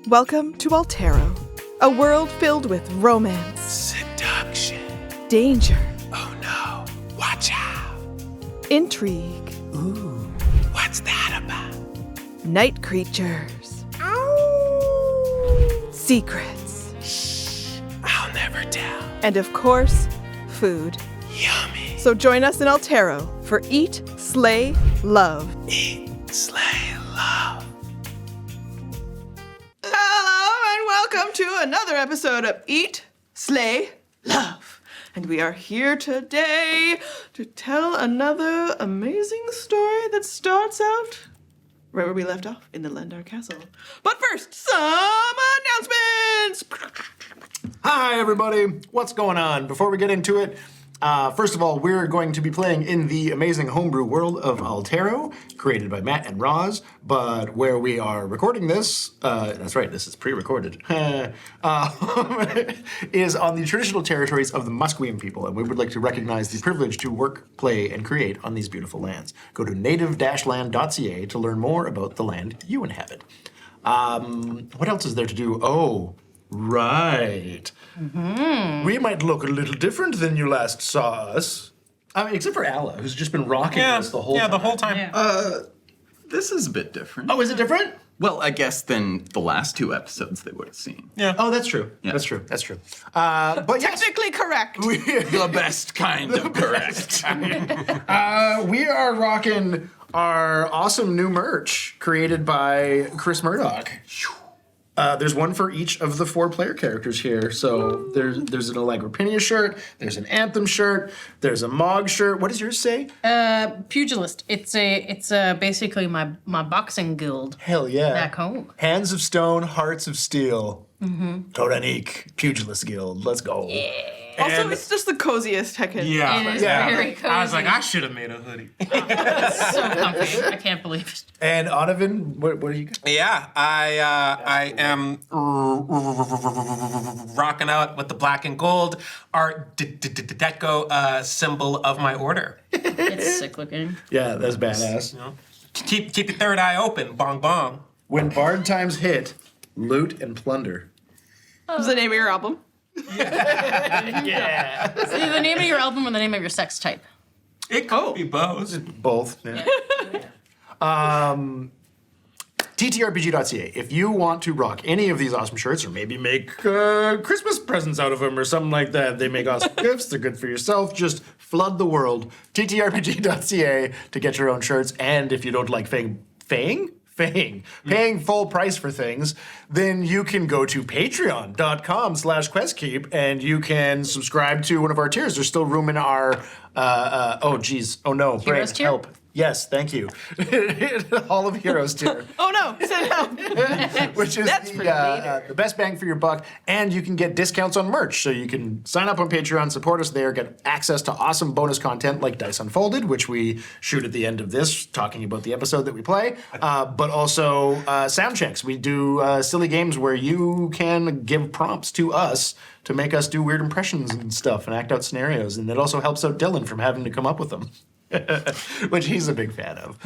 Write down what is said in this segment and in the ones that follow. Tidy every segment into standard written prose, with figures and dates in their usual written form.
Welcome to Altero, a world filled with romance, seduction, danger, oh no, watch out, intrigue, ooh, what's that about? night creatures, secrets, Shh, I'll never tell. and of course, food. Yummy. So join us in Altero for Eat, Slay, Love. Eat, slay, love. Hello and welcome to another episode of Eat, Slay, Love. And we are here today to tell another amazing story that starts out right where we left off, in the Lendar castle. But first, some announcements! Hi, everybody. What's going on? Before we get into it, first of all, we're going to be playing in the amazing homebrew world of Altero, created by Matt and Roz, but where we are recording this, that's right, this is pre-recorded, is on the traditional territories of the Musqueam people, and we would like to recognize the privilege to work, play, and create on these beautiful lands. Go to native-land.ca to learn more about the land you inhabit. What else is there to do? Oh, right. We might look a little different than you last saw us. I mean, except for Alla, who's just been rocking us the whole time. the whole time. This is a bit different. Oh, is it different? Well, I guess than the last two episodes they would have seen. Yeah. Oh, that's true. Yeah. That's true. That's true. But yes, Technically correct. The best kind of correct. we are rocking our awesome new merch created by Chris Murdoch. There's one for each of the 4 player characters here. So there's an Allegra shirt, there's an Anthem shirt, there's a Mog shirt. What does yours say? Pugilist. It's basically my boxing guild Hell yeah. back home. Hands of Stone, Hearts of Steel. Toranik, Pugilist Guild. Let's go. Also, And- it's just the coziest heckin'. Yeah. It is Yeah. very cozy. I was like, I should have made a hoodie. so comfy. I can't believe it. And Onavan, what do you got? Yeah, I am rocking out with the black and gold art deco symbol of my order. It's sick looking. Yeah, that's badass. You know? Keep your third eye open, bong bong. When Bard times hit, loot and plunder. What's the name of your album? Yeah. It's either the name of your album or the name of your sex type. It could be both. Both. Yeah. ttrpg.ca. If you want to rock any of these awesome shirts, or maybe make Christmas presents out of them, or something like that, they make awesome gifts. They're good for yourself. Just flood the world. ttrpg.ca to get your own shirts. And if you don't like paying full price for things, then you can go to patreon.com/questkeep and you can subscribe to one of our tiers. There's still room in our Heroes tier? help. Yes, thank you. Hall of Heroes tier, Oh no, send help. which is That's pretty the best bang for your buck, and you can get discounts on merch. So you can sign up on Patreon, support us there, get access to awesome bonus content like Dice Unfolded, which we shoot at the end of this, talking about the episode that we play, but also sound checks. We do silly games where you can give prompts to us to make us do weird impressions and stuff and act out scenarios, and it also helps out Dylan from having to come up with them. Which he's a big fan of.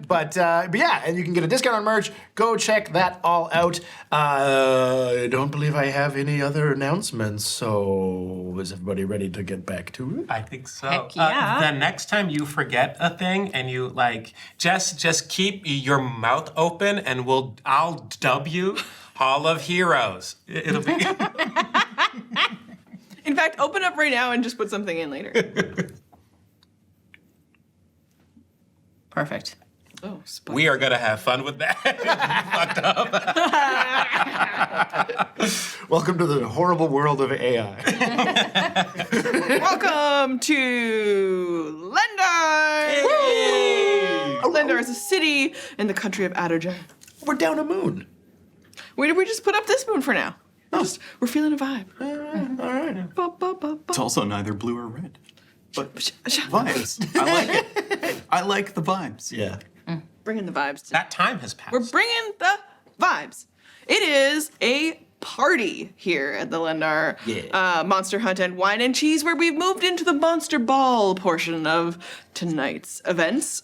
But yeah, and you can get a discount on merch. Go check that all out. I don't believe I have any other announcements, so is everybody ready to get back to it? I think so. Heck yeah. The next time you forget a thing and you like, just keep your mouth open and I'll dub you Hall of Heroes. It'll be. In fact, open up right now and just put something in later. Perfect. Oh, spoiler. We are gonna have fun with that. Fucked up. Welcome to the horrible world of AI. Welcome to Lendar! Woo! Lendar is a city in the country of Adderjay. We're down a moon. We just put up this moon for now. We're feeling a vibe. All right. Ba, ba, ba, ba. It's also neither blue or red. But vibes. I like it. I like the vibes. Yeah. Bringing the vibes. That time has passed. We're bringing the vibes. It is a party here at the Lendar Monster Hunt and Wine and Cheese, where we've moved into the Monster Ball portion of tonight's events.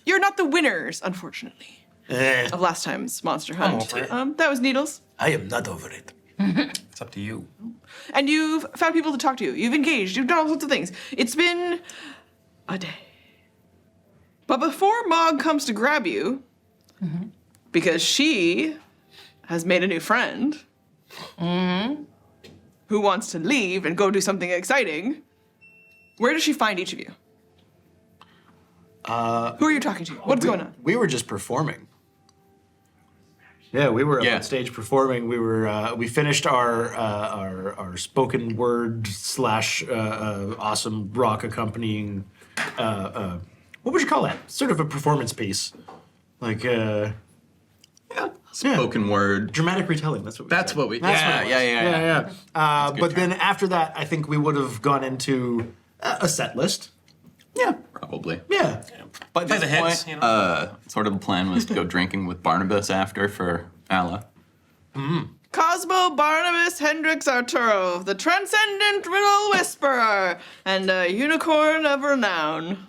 You're not the winners, unfortunately, of last time's Monster Hunt. over it. That was Needles. I am not over it. It's up to you. And you've found people to talk to. You've engaged. You've done all sorts of things. It's been a day. But before Mog comes to grab you, because she has made a new friend who wants to leave and go do something exciting, where does she find each of you? Who are you talking to? What's going on? We were just performing. Yeah, we were up Yeah. on stage performing. We finished our spoken word / awesome rock accompanying. What would you call that? Sort of a performance piece, like Spoken word. dramatic retelling. That's what. That's what we. That's Yeah, what it yeah, was. yeah, yeah. yeah. good But then term. after that, I think we would have gone into a set list. Yeah, probably. Yeah. By this the hits, point, you know? sort of the plan was to go drinking with Barnabas after for Allah. Cosmo Barnabas Hendrix Arturo, the transcendent riddle whisperer, and a unicorn of renown.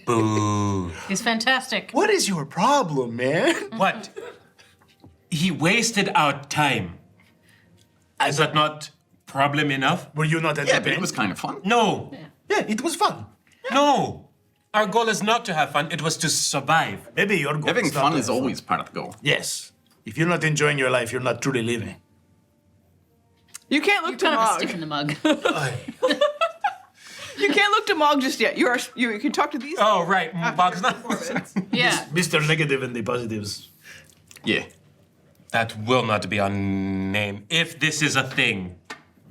Boo. He's fantastic. What is your problem, man? What? He wasted our time. Is that not problem enough? Were you not Yeah, but entertained? it was kind of fun. No. Yeah, it was fun. No. Our goal is not to have fun, it was to survive. Maybe your goal Having is not fun to is have always part of the goal. Yes. If you're not enjoying your life, you're not truly living. You can't look Kind to of a Mog. stick in the mug. You can't look to Mog just yet. You can talk to these. Oh, right. Bog's not. Yeah. Mr. Negative and the positives. Yeah. That will not be our name, if this is a thing.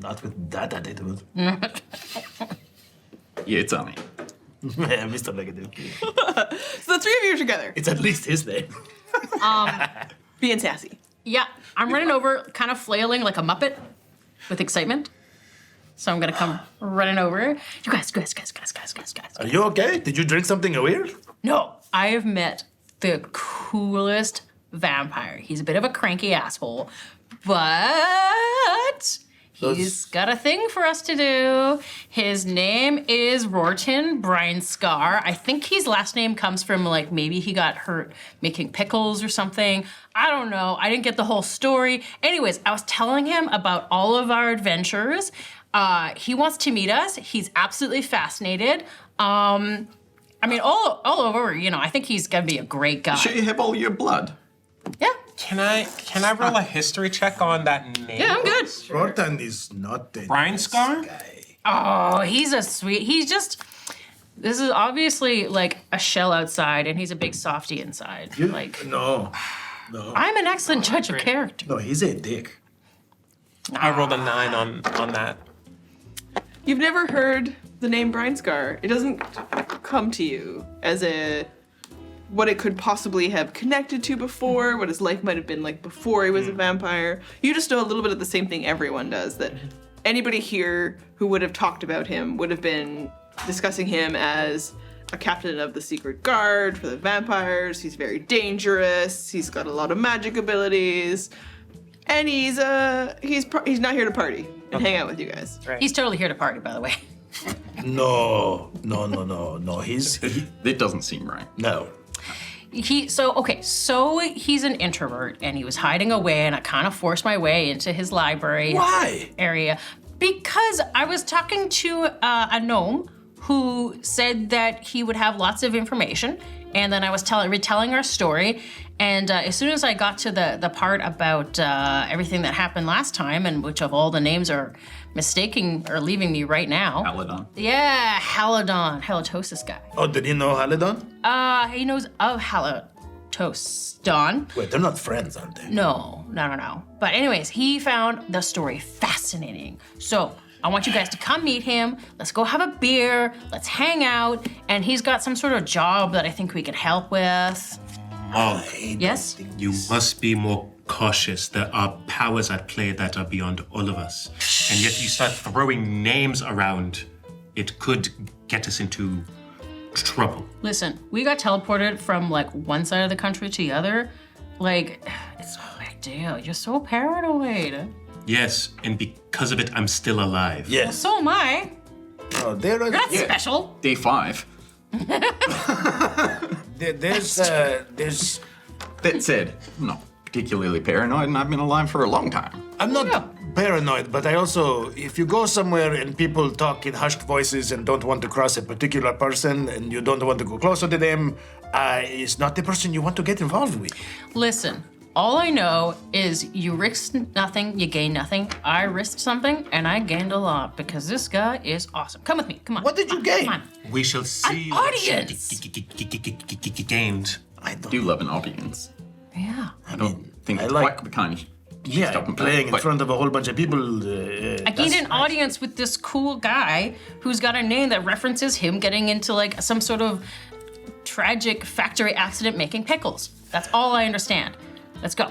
Not with that attitude. Yeah, it's on me. Mr. Negative. So the three of you are together, It's at least his name. being sassy. Yeah. I'm running over, kind of flailing like a Muppet with excitement. So I'm gonna come running over. You guys. Are you okay? Did you drink something weird? No, I have met the coolest vampire. He's a bit of a cranky asshole, but he's got a thing for us to do. His name is Rortan Brinescar. I think his last name comes from, like, maybe he got hurt making pickles or something. I don't know. I didn't get the whole story. Anyways, I was telling him about all of our adventures. He wants to meet us. He's absolutely fascinated. I mean, all over, you know, I think he's gonna be a great guy. Sure you have all your blood? Yeah. Can I roll a history check on that name? Yeah, I'm good. Rortan is not a Brinescar? Oh, he's a sweet. He's just. This is obviously like a shell outside, and he's a big softy inside. Like, No. I'm an excellent judge of character. No, he's a dick. I rolled a 9 on that. You've never heard the name Brinescar. It doesn't come to you as what it could possibly have connected to before, what his life might have been like before he was a vampire. You just know a little bit of the same thing everyone does, that anybody here who would have talked about him would have been discussing him as a captain of the secret guard for the vampires. He's very dangerous. He's got a lot of magic abilities. And he's not here to party and hang out with you guys. He's totally here to party, by the way. No. He's It doesn't seem right. no. So he's an introvert, and he was hiding away, and I kind of forced my way into his library Why? area because I was talking to a gnome who said that he would have lots of information, and then I was retelling our story. And as soon as I got to the part about everything that happened last time, and which of all the names are mistaking or leaving me right now. Paladon. Yeah, Halitosis guy. Oh, did you know Haladon? He knows of Halitosis. Wait, they're not friends, aren't they? No. But anyways, he found the story fascinating. So I want you guys to come meet him. Let's go have a beer. Let's hang out. And he's got some sort of job that I think we can help with. Mog, Yes? you must be more cautious. There are powers at play that are beyond all of us. And yet you start throwing names around, it could get us into trouble. Listen, we got teleported from like one side of the country to the other. Like, it's no big deal. You're so paranoid. Yes, and because of it, I'm still alive. Yes. So am I. Oh, there are. You're not special. Day 5. There's. That said, no. particularly paranoid, and I've been alive for a long time. I'm not paranoid, but I also, if you go somewhere and people talk in hushed voices and don't want to cross a particular person and you don't want to go closer to them, it's not the person you want to get involved with. Listen, all I know is you risk nothing, you gain nothing. I risked something, and I gained a lot because this guy is awesome. Come with me. Come on. What did you gain? Come on. We shall see An what she audience. gained. I I do love an audience. Yeah. I don't think I it's like- quite the kind. Yeah, Stop and playing in but- front of a whole bunch of people. I gained an audience with this cool guy who's got a name that references him getting into like some sort of tragic factory accident making pickles. That's all I understand. Let's go.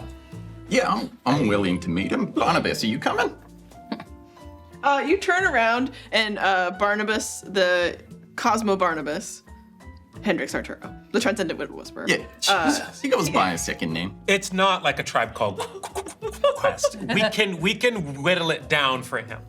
Yeah, I'm willing to meet him. Barnabas, are you coming? You turn around and Barnabas, the Cosmo Barnabas, Hendrix Arturo, the Transcendent Widow Whisperer. Yeah, Jesus. He goes by his second name. It's not like a Tribe Called Quest. We can whittle it down for him.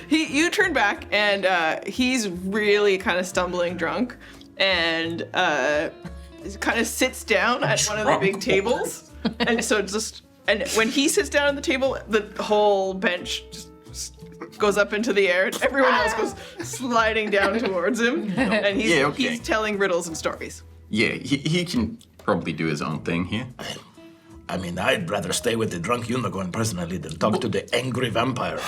You turn back and he's really kind of stumbling drunk and kind of sits down at one of the big tables. And so and when he sits down at the table, the whole bench just goes up into the air and everyone else goes sliding down towards him. And he's telling riddles and stories. Yeah, he can probably do his own thing here. I mean, I'd rather stay with the drunk unicorn personally than talk to the angry vampire.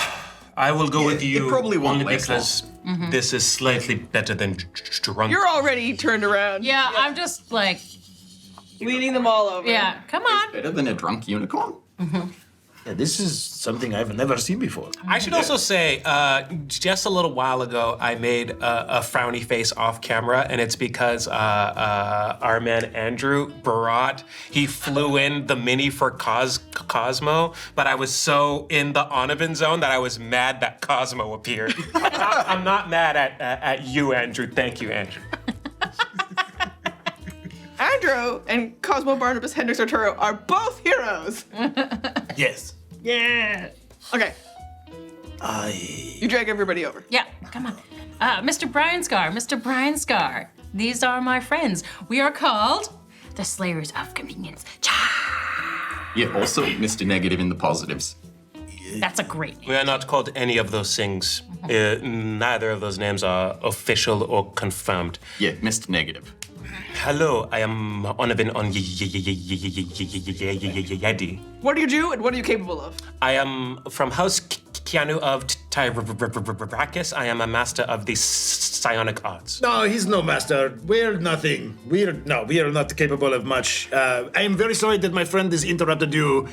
I will go with you it probably won't only last because this is slightly better than drunk. You're already turned around. Yeah, I'm just like, Leading them all over. yeah, come on. Better than a drunk unicorn? Yeah, this is something I've never seen before. I should also say, just a little while ago, I made a frowny face off camera, and it's because our man Andrew he flew in the mini for Cosmo, but I was so in the Onavan zone that I was mad that Cosmo appeared. I'm not mad at you, Andrew. Thank you, Andrew. Andrew and Cosmo Barnabas Hendrix Arturo are both heroes. Yes. Yeah. Okay, I. you drag everybody over. Yeah, come on. Mr. Brinescar, these are my friends. We are called the Slayers of Convenience. Yeah, also Mr. Negative in the positives. That's a great name. We are not called any of those things. Neither of those names are official or confirmed. Yeah, Mr. Negative. Hello, I am Onavan on Yedi. What do you do and what are you capable of? I am from House Keanu of Tyrakis. I am a master of the psionic arts. No, he's no master. We're nothing. We are not capable of much. I am very sorry that my friend has interrupted you.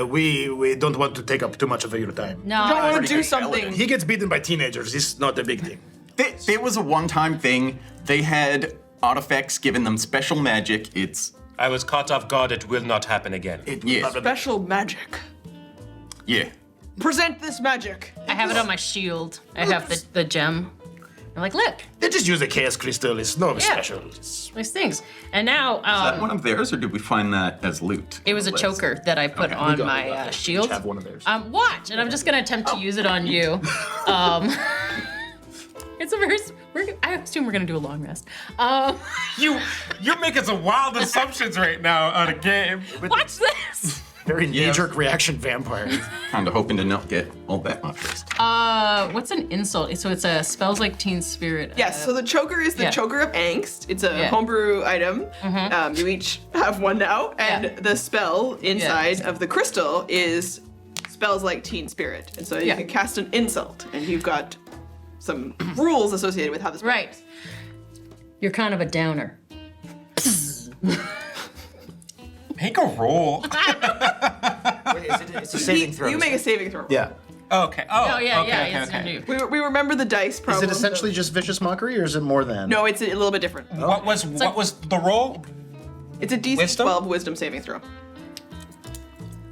We don't want to take up too much of your time. I don't No, want to do something. He gets beaten by teenagers. It's not a big thing. There was a one-time thing. They had artifacts giving them special magic. I was caught off guard. It will not happen again. Yes. Special magic. Yeah. Present this magic. I have it on my shield. I have the gem. I'm like, look, They just use a chaos crystal. It's no special. these things. And now, Is that one of theirs, or did we find that as loot? it was a choker that I put on my shield. Have one of theirs. Watch, and I'm just gonna attempt to use it on you. It's a very. I assume we're gonna do a long rest. You're making some wild assumptions right now on a game. Watch this. Very knee-jerk reaction vampire. Kind of hoping to not get all that much rest. What's an insult? So it's a spells like teen spirit. Yes, so the choker is the yeah. choker of angst. It's a Yeah. homebrew item. You each have one now, and Yeah. the spell inside of the crystal is spells like teen spirit. And so you Yeah. can cast an insult, and you've got some rules associated with how this Right. works. You're kind of a downer. Make a roll. It's a saving throw. You make a saving throw. Yeah. Okay. Oh yeah, okay, yeah. It's okay. new. We remember the dice Is problem. it essentially just vicious mockery, or is it more than? No, it's a little bit different. What was the roll? It's a DC Wisdom? 12 wisdom saving throw.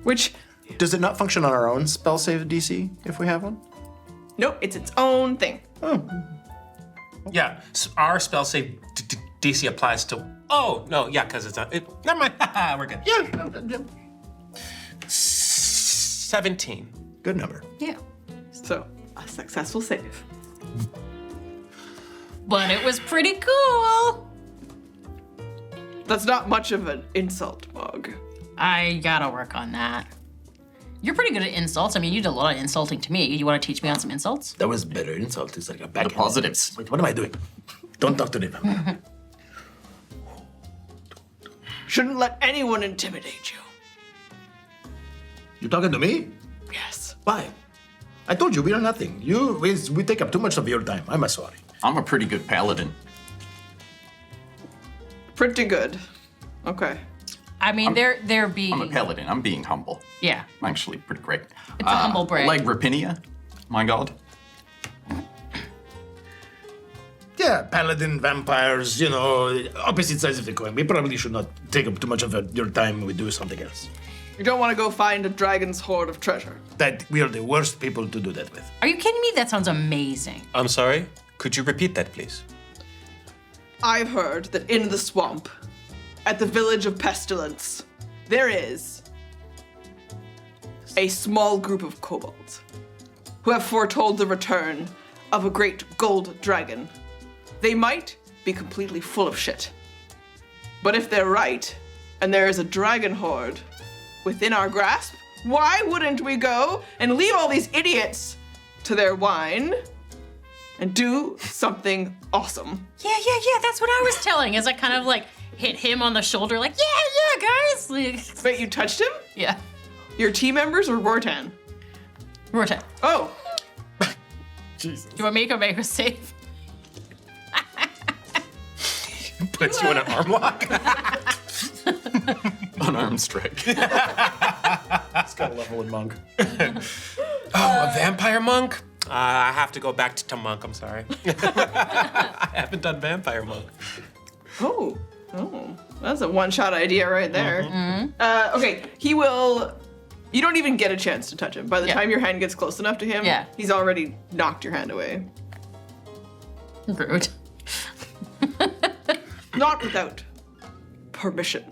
Which, Does it not function on our own spell save DC if we have one? nope, it's its own thing. Yeah, our spell save DC applies to. Oh no, yeah, because it's not. Never mind. We're good. Yeah. 17. Good number. Yeah. So, a successful save. But it was pretty cool. That's not much of an insult, Mog. I gotta work on that. You're pretty good at insults. I mean, you did a lot of insulting to me. You want to teach me on some insults? That was better. Insult is like a back. The positives. Wait, what am I doing? Don't talk to them. Shouldn't let anyone intimidate you. You talking to me? Yes. Why? I told you we are nothing. We take up too much of your time. I'm sorry. I'm a pretty good paladin. Pretty good. Okay. I mean, they're being. I'm a paladin. I'm being humble. Yeah. I'm actually pretty great. It's a humble brag. Like Rapinia, my god. Yeah, paladin, vampires, opposite sides of the coin. We probably should not take up too much of your time when we do something else. You don't want to go find a dragon's hoard of treasure. That we are the worst people to do that with. Are you kidding me? That sounds amazing. I'm sorry? Could you repeat that, please? I've heard that in the swamp, at the village of Pestilence, there is a small group of kobolds who have foretold the return of a great gold dragon. They might be completely full of shit. But if they're right, and there is a dragon horde within our grasp, why wouldn't we go and leave all these idiots to their wine and do something awesome? Yeah. That's what I was telling. As I kind of like hit him on the shoulder, like, yeah, guys. Like, Wait, you touched him? yeah. Your team members or Rortan? Rortan, Oh, Jesus. do you want me to make a save? Puts you in an arm lock? Unarmed strike. It's got a level in monk. A vampire monk? I have to go back to monk, I'm sorry. I haven't done vampire monk. oh, that's a one-shot idea right there. Okay, he will. You don't even get a chance to touch him. By the Yeah. time your hand gets close enough to him, Yeah. he's already knocked your hand away. Rude. Not without permission.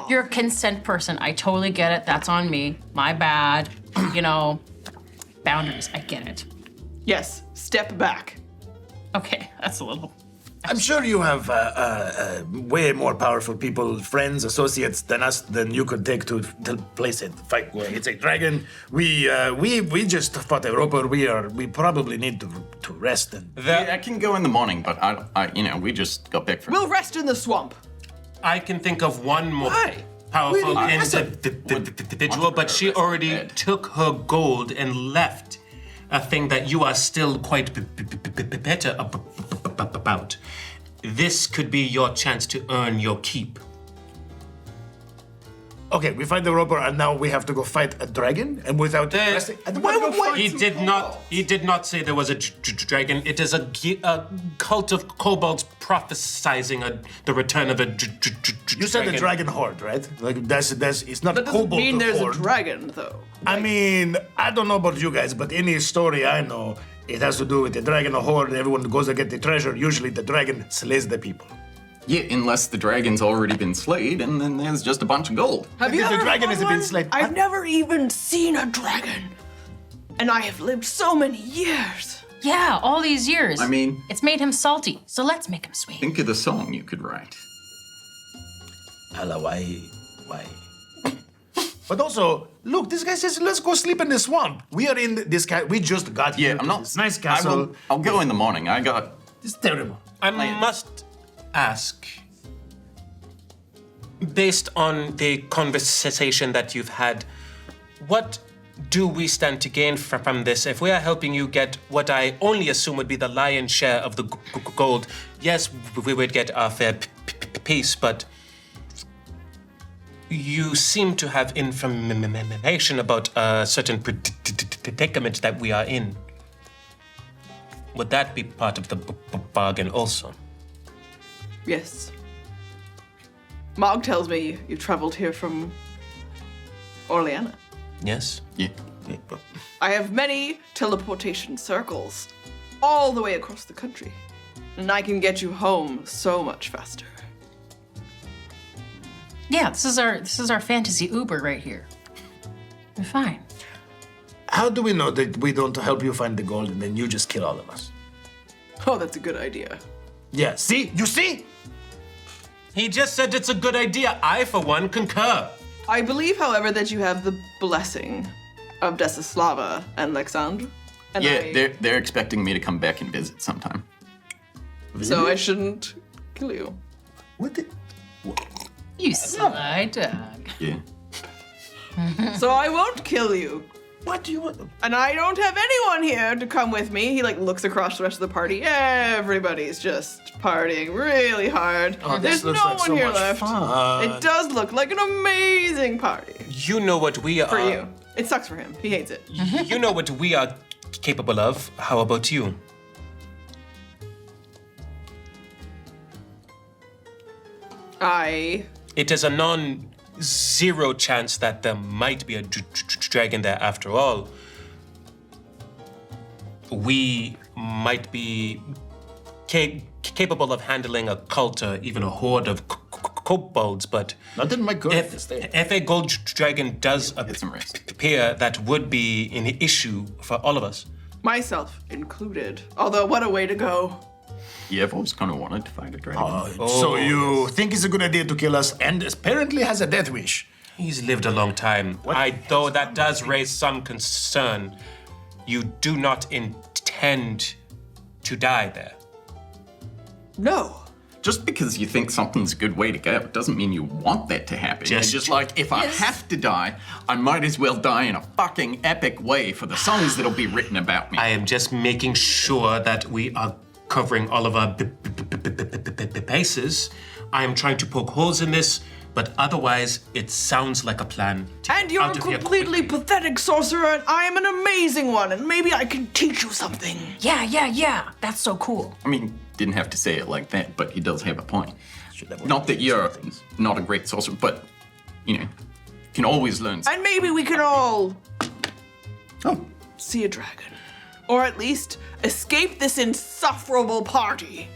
You're a consent person. I totally get it. That's on me. My bad. Boundaries. I get it. Yes, step back. Okay, that's a little. I'm sure you have way more powerful people, friends, associates than us, than you could take to place it. Fight. It's a dragon. We just fought a roper. We probably need to rest and. I can go in the morning, but we just got back from. We'll rest in the swamp. I can think of one more Why? powerful Listen. individual, but she already took her gold and left. A thing that you are still quite better about. This could be your chance to earn your keep. Okay, we fight the roper, and now we have to go fight a dragon, and without resting. And why? He did not. He did not say there was a dragon. It is a cult of kobolds prophesizing the return of a dragon. You said the dragon horde, right? Like that's it's not That doesn't kobold mean there's horde. a dragon, though. I mean, I don't know about you guys, but any story I know, it has to do with the dragon horde. Everyone goes to get the treasure. Usually, the dragon slays the people. Yeah, unless the dragon's already been slayed, and then there's just a bunch of gold. Have Maybe you the ever dragon fought has been one? slayed. I've never even seen a dragon. And I have lived so many years. Yeah, all these years. I mean- it's made him salty, so let's make him sweet. Think of the song you could write. Allah, why? But also, look, this guy says, let's go sleep in the swamp. We are in this we just got here Yeah, I'm to not. this nice castle. I'll go in the morning. I got. It's terrible. I must ask, based on the conversation that you've had, what do we stand to gain from this? If we are helping you get what I only assume would be the lion's share of the gold, yes, we would get our fair piece, but you seem to have information about a certain predicament that we are in. Would that be part of the bargain also? Yes. Mog tells me you traveled here from Orleana. Yes? Yeah. I have many teleportation circles all the way across the country, and I can get you home so much faster. Yeah, this is our fantasy Uber right here. We're fine. How do we know that we don't help you find the gold and then you just kill all of us? Oh, that's a good idea. Yeah, see? You see? He just said it's a good idea. I, for one, concur. I believe, however, that you have the blessing of Desislava and Alexandre. And they're expecting me to come back and visit sometime. So I shouldn't kill you. What the? You sly dog. Yeah. So I won't kill you. What do you want? And I don't have anyone here to come with me. He looks across the rest of the party. Everybody's just partying really hard. Oh, There's no one here left. It does look like an amazing party You know what we are. for you. It sucks for him. He hates it. You know what we are capable of. How about you? It is a non-zero chance that there might be a dragon there after all. We might be capable of handling a cult or even a horde of kobolds, but Not in my good. if a gold dragon does some rest. appear, that would be an issue for all of us. Myself included. Although, what a way to go. Yeah, I've always kind of wanted to fight a dragon. So you think it's a good idea to kill us, and apparently has a death wish. He's lived a long time. Though that does raise some concern. You do not intend to die there. No. Just because you think something's a good way to go doesn't mean you want that to happen. Just- You're just like, if I have to die, I might as well die in a fucking epic way for the songs that'll be written about me. I am just making sure that we are covering all of our bases. I am trying to poke holes in this, but otherwise, it sounds like a plan. to And get you're a out of here completely quickly. pathetic sorcerer, and I am an amazing one, and maybe I can teach you something. Yeah. That's so cool. I mean, didn't have to say it like that, but he does have a point. Not that you're not a great sorcerer, but, you can always learn something. And maybe we can all Oh, see a dragon. Or at least escape this insufferable party.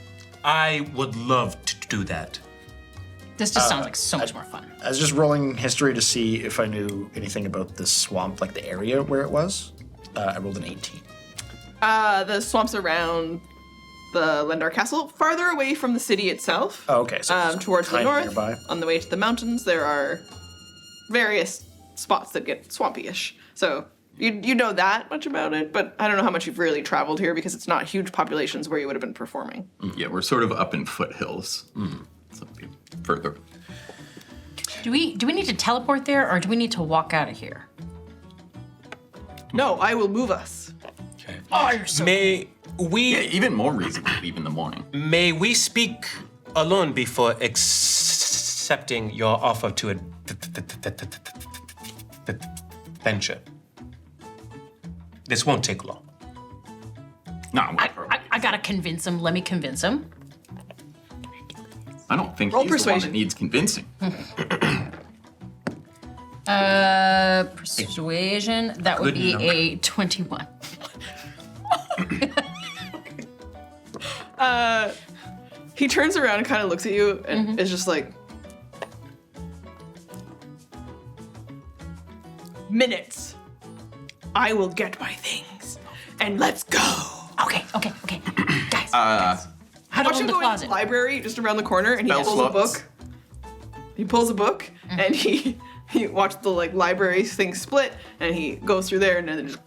I would love to do that. This just sounds like so much more fun. I was just rolling history to see if I knew anything about this swamp, like the area where it was. I rolled an 18. The swamps around the Lendar Castle, farther away from the city itself. Oh, okay. So it's towards the kind of north, nearby. on the way to the mountains, there are various spots that get swampy-ish. So you know that much about it, but I don't know how much you've really traveled here because it's not huge populations where you would have been performing. Yeah, we're sort of up in foothills. So further. Do we need to teleport there, or do we need to walk out of here? No, I will move us. Oh, you're so May we Yeah, even more reason to leave in the morning. may we speak alone before accepting your offer to adventure? This won't take long. No, I gotta convince him. Let me convince him. I don't think Roll he's the one persuasion. that needs convincing. Persuasion. That would Good be number. a 21. He turns around and kind of looks at you and is just like, minutes. I will get my things. And let's go. Okay. Guys. How to Watch open him the go into closet. the library just around the corner and he Spell pulls a slots. book. He pulls a book and he watched the library thing split and he goes through there and then just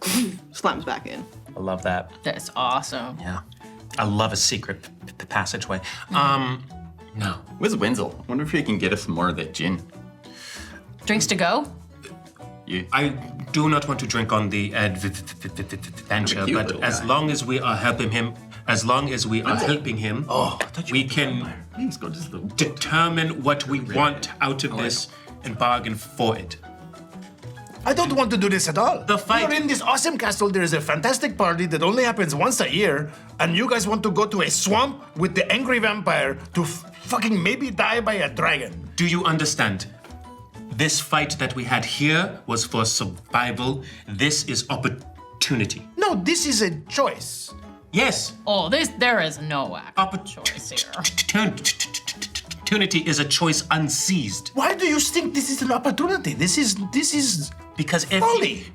slams back in. I love that. That's awesome. Yeah. I love a secret passageway. No. Where's Wenzel? I wonder if he can get us some more of that gin. Drinks to go? Yeah. I do not want to drink on the adventure, Cute but little as guy. long as we are helping him, we can He's got his little determine what we want out of this and bargain for it. I don't want to do this at all. The fight- We're in this awesome castle. There is a fantastic party that only happens once a year, and you guys want to go to a swamp with the angry vampire to fucking maybe die by a dragon. Do you understand? This fight that we had here was for survival. This is opportunity. No, this is a choice. Yes, Oh, there is no choice here. opportunity is a choice unseized. Why do you think this is an opportunity? This is Because Folly.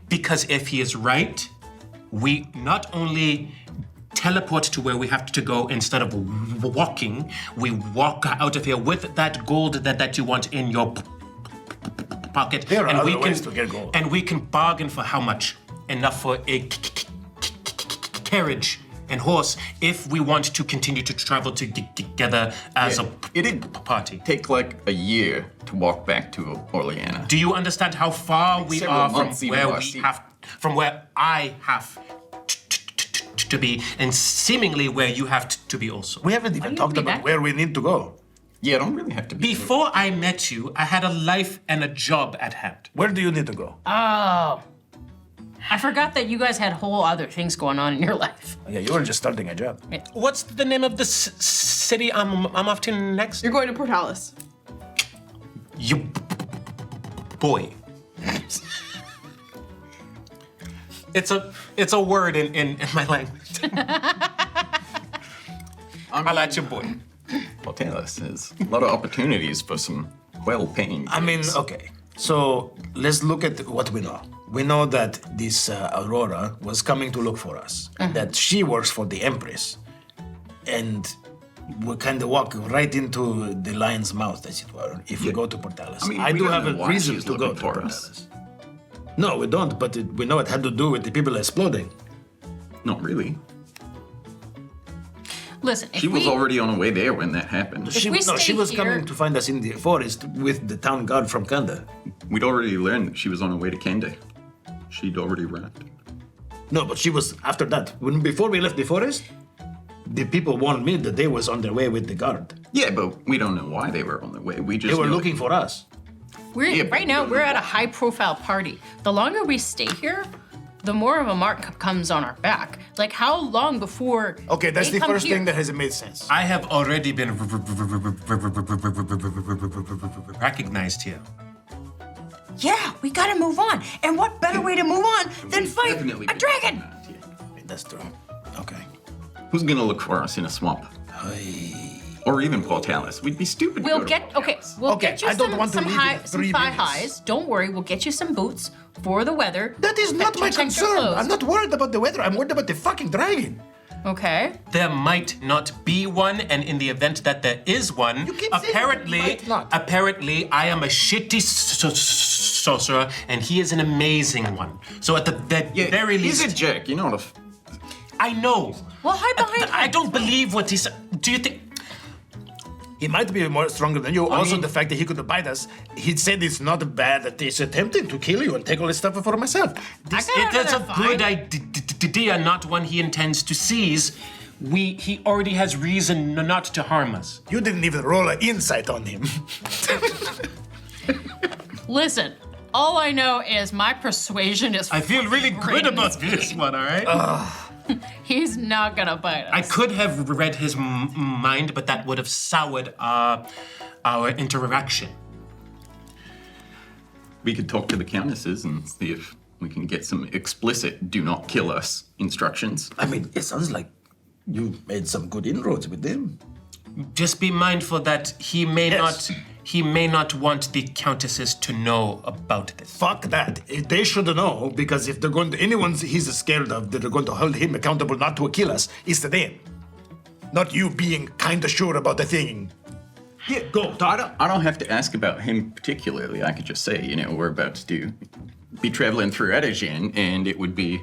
if he is right, we not only teleport to where we have to go instead of walking, we walk out of here with that gold that you want in your pocket. There are and we other can ways to get gold. and we can bargain for how much? Enough for a carriage and horse if we want to continue to travel together as a party. Take like a year to walk back to Orleana. Do you understand how far we Several are from months even where worse. I have to be, and seemingly where you have to be also? We haven't even talked read about that? where we need to go. Yeah, I don't really have to be. Before I met you, I had a life and a job at hand. Where do you need to go? Oh. I forgot that you guys had whole other things going on in your life. Yeah, you were just starting a job. What's the name of the city I'm off to next? You're going to Portalis. You boy. It's a word in my language. I like your boy. Portalis has a lot of opportunities for some well-paying. I mean, gigs. okay. So let's look at what we know. We know that this Aurora was coming to look for us, that she works for the Empress. And we kind of walk right into the lion's mouth, as it were, if we go to Portalis. I mean, I we do don't have know a why reason she's to go looking to for us. Portalis. No, we don't, but we know it had to do with the people exploding. Not really. Listen, if She was we, already on her way there when that happened. She we stay was here- coming to find us in the forest with the town guard from Kanda. We'd already learned that she was on her way to Kende. She'd already arrived. No, but she was after that. Before we left the forest, the people warned me that they was on their way with the guard. Yeah, but we don't know why they were on their way. We just They were know- looking for us. Yeah, but right now we we're don't at a know why. high-profile party. The longer we stay here, the more of a mark comes on our back. Like how long before? Okay, that's they the come first here? thing that hasn't made sense. I have already been recognized here. Yeah, we gotta move on. And what better way to move on than We've fight definitely a been dragon? recognized, yeah. That's true. Okay. Who's gonna look for us in a swamp? Or even Portalis? We'd be stupid. We'll to go get to okay. Portalis. We'll Okay, get you I don't some want to some leave high in some 3 thigh minutes. highs. Don't worry, we'll get you some boots for the weather. That is not to my protect your concern. clothes. I'm not worried about the weather. I'm worried about the fucking dragon. Okay. There might not be one, and in the event that there is one, You keep saying apparently, there might not. apparently, I am a shitty sorcerer, and he is an amazing one. So at the Yeah, very he's least, a jerk. You know what? I know. Well, hide behind him. I don't believe what he's. Do you think? He might be more stronger than you. Also, mean- the fact that he could bite us. He said it's not bad that he's attempting to kill you and take all this stuff for myself. I got It is a another good fight. idea, not one he intends to seize. He already has reason not to harm us. You didn't even roll an insight on him. Listen, all I know is my persuasion is. I feel really good about this one, all right? He's not gonna bite us. I could have read his mind, but that would have soured our interaction. We could talk to the countesses and see if we can get some explicit "do not kill us" instructions. I mean, it sounds like you made some good inroads with them. Just be mindful that he may Yes. not want the countesses to know about this. Fuck that. They should know, because if they're going to, anyone he's scared of, that they're going to hold him accountable not to kill us, is to them. Not you being kind of sure about the thing. Yeah, go, talk. I don't have to ask about him particularly. I could just say, we're about to be traveling through Adajan, and it would be,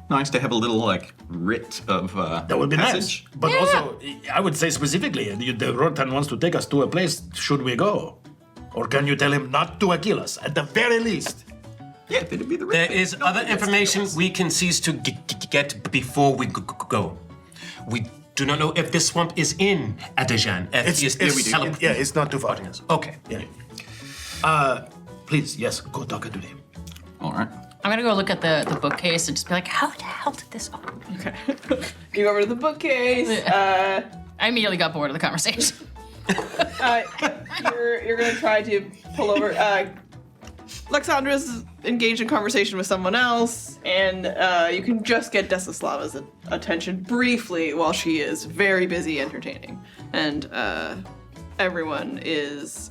nice to have a little writ of That would be passage. nice. But also, I would say specifically, the Rortan wants to take us to a place. Should we go? Or can you tell him not to kill us, at the very least? Yeah, that'd be the There writ. is other information we can seize to get before we go. We do not know if this swamp is in Adajan. It's not too far. Okay. Yeah. Please, yes, go talk to him. All right. I'm gonna go look at the bookcase and just be like, how the hell did this open? Okay. You go over to the bookcase. I immediately got bored of the conversation. You're gonna try to pull over. Lexandra's engaged in conversation with someone else, and you can just get Desislava's attention briefly while she is very busy entertaining. And everyone is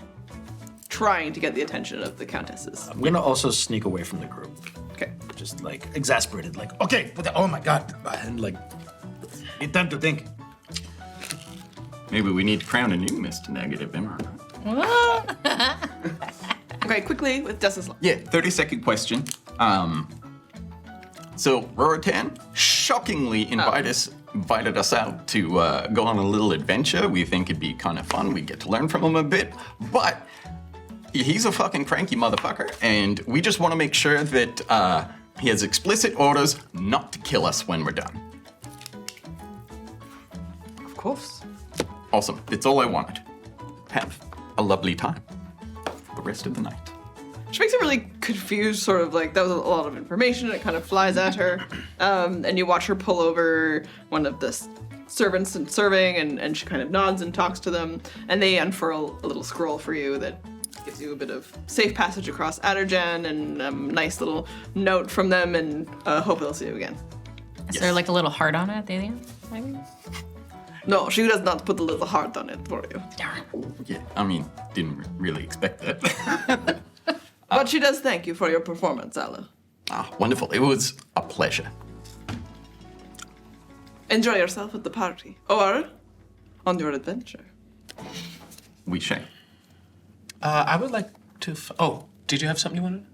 trying to get the attention of the countesses. I'm gonna also sneak away from the group. Okay. Just exasperated, okay, oh my god, and need time to think. Maybe we need to crown a new Mr. Negative, am I right? Okay, quickly with Dustin's Law. Yeah, 30-second question. So Rortan shockingly invited us out to go on a little adventure. We think it'd be kind of fun. We'd get to learn from him a bit. But he's a fucking cranky motherfucker, and we just want to make sure that he has explicit orders not to kill us when we're done. Of course. Awesome. It's all I wanted. Have a lovely time the rest of the night. She makes it really confused, sort of like that was a lot of information. It kind of flies at her, and you watch her pull over one of the servants and serving, and she kind of nods and talks to them, and they unfurl a little scroll for you that gives you a bit of safe passage across Adderjan and a nice little note from them, and hope they'll see you again. Is there like a little heart on it at the end? Maybe? No, she does not put a little heart on it for you. Darn. Yeah, I mean, didn't really expect that. But she does thank you for your performance, Alla. Ah, wonderful. It was a pleasure. Enjoy yourself at the party, or on your adventure. We shall. I would like to. Did you have something you wanted?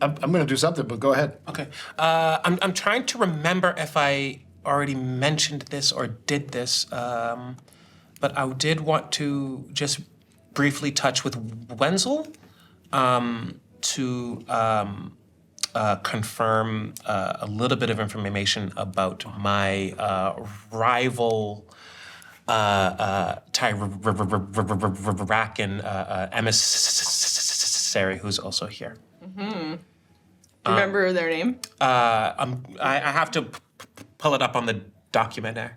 I'm going to do something, but go ahead. Okay. I'm trying to remember if I already mentioned this or did this, but I did want to just briefly touch with Wenzel to confirm a little bit of information about my rival Tyrakan emissary, who's also here. Remember their name? I have to pull it up on the document there.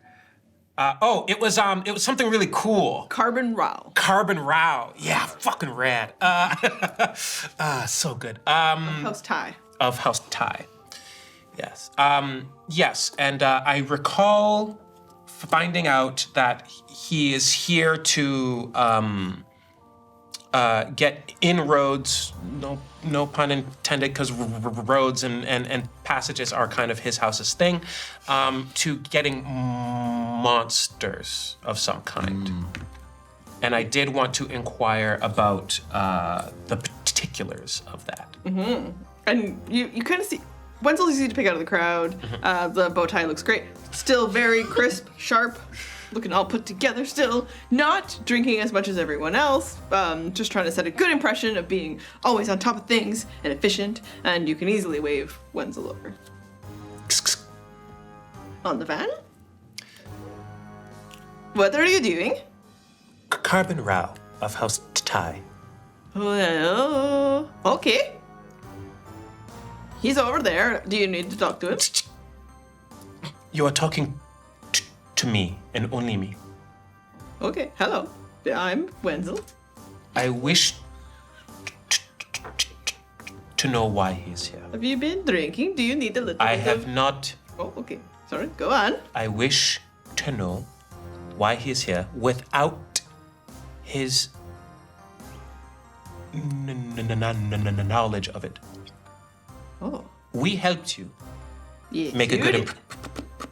It was something really cool. Carbon Rao. Carbon Rao. Yeah, fucking rad. So good. House Ty. Of House Ty. Yes. Yes, and I recall finding out that he is here to get inroads, no pun intended, because roads and passages are kind of his house's thing, to getting monsters of some kind. And I did want to inquire about the particulars of that. And you kind of see, Wenzel's easy to pick out of the crowd. The bow tie looks great. Still very crisp, sharp, looking all put together still. Not drinking as much as everyone else. Just trying to set a good impression of being always on top of things and efficient. And you can easily wave Wenzel over. On the van? What are you doing? Carbon Rao of House Ty. Well, okay. He's over there. Do you need to talk to him? You are talking to me and only me. Okay, hello. I'm Wenzel. I wish to know why he's here. Have you been drinking? Do you need a little I bit have of... not. Oh, okay. Sorry, go on. I wish to know why he is here without his knowledge of it. Oh, We helped you yes. make a you good did. impression.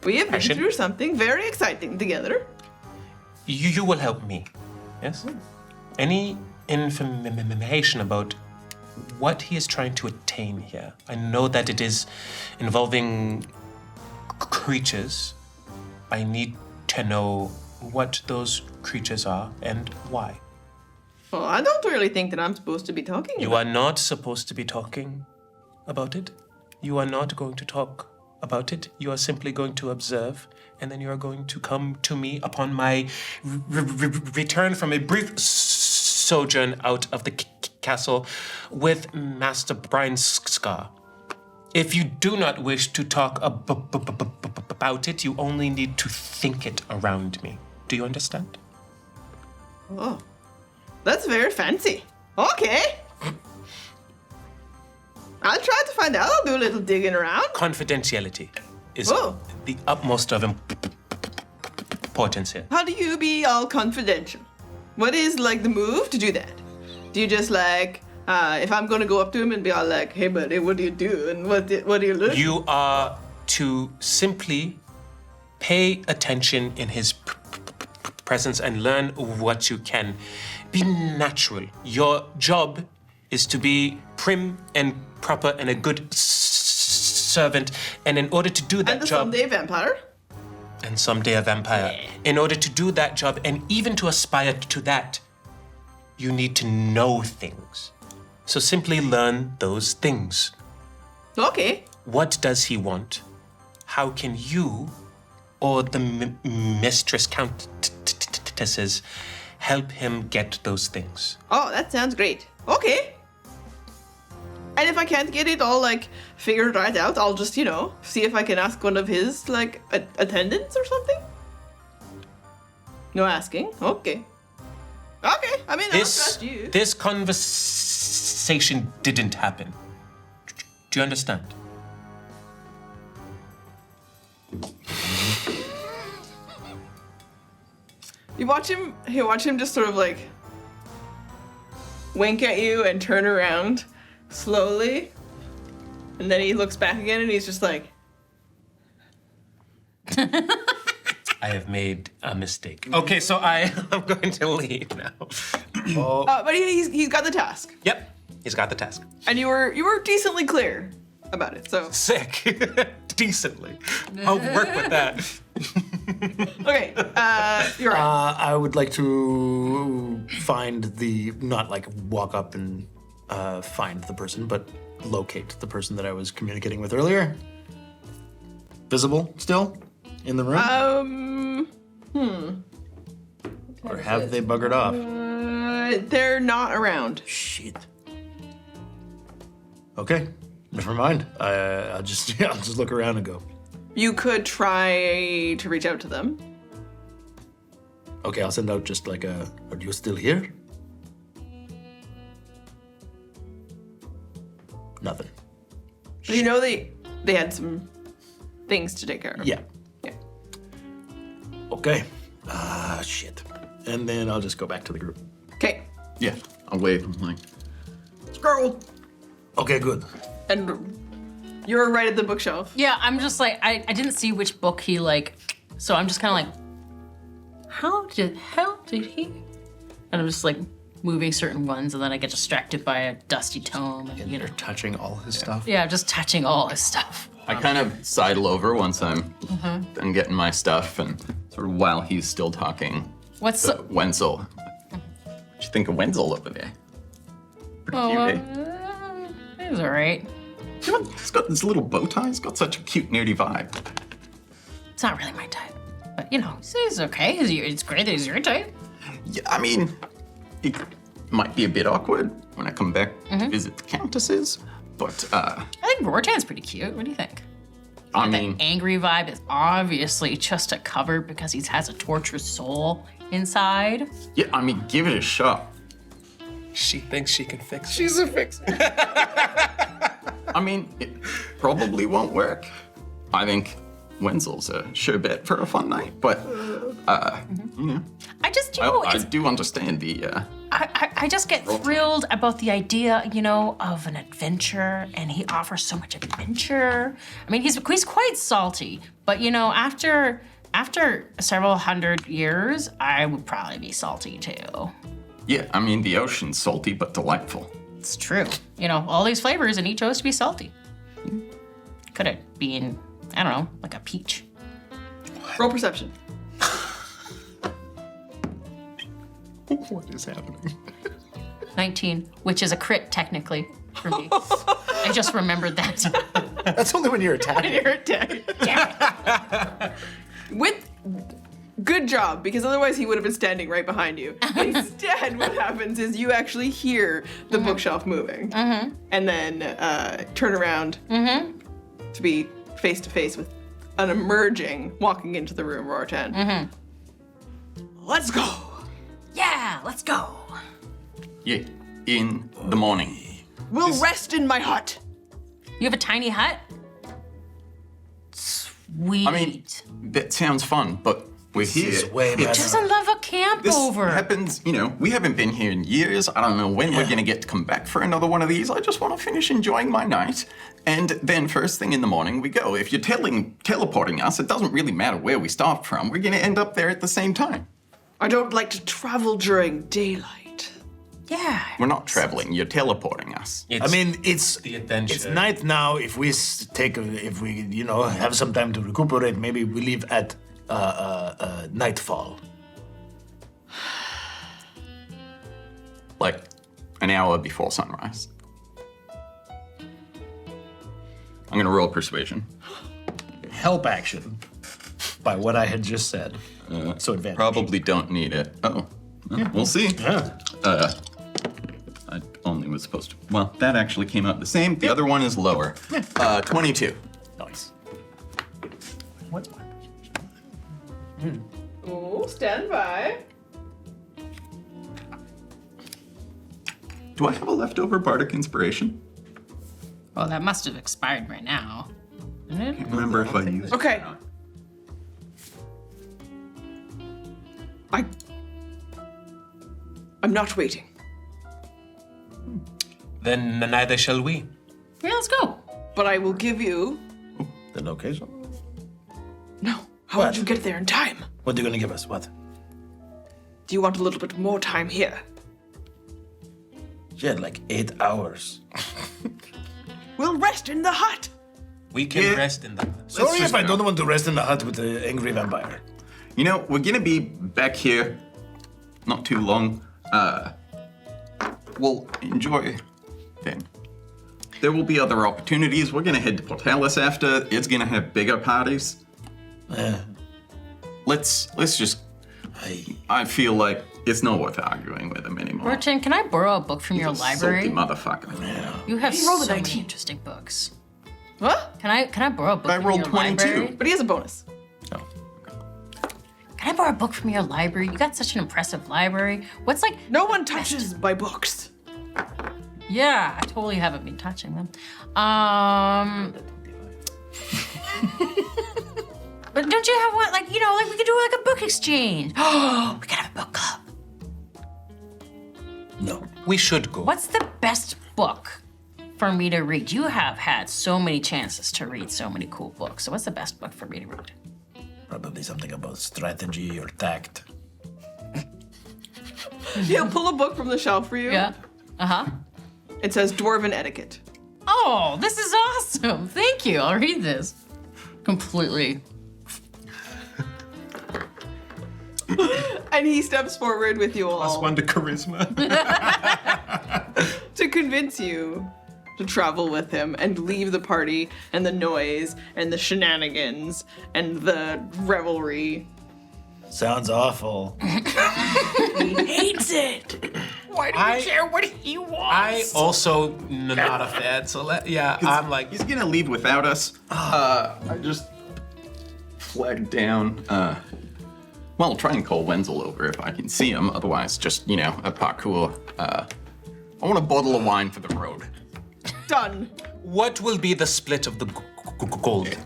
We have been through something very exciting together. You will help me, yes? Any information about what he is trying to attain here? I know that it is involving creatures. I need to know what those creatures are and why. Well, I don't really think that I'm supposed to be talking You about are not supposed to be talking about it. You are not going to talk about it. You are simply going to observe, and then you are going to come to me upon my return from a brief sojourn out of the castle with Master Brinescar. If you do not wish to talk about it, you only need to think it around me. Do you understand? Oh, that's very fancy. Okay. I'll try to find out. I'll do a little digging around. Confidentiality is Oh. the utmost of importance here. How do you be all confidential? What is like the move to do that? Do you just like, if I'm gonna go up to him and be all like, hey buddy, what do you do? And what do you look? You are to simply pay attention in his presence and learn what you can. Be natural. Your job is to be prim and proper and a good servant. And in order to do that And the job, someday vampire. and someday a vampire, in order to do that job and even to aspire to that, you need to know things. So simply learn those things. Okay. What does he want? How can you or the mistress countesses help him get those things? Oh, that sounds great. Okay. And if I can't get it all like figured right out, I'll just, see if I can ask one of his like attendants or something. No asking. Okay. Okay. I mean, I'll trust you. This conversation didn't happen. Do you understand? You watch him just sort of like wink at you and turn around slowly. And then he looks back again and he's just like, I have made a mistake. Okay, so I am going to leave now. but he's got the task. Yep, he's got the task. And you were decently clear about it, so. Sick. Decently. I'll work with that. Okay, you're right. I would like to find not like walk up and find the person, but locate the person that I was communicating with earlier. Visible still in the room? Or have they buggered off? They're not around. Shit. Okay, never mind. I'll just look around and go. You could try to reach out to them. Okay, I'll send out just like are you still here? Nothing. But you know they had some things to take care of. Yeah. Yeah. Okay. Shit. And then I'll just go back to the group. Okay. Yeah, I'll wave. I'm like, Scroll. Okay, good. And you're right at the bookshelf. Yeah, I'm just like, I didn't see which book he so I'm just kind of like, how the hell did he? And I'm just like moving certain ones, and then I get distracted by a dusty tome. And, You're touching all his stuff. yeah, just touching all his stuff. I kind of sidle over once I'm done getting my stuff, and sort of while he's still talking, What's to Wenzel. What you think of Wenzel over there? Pretty cute, eh? It was all right. He's got this little bow tie. He's got such a cute, nerdy vibe. It's not really my type, but he's okay. It's great that he's your type. Yeah, I mean, it might be a bit awkward when I come back to visit the countesses, but I think Rortan's pretty cute. What do you think? I That mean, angry vibe is obviously just a cover because he has a tortured soul inside. yeah, I mean, give it a shot. She thinks she can fix it. She's a fixer. I mean, it probably won't work. I think Wenzel's a sure bet for a fun night, but I just, I do understand the. I just get thrilled about the idea, of an adventure, and he offers so much adventure. I mean, he's quite salty, but after several hundred years, I would probably be salty too. Yeah, I mean, the ocean's salty but delightful. It's true. All these flavors, and he chose to be salty. Could have been, I don't know, like a peach. Roll perception. What is happening? 19, which is a crit technically for me. I just remembered that. That's only when you're attacking. You're attacking. With good job, because otherwise he would have been standing right behind you. Instead, what happens is you actually hear the bookshelf moving, and then turn around to be face to face with an emerging, walking into the room, Rortan. Let's go. Yeah, let's go. Yeah, in the morning. We'll rest in my hut. You have a tiny hut? Sweet. I mean, that sounds fun, but we're here. is way better. doesn't love a camp This over. happens, we haven't been here in years. I don't know when we're gonna get to come back for another one of these. I just want to finish enjoying my night. And then first thing in the morning, we go. If you're teleporting us, it doesn't really matter where we start from. We're gonna end up there at the same time. I don't like to travel during daylight. Yeah. We're not traveling. You're teleporting us. It's I mean, it's the adventure. It's night now. If we have some time to recuperate, maybe we leave at nightfall. Like an hour before sunrise. I'm gonna roll persuasion. Help action. By what I had just said. So advantage. Probably don't need it. Oh, well, we'll see. Yeah. I only was supposed to. Well, that actually came out the same. The other one is lower. 22. Nice. Oh, stand by. Do I have a leftover bardic inspiration? Well, that must have expired right now. Isn't it? Can't remember if I used it. Okay. I'm not waiting. Then neither shall we. Yeah, let's go. But I will give you. The location? No. How would you get there in time? What are you gonna give us? What? Do you want a little bit more time here? Yeah, like 8 hours. We'll rest in the hut. We can rest in that. Sorry if I don't want to rest in the hut with the angry vampire. You know, we're gonna be back here not too long. We'll enjoy then. There will be other opportunities. We're gonna head to Portalis after. It's gonna have bigger parties. Let's just. I feel like it's not worth arguing with him anymore. Rortan, can I borrow a book from your He's a library? salty motherfucker. You have He rolled a so many 19. interesting books. What? Can I borrow a book I from rolled your 22. library? But he has a bonus. Can I borrow a book from your library? You got such an impressive library. What's like? No one touches my books. Yeah, I totally haven't been touching them. But don't you have one, like, you know, like we could do like a book exchange. Oh, we could have a book club. No. We should go. What's the best book for me to read? You have had so many chances to read so many cool books. So what's the best book for me to read? Probably something about strategy or tact. He'll pull a book from the shelf for you. Yeah. Uh-huh. It says Dwarven Etiquette. Oh, this is awesome. Thank you. I'll read this. Completely. And he steps forward with you all +1 to charisma. to convince you to travel with him and leave the party and the noise and the shenanigans and the revelry. Sounds awful. He hates it. Why do you care what he wants? I also not a fan, so I'm like, He's gonna leave without us. I just flagged down. Well, try and call Wenzel over if I can see him. Otherwise, just, you know, a parkour. I want a bottle of wine for the road. Done. what will be the split of the gold?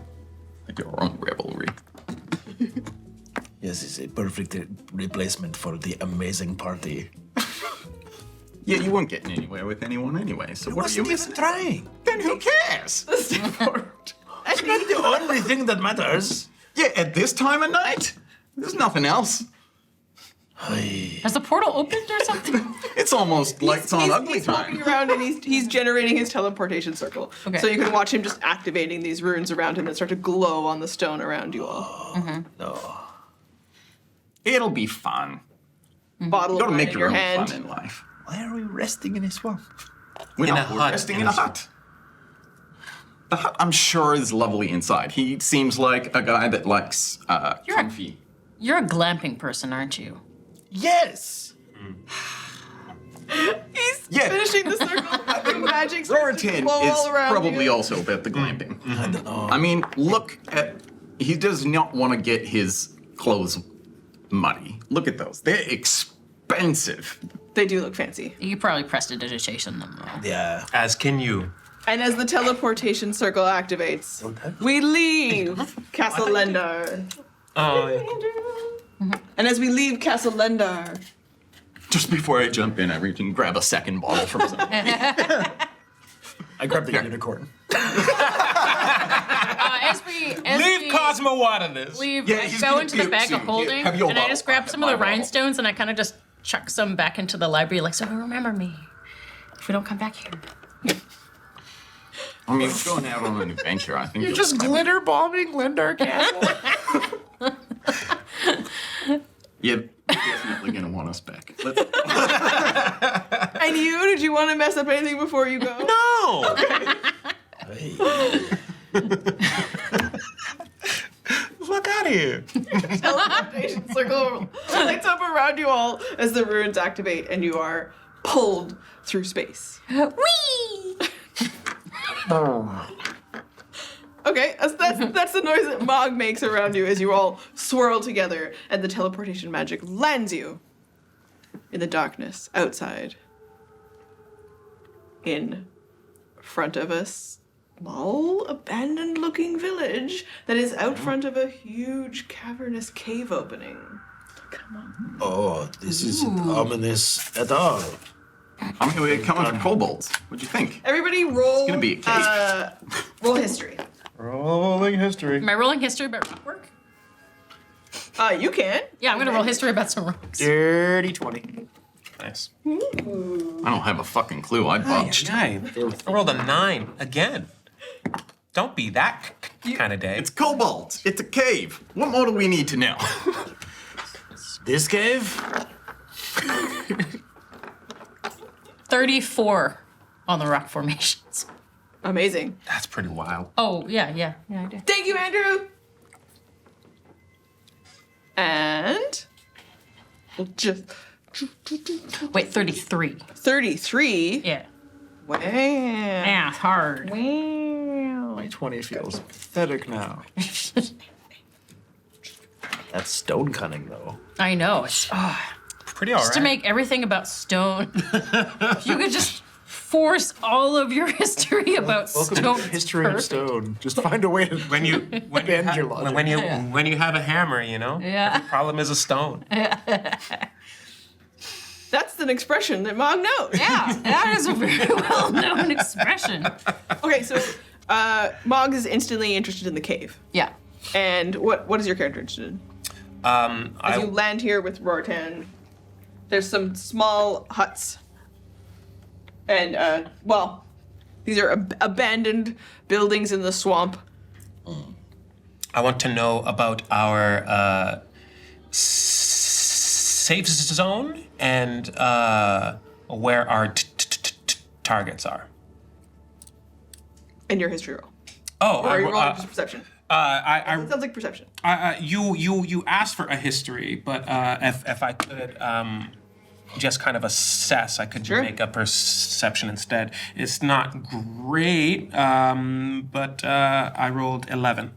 Like your own revelry. Yes, it's a perfect replacement for the amazing party. Yeah, you weren't getting anywhere with anyone anyway, so what are you missing? trying. Then who cares? Step forward. It's not the only thing that matters. Yeah, at this time of night, there's nothing else. Has the portal opened or something? It's almost lights on ugly He's walking time. around and he's generating his teleportation circle. Okay. So you can watch him just activating these runes around him that start to glow on the stone around you all. No. It'll be fun. Bottle You of gotta wine make in your your own hand. fun in life. Why are we resting in a swamp? We're In not, a we're hut. resting in a hut. The hut, I'm sure, is lovely inside. He seems like a guy that likes comfy. You're a glamping person, aren't you? Yes! He's Yeah. finishing the circle. The magic starts to Rortan glow all is around probably you. also about the glamping. I don't know. I mean, look at. He does not want to get his clothes muddy. Look at those. They're expensive. They do look fancy. You probably prestidigitation them though. Yeah. As can you. And as the teleportation circle activates, we leave Castle Lendar. And as we leave Castle Lendar, Just before I jump in, I reach and grab a second bottle from somebody. I grabbed the unicorn. Leave Cosmo out of this. Leave, Yeah, he's go gonna into the puke bag soon. of holding, Have your and I bottle. just grab some of My the bottle. rhinestones and I kind of just chucks them back into the library, like, so remember me if we don't come back here. I mean, going out on an adventure, I think You're just glitter bombing Lendar Castle. You're definitely going to want us back. Let's... And you, did you want to mess up anything before you go? No! Fuck out of here. Teleportation circle lights up around you all as the runes activate and you are pulled through space. Whee! Okay, that's the noise that Mog makes around you as you all swirl together and the teleportation magic lands you in the darkness outside in front of a small abandoned looking village that is out front of a huge cavernous cave opening. Come on. Oh, this isn't ominous at all. I mean, we're coming for kobolds. What'd you think? Everybody roll. It's gonna be a cave. Roll history. Rolling history. Am I rolling history about rock work? You can. Yeah, I'm gonna roll history about some rocks. Dirty 20. Nice. I don't have a fucking clue. I botched. I rolled a 9 again. Don't be that kind of day. It's kobolds. It's a cave. What more do we need to know? This cave? 34 on the rock formations. Amazing. That's pretty wild. Oh, yeah, I did. Thank you, Andrew. And we'll just Wait, 33. 33. Yeah. Wow. Math hard. Wow. My 20 feels pathetic now. That's stone cunning, though. I know. It's Pretty alright. just to make everything about stone. If you could just force all of your history about Welcome stone. to History of Stone. Just find a way to when you bend your logic. when you have a hammer, you know. Yeah. The problem is a stone. That's an expression that Mog knows. Yeah, that is a very well-known expression. Okay, so Mog is instantly interested in the cave. Yeah. And what is your character interested in? As you I land here with Rortan, there's some small huts. And, these are abandoned buildings in the swamp. want to know about our safe zone and where our targets are. And your history roll. Oh, Or are you rolling just perception? I It sounds like perception. you asked for a history, but if I could just kind of assess, I could Sure. make a perception instead. It's not great, but I rolled 11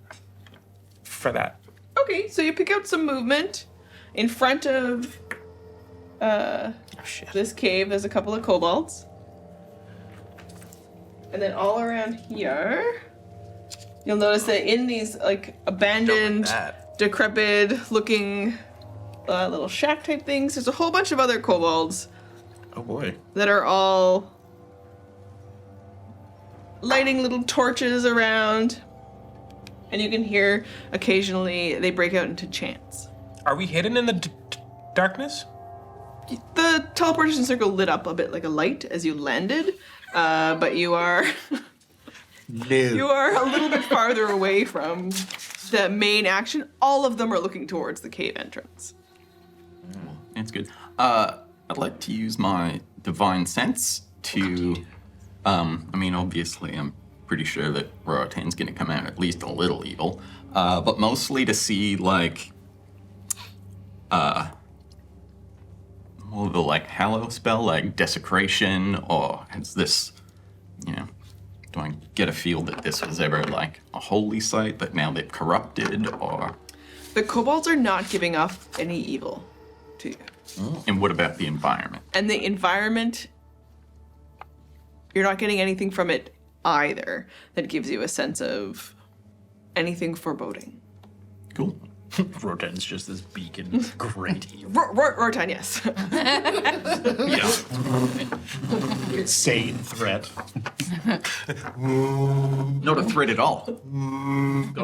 for that. Okay, so you pick out some movement in front of this cave. There's a couple of kobolds. And then all around here, you'll notice that in these like abandoned, decrepit looking little shack type things, there's a whole bunch of other kobolds Oh boy. that are all lighting little torches around. And you can hear occasionally they break out into chants. Are we hidden in the darkness? The teleportation circle lit up a bit like a light as you landed, but you are you are a little bit farther away from the main action. All of them are looking towards the cave entrance. That's good. I'd like to use my divine sense to, obviously I'm pretty sure that Rortan's gonna come out at least a little evil, but mostly to see like, more of the like hallow spell, like desecration, or is this, do I get a feel that this was ever like a holy site that now they've corrupted, or? The kobolds are not giving off any evil to you. And what about the environment? And the environment, you're not getting anything from it either that gives you a sense of anything foreboding. Cool. Rortan's just this beacon. Great evil. Rortan, yes. Insane threat. Not a threat at all.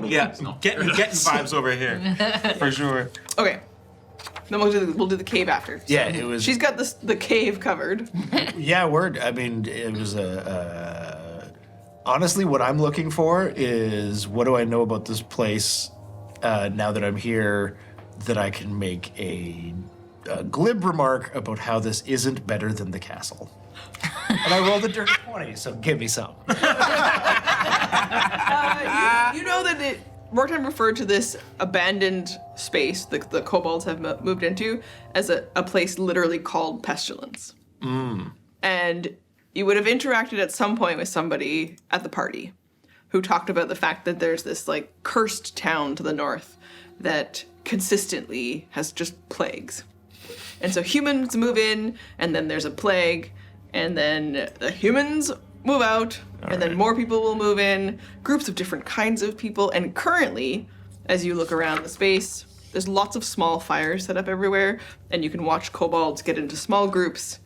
Yeah, getting vibes over here, for sure. Okay. Then we'll do the cave after. Yeah, it was. She's got the cave covered. Yeah, word. I mean, it was honestly, what I'm looking for is what do I know about this place now that I'm here that I can make a glib remark about how this isn't better than the castle. And I rolled a dirty 20, so give me some. You know that Rortan referred to this abandoned space that the kobolds have moved into as a place literally called Pestilence. And you would have interacted at some point with somebody at the party who talked about the fact that there's this like cursed town to the north that consistently has just plagues. And so humans move in, and then there's a plague, and then the humans move out, and then more people will move in, groups of different kinds of people. And currently, as you look around the space, there's lots of small fires set up everywhere, and you can watch kobolds get into small groups,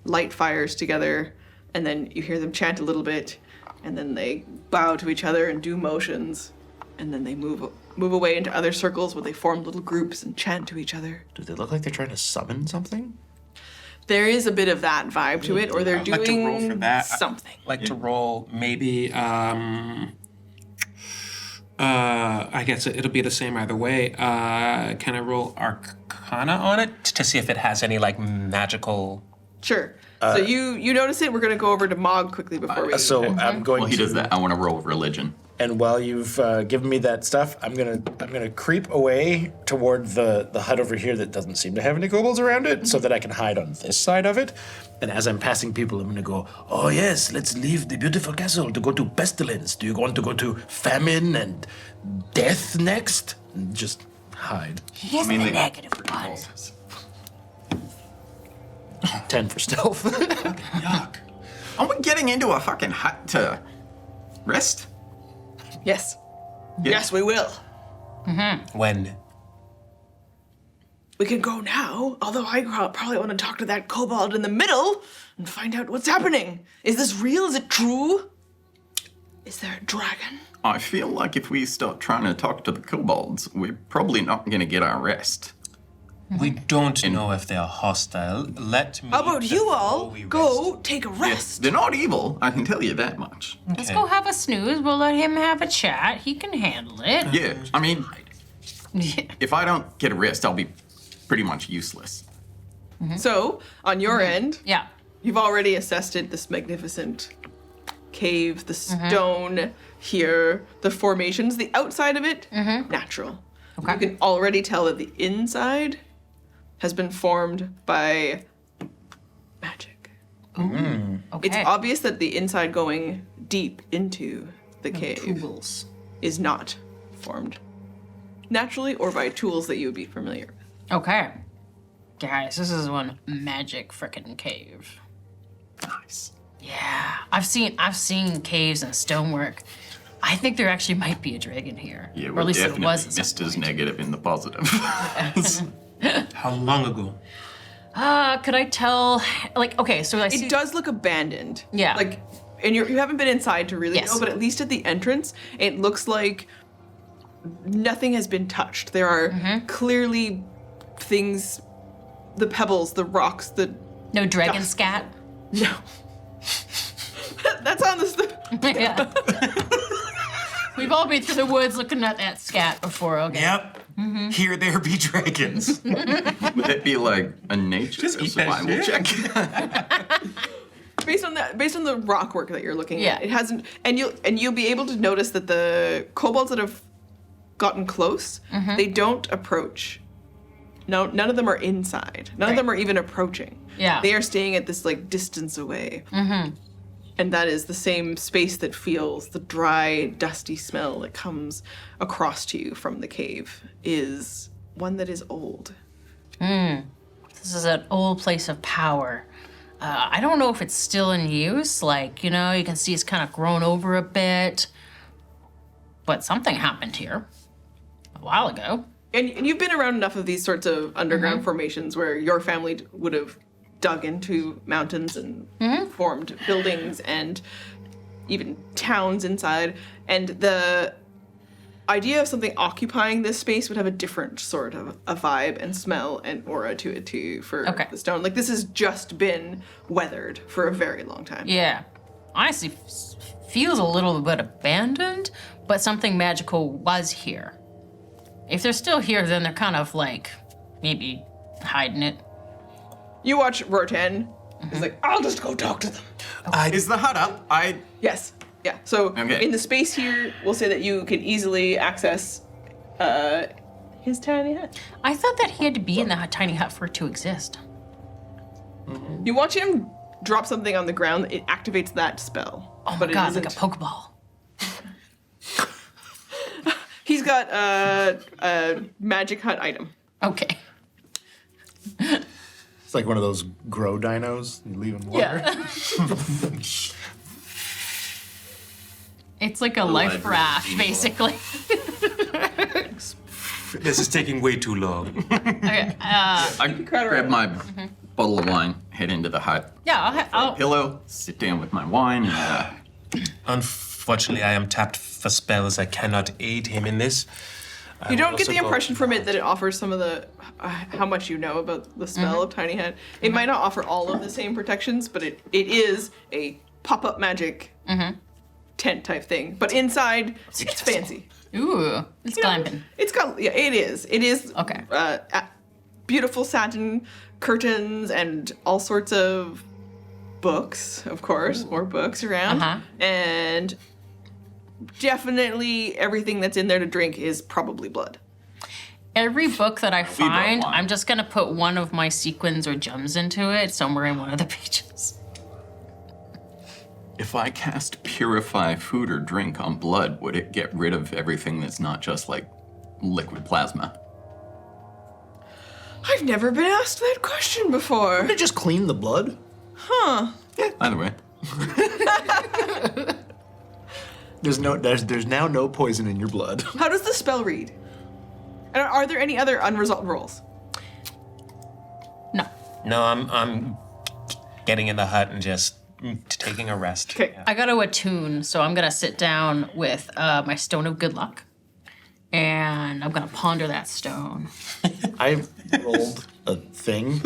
light fires together, and then you hear them chant a little bit, and then they bow to each other and do motions, and then they move away into other circles where they form little groups and chant to each other. Do they look like they're trying to summon something? There is a bit of that vibe to it, or they're I'd like to roll for doing that. something. Like to roll maybe. I guess it'll be the same either way. Can I roll Arcana on it to see if it has any like magical? Sure. So you notice it. We're going to go over to Mog quickly before we... So I'm going Well, he to. does that. I want to roll religion. And while you've given me that stuff, I'm gonna creep away toward the hut over here that doesn't seem to have any kobolds around it, so that I can hide on this side of it. And as I'm passing people, I'm gonna go, oh yes, let's leave the beautiful castle to go to pestilence. Do you want to go to famine and death next? And just hide. Here's the negative one. 10 for stealth. Yuck. Are we getting into a fucking hut to rest? Yes. Yes, we will. When? We can go now, although I probably want to talk to that kobold in the middle and find out what's happening. Is this real? Is it true? Is there a dragon? I feel like if we start trying to talk to the kobolds, we're probably not going to get our rest. We don't know if they are hostile. Let me. How about you before all we go rest. take a rest? They're not evil, I can tell you that much. Let's go have a snooze. We'll let him have a chat. He can handle it. Yeah, I mean, if I don't get a rest, I'll be pretty much useless. So, on your end, Yeah. you've already assessed it, this magnificent cave, the stone here, the formations, the outside of it, natural. Okay. You can already tell that the inside has been formed by magic. Okay. It's obvious that the inside going deep into the cave Tools. is not formed naturally or by tools that you would be familiar with. Okay. Guys, this is one magic frickin' cave. Nice. Yeah. I've seen caves and stonework. I think there actually might be a dragon here. Yeah, or we're at least definitely it was. missed as negative in the positive. How long ago? Could I tell? Like, okay, so I see. It does look abandoned. Yeah. Like, and you haven't been inside to really Yes. know, but at least at the entrance, it looks like nothing has been touched. There are clearly things, the pebbles, the rocks, the... No dragon Dust. scat? No. That's on the... Yeah. We've all been through the woods looking at that scat before, okay? Yep. Here there be dragons. Would that be like a nature Just eat that survival shit. check? Based on the rock work that you're looking Yeah. at, it hasn't... And you'll be able to notice that the kobolds that have gotten close, they don't approach. No, none of them are inside. None of them are even approaching. Yeah. They are staying at this like distance away. And that is the same space that feels the dry, dusty smell that comes across to you from the cave is one that is old. This is an old place of power. I don't know if it's still in use. Like, you know, you can see it's kind of grown over a bit. But something happened here a while ago. And you've been around enough of these sorts of underground formations where your family would have dug into mountains and formed buildings and even towns inside. And idea of something occupying this space would have a different sort of a vibe and smell and aura to it too for Okay. the stone. Like this has just been weathered for a very long time. Yeah. Honestly, feels a little bit abandoned, but something magical was here. If they're still here, then they're kind of like maybe hiding it. You watch Rortan. He's like, I'll just go talk to them. Is the hut up? Yes. Yeah. So Okay. in the space here, we'll say that you can easily access his tiny hut. I thought that he had to be in the tiny hut for it to exist. You watch him drop something on the ground. It activates that spell. Oh my but it god, like a isn't- Pokeball. He's got a magic hut item. Okay. It's like one of those grow dinos. You leave in water. Yeah. It's like a life raft, basically. This is taking way too long. Okay. I grab my bottle of wine, head into the hut, Yeah, I'll pillow, sit down with my wine, and Unfortunately, I am tapped for spells. I cannot aid him in this. I You will don't get also the go- impression from it that it offers some of the how much you know about the spell of Tiny Hut. It might not offer all of the same protections, but it is a pop-up magic tent type thing. But inside, it's fancy. Ooh, it's glamping. It's got it is. It is Okay. Beautiful satin curtains and all sorts of books, of course, more books around. Uh-huh. And definitely everything that's in there to drink is probably blood. Every book that I find, wine. I'm just gonna put one of my sequins or gems into it somewhere in one of the pages. if I cast purify food or drink on blood, would it get rid of everything that's not just like liquid plasma? I've never been asked that question before. Did it just clean the blood? Either way. There's now no poison in your blood. How does the spell read? And are there any other unresolved rolls? No. No, I'm getting in the hut and just taking a rest. Okay. I got to attune, so I'm gonna sit down with my stone of good luck, and I'm gonna ponder that stone. I rolled a thing.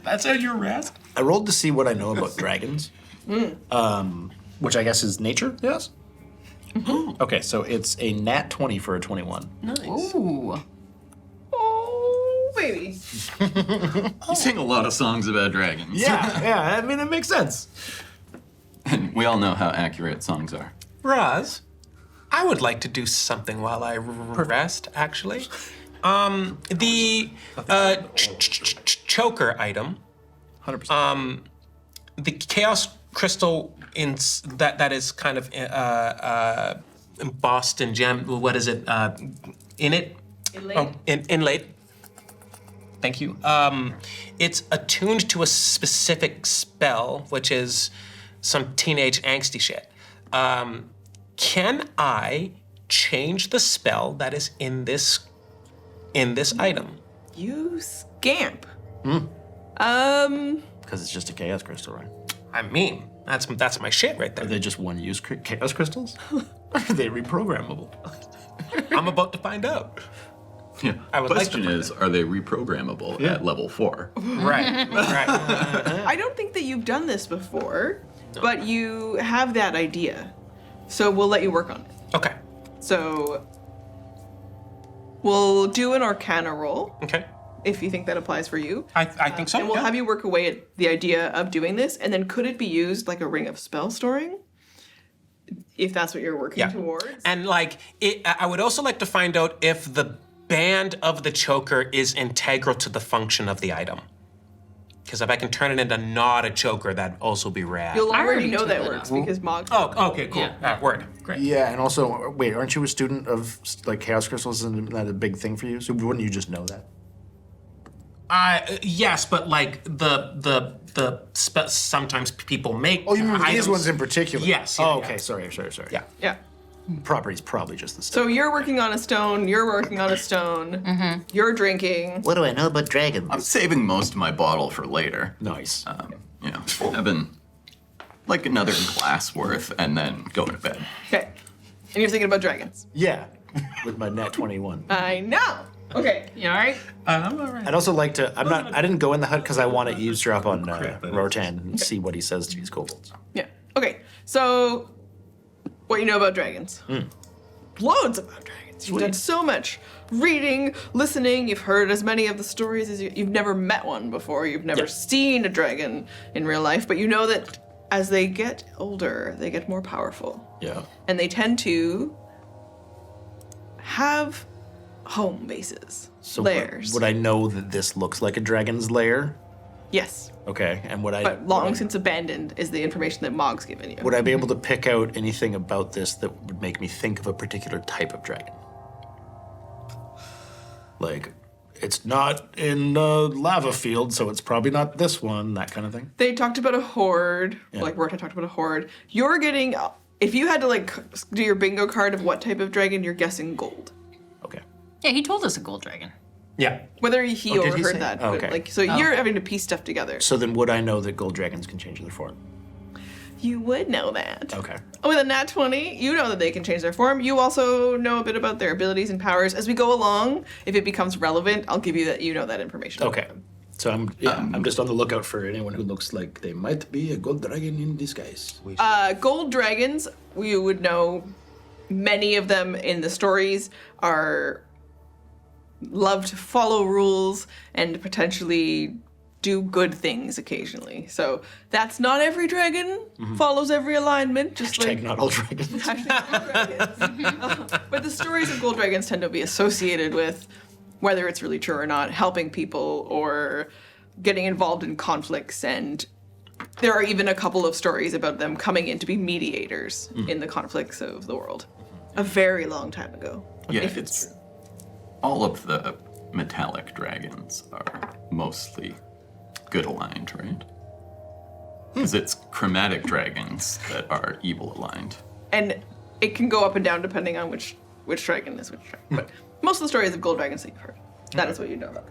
That's how you rest? I rolled to see what I know about dragons. Which I guess is nature, yes? Okay, so it's a nat 20 for a 21. Ooh. Oh, baby. You sing a lot of songs about dragons. Yeah, I mean, it makes sense. And we all know how accurate songs are. Roz, I would like to do something while I rest, actually. The choker item, 100%. the chaos crystal that is kind of embossed in gem. What is it? In it? Inlaid. Oh, inlaid. Thank you. It's attuned to a specific spell, which is some teenage angsty shit. Can I change the spell that is in this item? You scamp. Because it's just a chaos crystal, right? I mean, that's my shit right Are there. they just one-use chaos crystals? Or are they reprogrammable? I'm about to find out. Yeah. I would like to Question find is, are they reprogrammable at level 4? Right. I don't think that you've done this before, but you have that idea. So we'll let you work on it. Okay. So we'll do an Arcana roll Okay. if you think that applies for you. I think so. And we'll yeah. have you work away at the idea of doing this, and then could it be used like a ring of spell storing? If that's what you're working Yeah. towards. And like, I would also like to find out if the band of the choker is integral to the function of the item. Because if I can turn it into not a choker, that'd also be rad. You'll I already already know took that that works out. because Mog's. Oh, okay, cool. Yeah. Word. Great. Yeah, and also, wait, aren't you a student of like chaos crystals? Isn't that a big thing for you? So wouldn't you just know that? Yes, but like the sometimes people make. Oh, you mean these items. ones in particular? Yes. Oh, yeah, okay. yeah. Sorry. Yeah. Yeah. Property's probably just the same. So you're working on a stone, you're working on a stone, you're drinking. What do I know about dragons? I'm saving most of my bottle for later. Nice. Having like another glass worth and then going to bed. Okay. And you're thinking about dragons. Yeah. with my nat 21. I know. Okay. You all right? I'm all right. I'd also like to. I didn't go in the hut because I want to eavesdrop on Crap, that is. Rortan and see what he says to these kobolds. Yeah. Okay. So, what you know about dragons? Loads about dragons. You've done so much reading, listening. You've heard as many of the stories as you've never met one before. You've never seen a dragon in real life, but you know that as they get older, they get more powerful. Yeah. And they tend to have home bases, So lairs. would I know that this looks like a dragon's lair? Yes, Okay. And would I? but long since abandoned is the information that Mog's given you. Would I be able to pick out anything about this that would make me think of a particular type of dragon? Like, it's not in a lava field, so it's probably not this one, that kind of thing. They talked about a horde, like Rortan talked about a horde. You're getting, if you had to like do your bingo card of what type of dragon, you're guessing gold. Okay. Yeah, he told us a gold dragon. Yeah. Whether he did he overheard say? that, Oh, but, okay. like, so you're having to piece stuff together. So then would I know that gold dragons can change their form? You would know that. Okay. With a nat 20, you know that they can change their form. You also know a bit about their abilities and powers. As we go along, if it becomes relevant, I'll give you that that information. Okay. So I'm just on the lookout for anyone who looks like they might be a gold dragon in disguise. Gold dragons, we would know many of them in the stories are love to follow rules and potentially do good things occasionally. So that's not every dragon follows every alignment. Just Hashtag like not all dragons. Hashtag gold dragons. But the stories of gold dragons tend to be associated with, whether it's really true or not, helping people or getting involved in conflicts. And there are even a couple of stories about them coming in to be mediators in the conflicts of the world. A very long time ago. Yeah, if it's true. all of the metallic dragons are mostly good aligned, right? Because it's chromatic dragons that are evil aligned. And it can go up and down depending on which dragon is which dragon. But most of the stories of gold dragons that you've heard, that is what you know about.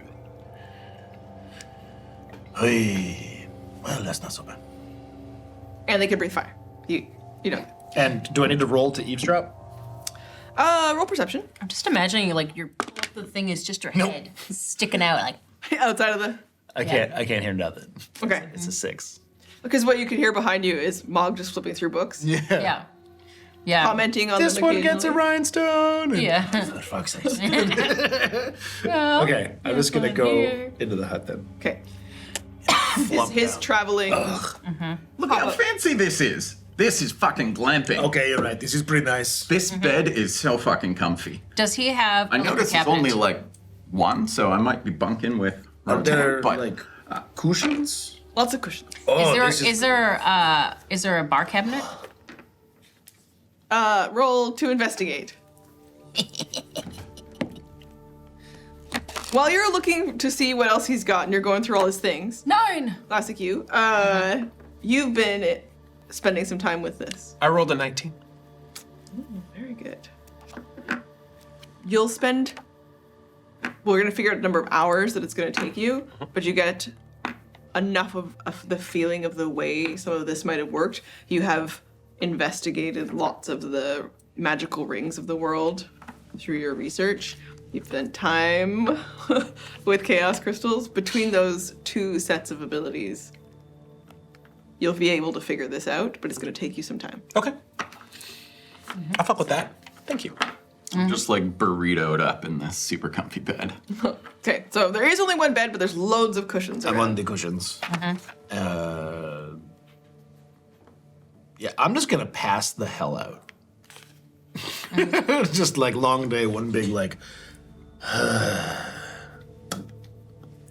Hey, well, that's not so bad. And they can breathe fire. You know. And do I need to roll to eavesdrop? Roll perception. I'm just imagining like the thing is just your head sticking out like. Outside of the. I can't hear nothing. Okay. It's a 6. Because what you can hear behind you is Mog just flipping through books, Yeah. Yeah. commenting on This them one gets a occasionally. rhinestone. And Yeah. for fuck's sake. Well, Okay, I'm just gonna one go here. into the hut then. Okay. his traveling. Look how fancy this is. This is fucking glamping. Okay, you're right. This is pretty nice. This bed is so fucking comfy. does he have I a liquor notice it's cabinet? only like one, so I might be bunking with Are Rortan, there but like cushions? Lots of cushions. Oh, Is there a bar cabinet? Roll to investigate. While you're looking to see what else he's got and you're going through all his things, 9. classic you, you've been spending some time with this. I rolled a 19. Very good. You'll spend, we're going to figure out the number of hours that it's going to take you, but you get enough of the feeling of the way some of this might have worked. You have investigated lots of the magical rings of the world through your research. You've spent time with chaos crystals. Between those two sets of abilities, you'll be able to figure this out, but it's going to take you some time. Okay. I'll fuck with that. Thank you. I'm just like burritoed up in this super comfy bed. Okay, so there is only one bed, but there's loads of cushions I'm around. on the cushions. Yeah, I'm just gonna pass the hell out. Just like long day, one big like.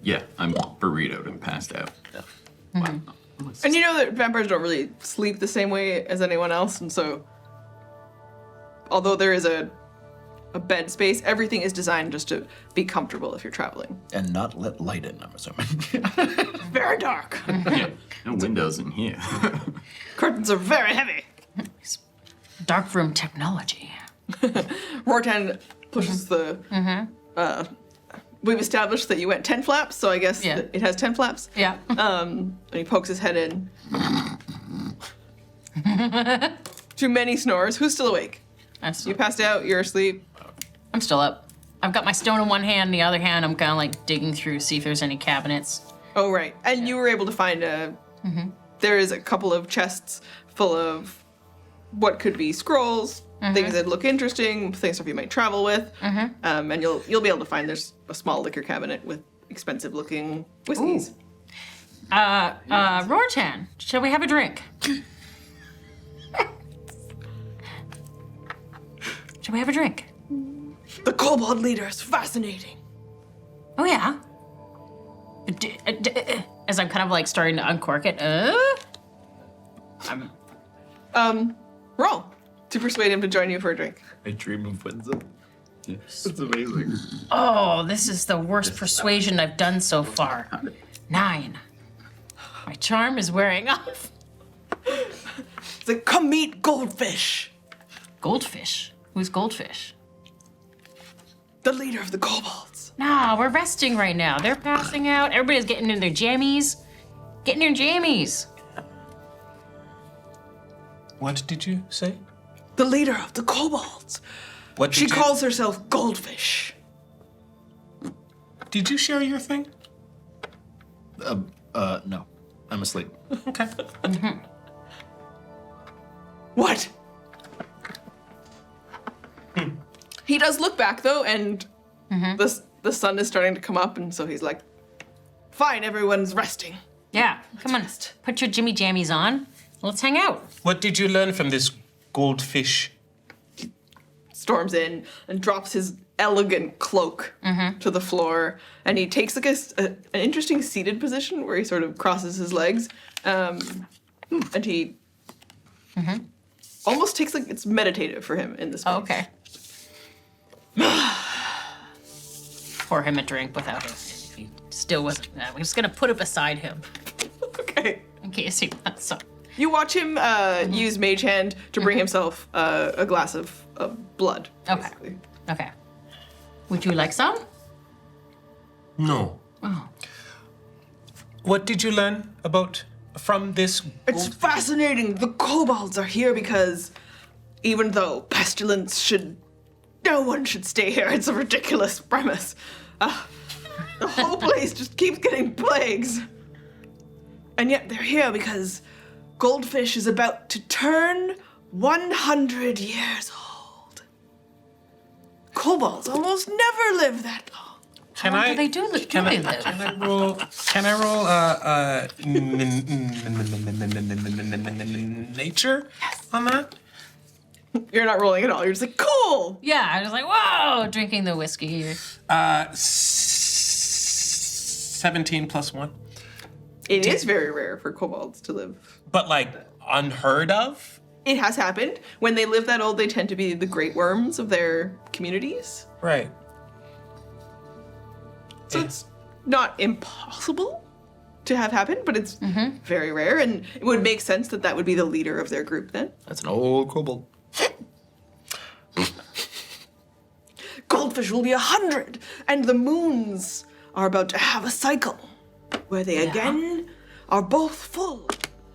Yeah, I'm burritoed and passed out. Wow. And you know that vampires don't really sleep the same way as anyone else, and so although there is a bed space, everything is designed just to be comfortable if you're traveling. And not let light in, I'm assuming. Very dark. Yeah, no windows in here. Curtains are very heavy. Dark room technology. Rortan pushes the. We've established that you went 10 flaps, so I guess Yeah. it has 10 flaps. Yeah. And he pokes his head in. Too many snores. Who's still awake? You passed out. You're asleep. I'm still up. I've got my stone in one hand, the other hand I'm kind of like digging through, see if there's any cabinets. Oh, right. And you were able to find there is a couple of chests full of what could be scrolls, things that look interesting, things that you might travel with. And you'll be able to find there's a small liquor cabinet with expensive looking whiskeys. Rortan, shall we have a drink? Shall we have a drink? The kobold leader is fascinating. Oh, yeah. As I'm kind of like starting to uncork it. Roll to persuade him to join you for a drink. I dream of Windsor. It's amazing. Oh, this is the worst persuasion I've done so far. 9. My charm is wearing off. It's like, come meet Goldfish, Goldfish? Who's Goldfish? the leader of the kobolds. No, we're resting right now. They're passing out. Everybody's getting in their jammies. Getting their jammies. What did you say? The leader of the kobolds. What She did you... calls herself Goldfish. Did you share your thing? No. I'm asleep. Okay. What? He does look back though, and the sun is starting to come up, and so he's like, "Fine, everyone's resting." Yeah, come on. Put your jimmy jammies on. Let's hang out. What did you learn from this goldfish? Storms in and drops his elegant cloak to the floor, and he takes like an interesting seated position where he sort of crosses his legs, and he almost takes like it's meditative for him in this. Oh, okay. Pour him a drink without him. He still wasn't. I'm just gonna put it beside him Okay. in case he wants some. You watch him use Mage Hand to bring himself a glass of blood. Okay. Basically. Okay. Would you like some? No. What did you learn about from this? It's fascinating. The kobolds are here because even though no one should stay here. It's a ridiculous premise. The whole place just keeps getting plagues. And yet they're here because Goldfish is about to turn 100 years old. Kobolds almost never live that long. Can How I? do they do live? Can Do I? they live? Can I roll? Can I roll? Nature on that? You're not rolling at all. You're just like, cool. Yeah, I was like, whoa, drinking the whiskey. 17 plus 1. It is very rare for kobolds to live. But like unheard of? It has happened. When they live that old, they tend to be the great worms of their communities. Right. So it's not impossible to have happened, but it's very rare, and it would make sense that that would be the leader of their group then. That's an old kobold. Goldfish will be 100, and the moons are about to have a cycle where they again are both full,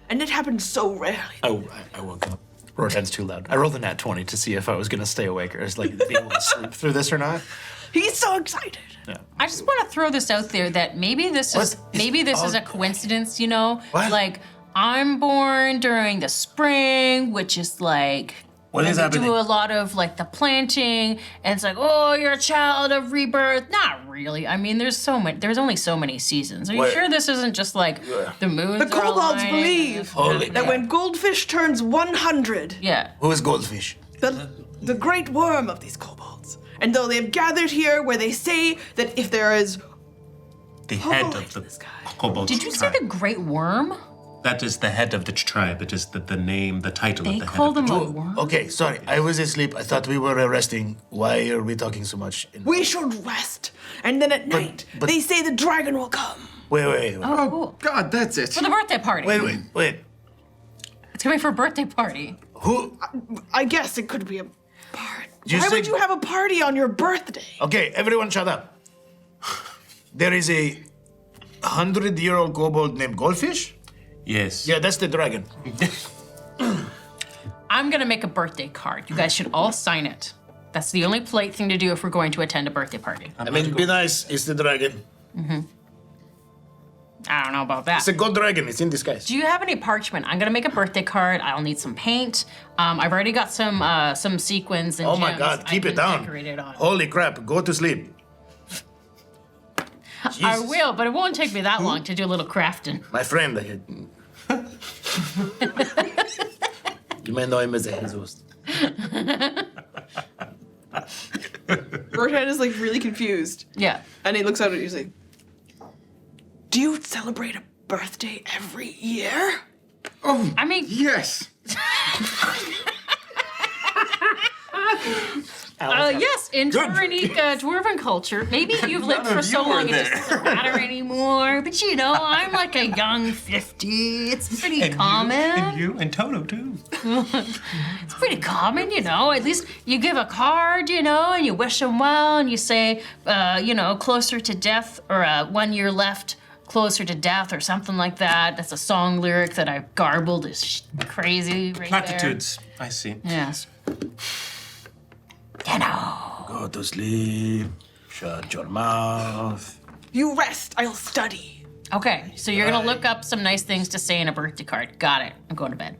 and it happens so rarely. Oh, I woke up. Rortan's too loud. I rolled a nat 20 to see if I was going to stay awake or just like be able to sleep through this or not. He's so excited. Yeah. I just want to throw this out there that maybe this is a coincidence, you know? What? Like I'm born during the spring, which is like What is they happening? do a lot of like the planting, and it's like, oh, you're a child of rebirth. Not really. I mean, there's only so many seasons. Are you What? sure this isn't just like the moons? The kobolds believe Holy that when Goldfish turns 100, Yeah. Who is Goldfish? the great worm of these kobolds, and though they have gathered here where they say that if there is The head holy of the this guy. kobold Did you say tribe. the Great Worm? That is the head of the tribe. It is the name, the title They of the called head him of a the worm. Okay, sorry. I was asleep. I thought we were resting. Why are we talking so much? We should rest, and then at night but- they say the dragon will come. Wait. Oh, cool. God, that's it. For the birthday party. Wait. It's coming for a birthday party. Who? I guess it could be a party. You Why would said- you have a party on your birthday? Okay, everyone shut up. There is a 100-year-old kobold named Goldfish? Yes. Yeah, that's the dragon. I'm gonna make a birthday card. You guys should all sign it. That's the only polite thing to do if we're going to attend a birthday party. I mean, be nice. It's the dragon. I don't know about that. It's a gold dragon. It's in disguise. Do you have any parchment? I'm gonna make a birthday card. I'll need some paint. I've already got some sequins and Oh my gems God, keep I it can down. decorate it on. Holy crap, go to sleep. I Jesus. will, but it won't take me that long to do a little crafting. My friend, you may know him as a Jesus. Rortan is like really confused. Yeah. And he looks out at you and he's like, do you celebrate a birthday every year? I mean, Yes. yes, in Turanic dwarven culture, maybe you've lived for so long it just doesn't matter anymore. But you know, I'm like a young 50. It's pretty common. And you and Toto too. It's pretty common, you know. At least you give a card, you know, and you wish them well, and you say, closer to death, or 1 year left, closer to death, or something like that. That's a song lyric that I've garbled. It's crazy right Platitudes. I see. there. Yes. You know. Go to sleep. Shut your mouth. You rest, I'll study. Okay, so you're gonna look up some nice things to say in a birthday card. Got it. I'm going to bed.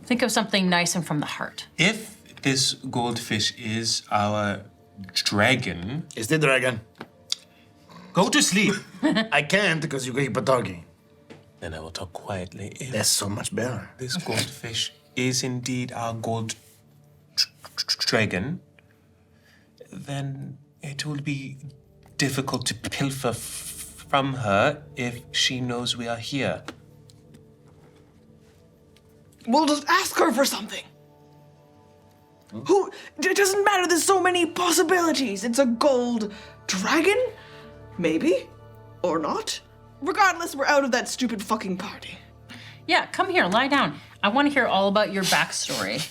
Think of something nice and from the heart. If this goldfish is our dragon, It's the dragon. go to sleep. I can't because you keep talking. Then I will talk quietly. If That's so much better. this goldfish is indeed our gold dragon, then it will be difficult to pilfer from her if she knows we are here. We'll just ask her for something. It doesn't matter, there's so many possibilities. It's a gold dragon? Maybe. Or not. Regardless, we're out of that stupid fucking party. Yeah, come here, lie down. I want to hear all about your backstory.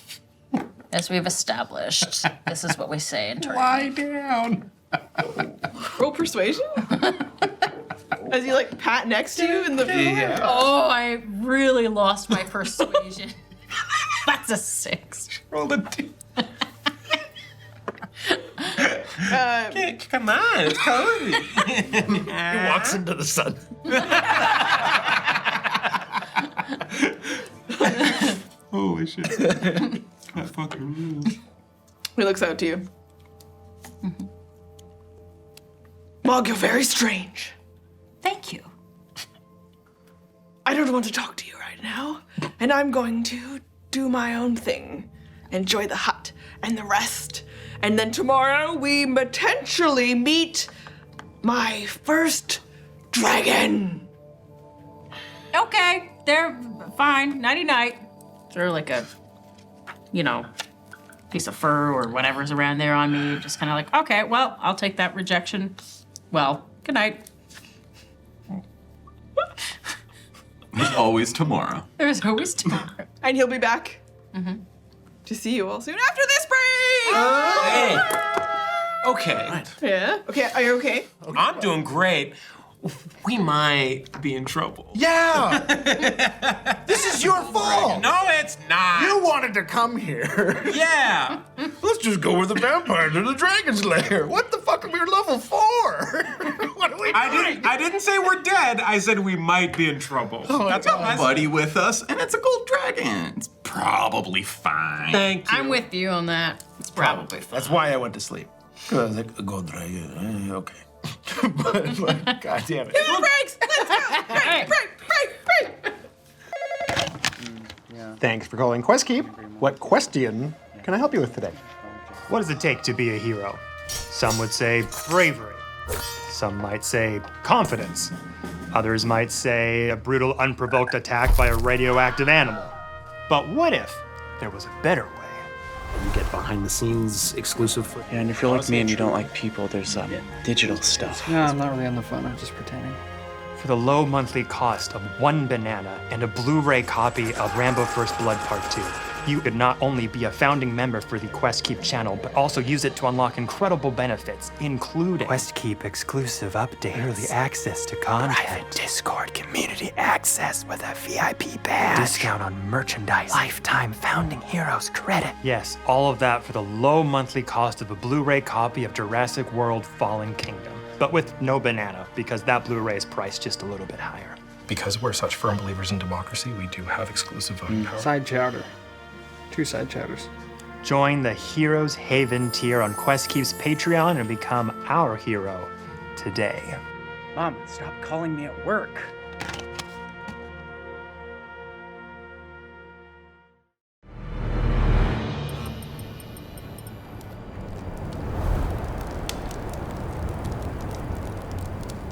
As we've established, this is what we say in Turkey. Lie down. Roll persuasion? As you like pat next to you in the floor? Oh, I really lost my persuasion. That's a 6. Roll the two. Come on, it's cozy. He walks into the sun. Holy shit. That fucking rules. He looks out to you. Mog, you're very strange. Thank you. I don't want to talk to you right now, and I'm going to do my own thing. Enjoy the hut and the rest. And then tomorrow we potentially meet my first dragon. Okay, they're fine. Nighty-night. Throw like a, piece of fur or whatever's around there on me. Just kind of like, okay, well, I'll take that rejection. Well, good night. There's always tomorrow. There's always tomorrow. And he'll be back to see you all soon after this break. Hey. Okay. Yeah. Okay. Are you okay? I'm doing great. We might be in trouble. Yeah! This is your fault! No, it's not. You wanted to come here. Yeah. Let's just go with the vampire to the dragon's lair. What the fuck are we level 4? What are we doing? I didn't say we're dead. I said we might be in trouble. That's all I said. Buddy with us, and it's a gold dragon. It's probably fine. Thank you. I'm with you on that. It's probably fine. That's why I went to sleep. Because I was like, a gold dragon, okay. but, god damn it. Breaks. Let's go. Break. Thanks for calling QuestKeep. What question can I help you with today? What does it take to be a hero? Some would say bravery. Some might say confidence. Others might say a brutal, unprovoked attack by a radioactive animal. But what if there was a better way? You get behind the scenes exclusive for. Yeah, and if you're like me and you don't like people, there's digital stuff. No, I'm not really on the phone. I'm just pretending. For the low monthly cost of 1 banana and a Blu-ray copy of Rambo First Blood Part 2, You could not only be a founding member for the QuestKeep channel, but also use it to unlock incredible benefits, including QuestKeep exclusive updates, early access to content, private Discord community access with a VIP badge, discount on merchandise, lifetime founding heroes credit. Yes, all of that for the low monthly cost of a Blu-ray copy of Jurassic World Fallen Kingdom. But with no banana, because that Blu-ray is priced just a little bit higher. Because we're such firm believers in democracy, we do have exclusive voting power. Side chowder. 2 side chowders. Join the Heroes Haven tier on QuestKeep's Patreon and become our hero today. Mom, stop calling me at work.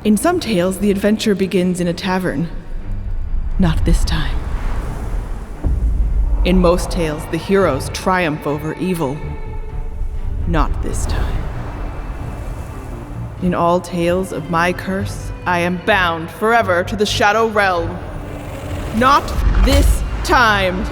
In some tales, the adventure begins in a tavern. Not this time. In most tales, the heroes triumph over evil. Not this time. In all tales of my curse, I am bound forever to the Shadow Realm. Not this time.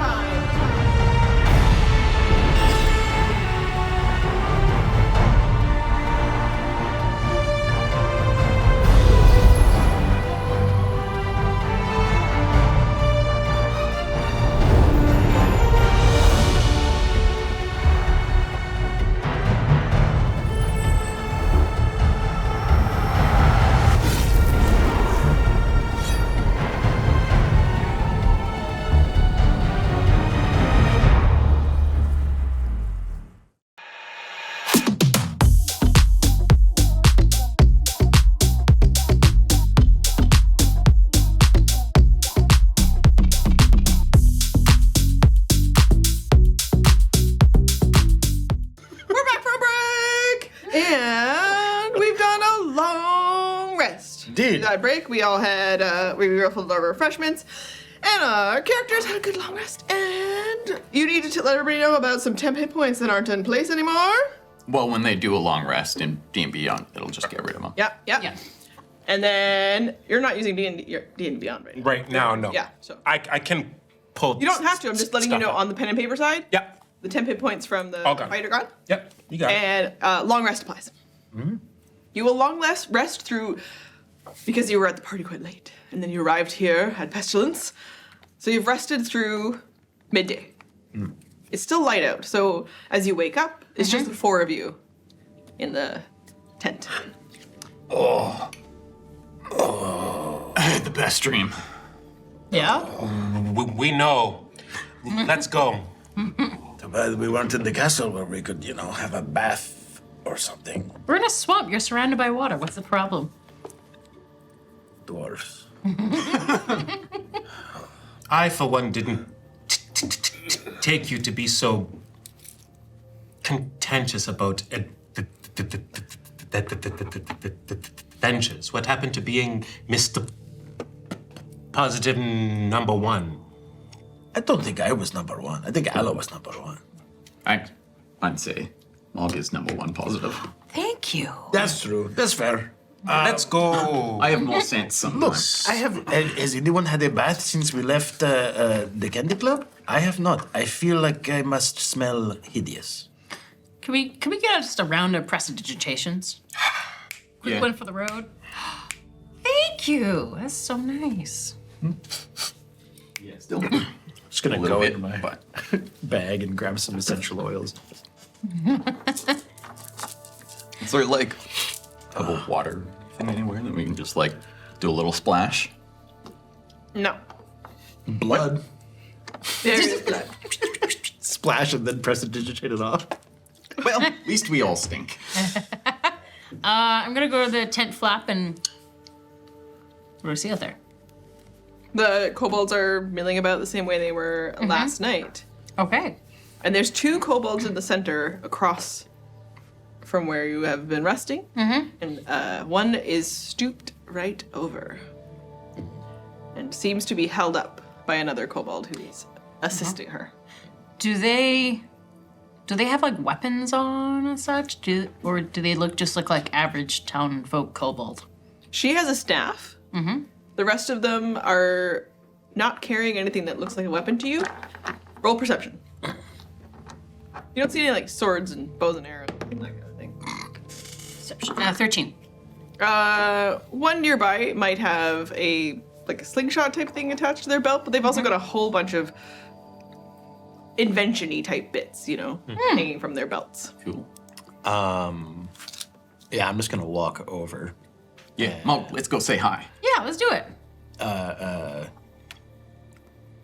Indeed. That break, we all had, we refilled our refreshments, and our characters had a good long rest, and you need to let everybody know about some temp hit points that aren't in place anymore. Well, when they do a long rest in D&D Beyond, it'll just get rid of them. Yep. And then, you're not using D&D Beyond right now. Right now, no. Yeah, so. I can pull. You don't have to, I'm just letting you know stuff on the pen and paper side. Yep. The temp hit points from the All gone. fighter gone. Yep, you got it. And long rest applies. Mm-hmm. You will long rest through, because you were at the party quite late, and then you arrived here at Pestilence. So you've rested through midday. Mm. It's still light out, so as you wake up, it's just the four of you in the tent. I had the best dream. Yeah? We know. Let's go. Too bad we weren't in the castle where we could, have a bath or something. We're in a swamp. You're surrounded by water. What's the problem? Dwarves. I, for one, didn't take you to be so contentious about adventures. What happened to being Mr. Positive number one? I don't think I was number one. I think Aloe was number one. I'd say Mog is number one positive. Thank you. That's true. That's fair. Let's go. I have more sense sometimes. I have. Has anyone had a bath since we left the Candy Club? I have not. I feel like I must smell hideous. Can we get just a round of prestidigitations? Quick one for the road. Thank you. That's so nice. Yeah, still. Just gonna A little go bit, into my but- bag and grab some essential oils. Is there like a little water thing anywhere that we can just do a little splash? No. Blood. There is blood. Splash and then press it, digitate it off. Well, at least we all stink. I'm gonna go to the tent flap and what do we see out there? The kobolds are milling about the same way they were last night. Okay. And there's two kobolds in the center across from where you have been resting. And one is stooped right over and seems to be held up by another kobold who is assisting her. Do they have weapons on and such? Or do they just look like average town folk kobold? She has a staff. The rest of them are not carrying anything that looks like a weapon to you. Roll perception. You don't see any like swords and bows and arrows, that kind of thing. Deception. 13. One nearby might have a slingshot type thing attached to their belt, but they've also got a whole bunch of invention-y type bits, hanging from their belts. Cool. Yeah, I'm just gonna walk over. Yeah, Mo, let's go say hi. Yeah, let's do it.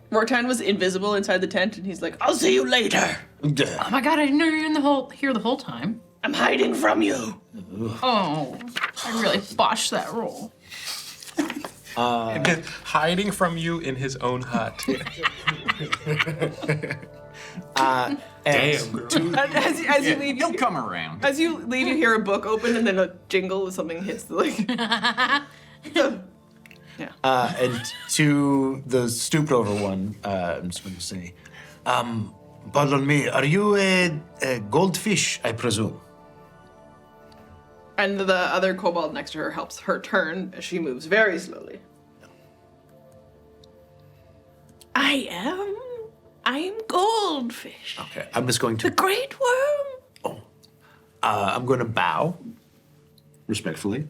Rortan was invisible inside the tent, and he's like, I'll see you later. Oh my god, I didn't know you were here the whole time. I'm hiding from you. Oh, I really botched that roll. Hiding from you in his own hut. And And as you leave, He'll come around. As you leave, you hear a book open, and then a jingle of something hits the and to the stooped over one, I'm just going to say, pardon me, are you a goldfish, I presume? And the other kobold next to her helps her turn as she moves very slowly. I am goldfish. Okay, I'm just going to. The great worm. I'm going to bow respectfully.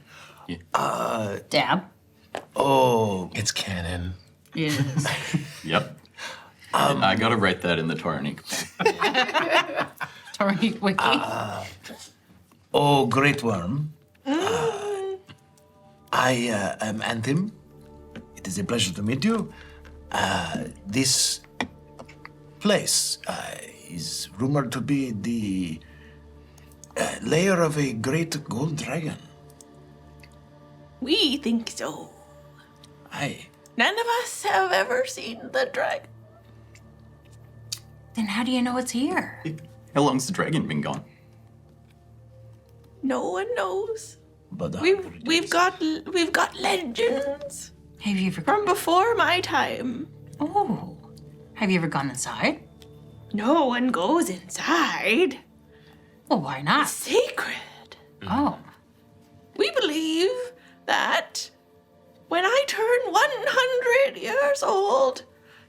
Dab. Oh, It's canon. Yes. Yep. I gotta write that in the Tornik. Tornik Wiki. oh, great worm. I am Anthem. It is a pleasure to meet you. This place is rumored to be the lair of a great gold dragon. We think so. Aye. None of us have ever seen the dragon. Then how do you know it's here? How long's the dragon been gone? No one knows. But We've got legends Have you ever from before my time. Oh. Have you ever gone inside? No one goes inside. Well, why not? Sacred. Oh. We believe that when I turn 100 years old,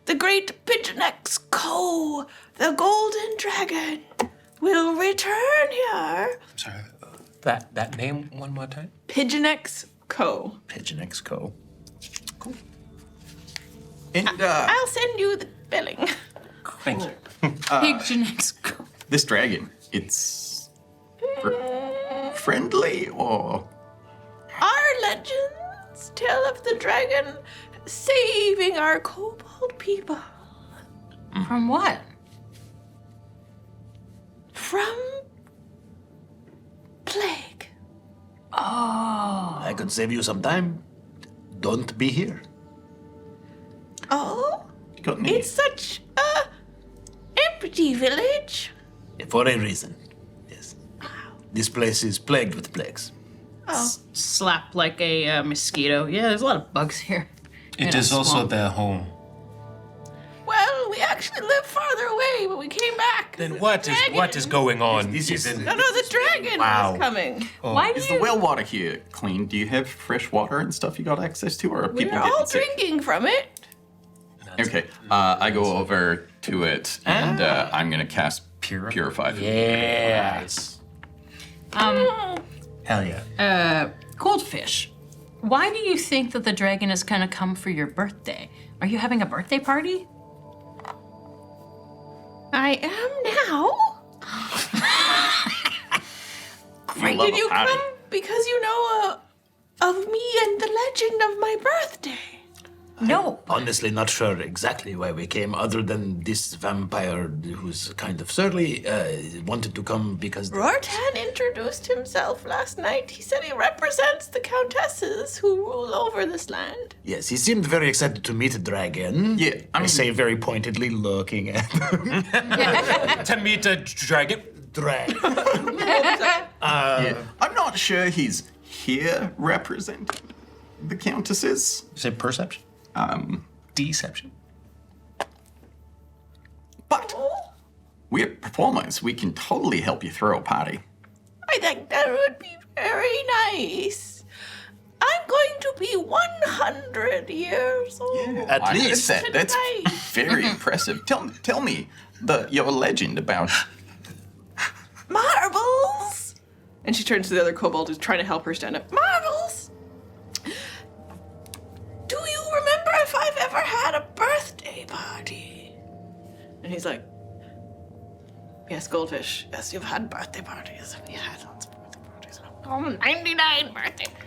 the great Pigeonex Co, the golden dragon, will return here. Sorry, that name one more time? Pigeonex Co. Pigeonex Co. And I'll send you the billing. thank you. Pigeonex. This dragon, it's friendly or Our legends tell of the dragon saving our kobold people From what? from plague. Oh. I could save you some time. Don't be here. Oh, you got any? it's such a empty village. For a reason. Yes. This place is plagued with plagues. Oh, Slap like a mosquito. Yeah, there's a lot of bugs here. It In a is also swamp. their home. well, we actually lived farther away, but we came back. Then The what dragon- is going on? This is- No, the dragon Wow. is coming. Why do Is you? the well water here clean? Do you have fresh water and stuff you got access to, or are people We're getting all sick? drinking from it. Okay, I go over to it and I'm gonna cast Purify. Yes. Hell yeah. Goldfish. Why do you think that the dragon is gonna come for your birthday? Are you having a birthday party? I am now. Great. Did you come because you know of me and the legend of my birthday? No. Honestly, not sure exactly why we came, other than this vampire who's kind of surly wanted to come because. Rortan introduced himself last night. He said he represents the countesses who rule over this land. Yes, he seemed very excited to meet a dragon. Yeah, I say very pointedly, looking at To meet a dragon. dragon. Yeah. I'm not sure he's here representing the countesses. Is it perception? Deception. But we're performers. We can totally help you throw a party. I think that would be very nice. I'm going to be 100 years old. At I heard least. that. That's Tonight. very impressive. Tell me your legend about Marbles! And she turns to the other kobold who's trying to help her stand up. Marbles! Do you remember if I've ever had a birthday party? And he's like, yes, Goldfish. Yes, you've had birthday parties. You've had lots of birthday parties. 99 birthday parties.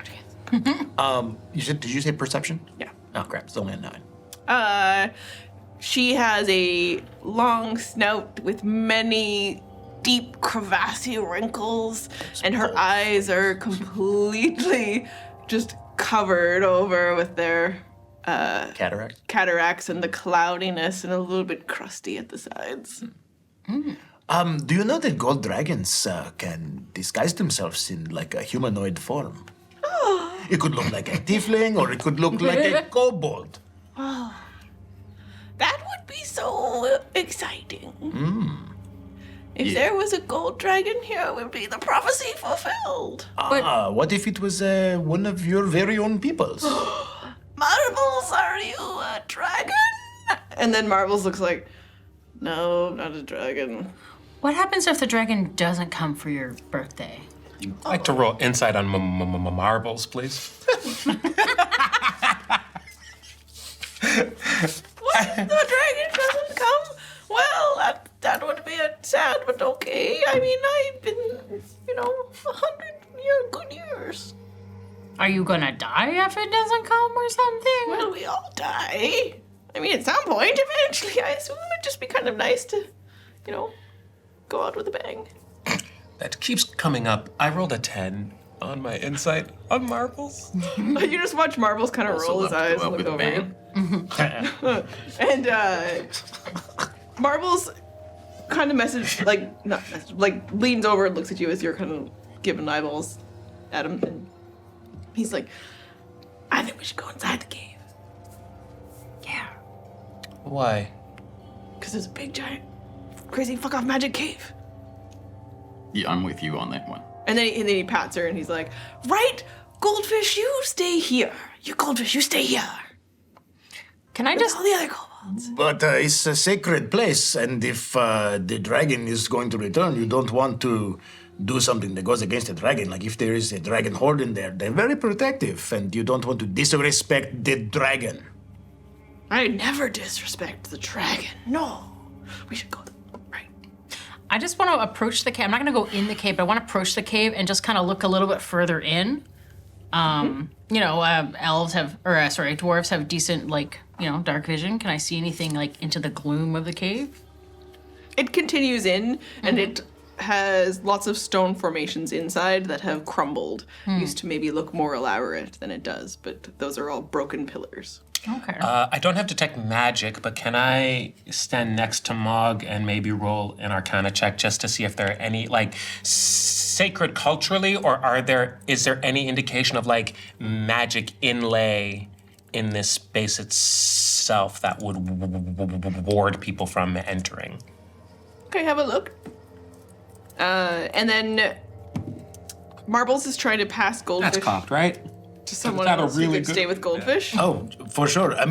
Did you say perception? Yeah. Oh, crap. It's only a 9. She has a long snout with many deep crevassy wrinkles, and her eyes are completely just covered over with their cataracts and the cloudiness and a little bit crusty at the sides. Do you know that gold dragons can disguise themselves in like a humanoid form? It could look like a tiefling, or it could look like a kobold. Oh, that would be so exciting. If there was a gold dragon here, it would be the prophecy fulfilled. What if it was one of your very own peoples? Marbles, are you a dragon? And then Marbles looks like, no, not a dragon. What happens if the dragon doesn't come for your birthday? I'd like to roll insight on marbles, please. What? The dragon doesn't come? Well, that would be sad, but okay. I mean, I've been, 100 years. Are you gonna die if it doesn't come or something? Well, we all die. I mean, at some point, eventually, I assume it'd just be kind of nice to, go out with a bang. That keeps coming up. I rolled a 10 on my insight on marbles. You just watch Marbles kind of roll his eyes and look over you. And Marbles kind of leans over and looks at you as you're kind of giving eyeballs at him. And he's like, I think we should go inside the cave. Yeah. Why? Because there's a big, giant, crazy fuck-off magic cave. Yeah, I'm with you on that one. And then he pats her and he's like, right, Goldfish, you stay here. You Goldfish, you stay here. Can I just... all the other kobolds. But it's a sacred place, and if the dragon is going to return, you don't want to do something that goes against the dragon. Like if there is a dragon horde in there, they're very protective, and you don't want to disrespect the dragon. I never disrespect the dragon. No. We should go right. I just want to approach the cave. I'm not going to go in the cave, but I want to approach the cave and just kind of look a little bit further in. Dwarves have decent, dark vision. Can I see anything, into the gloom of the cave? It continues in, and it has lots of stone formations inside that have crumbled. Used to maybe look more elaborate than it does, but those are all broken pillars. Okay. I don't have detect magic, but can I stand next to Mog and maybe roll an Arcana check just to see if there are any sacred culturally, or is there any indication of magic inlay in this space itself that would ward people from entering? Okay, have a look. And then Marbles is trying to pass Goldfish. That's cocked, right? To someone else who could stay with Goldfish. Oh, for sure. I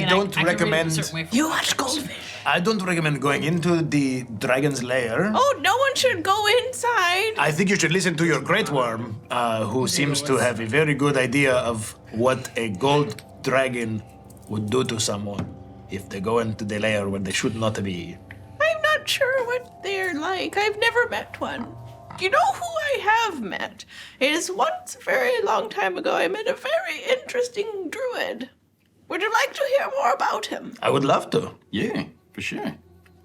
don't recommend... You watch Goldfish. I don't recommend going into the dragon's lair. Oh, no one should go inside. I think you should listen to your Great Worm, who seems to have a very good idea of what a gold dragon would do to someone if they go into the lair where they should not be. I'm not sure what they're like. I've never met one. You know who I have met? It is once a very long time ago I met a very interesting druid. Would you like to hear more about him? I would love to. Yeah, for sure.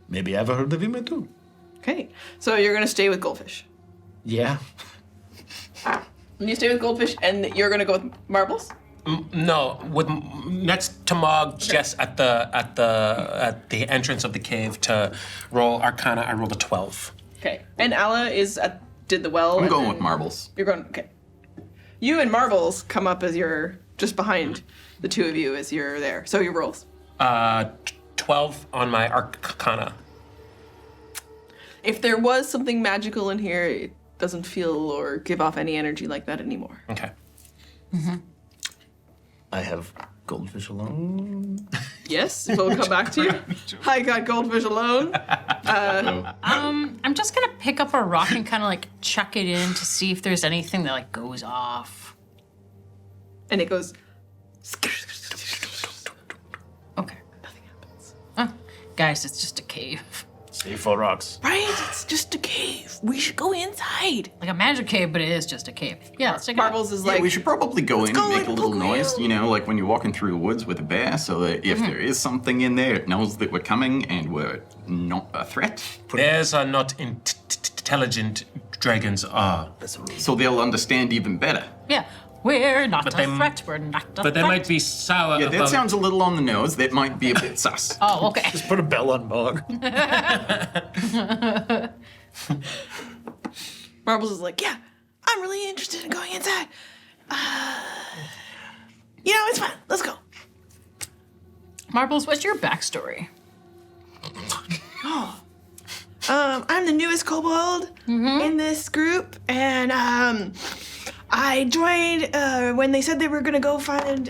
Maybe I've heard of him too. Okay, so you're gonna stay with Goldfish. Yeah. You stay with Goldfish, and you're gonna go with Marbles? No, next to Mog, just at the entrance of the cave to roll Arcana. I rolled a 12. Okay, and Alla did the well. I'm going with Marbles. You're going, okay. You and Marbles come up as you're just behind the two of you as you're there. So your rolls. 12 on my Arcana. If there was something magical in here, it doesn't feel or give off any energy like that anymore. Okay. I have Goldfish alone. Yes, we'll come back to you. I got goldfish alone. I'm just gonna pick up a rock and kind of like chuck it in to see if there's anything that like goes off. And it goes. Okay. Nothing happens. Guys, it's just a cave. Save for rocks. Right? It's just a cave. We should go inside. Like a magic cave, but it is just a cave. Yeah, let's take Marbles is Yeah, like. we should probably go in and make a and little poke noise, around. you know, like when you're walking through the woods with a bear, so that if there is something in there, it knows that we're coming and we're not a threat. Bears are not intelligent. Dragons are. So they'll understand even better. Yeah, we're not But a they- threat. We're not a But threat. they might be sour Yeah, that about sounds a little on the nose. That might be a bit sus. Oh, okay. Just put a bell on Bog. Marbles is like, yeah, I'm really interested in going inside. It's fine. Let's go. Marbles, what's your backstory? I'm the newest kobold in this group, and I joined when they said they were gonna go find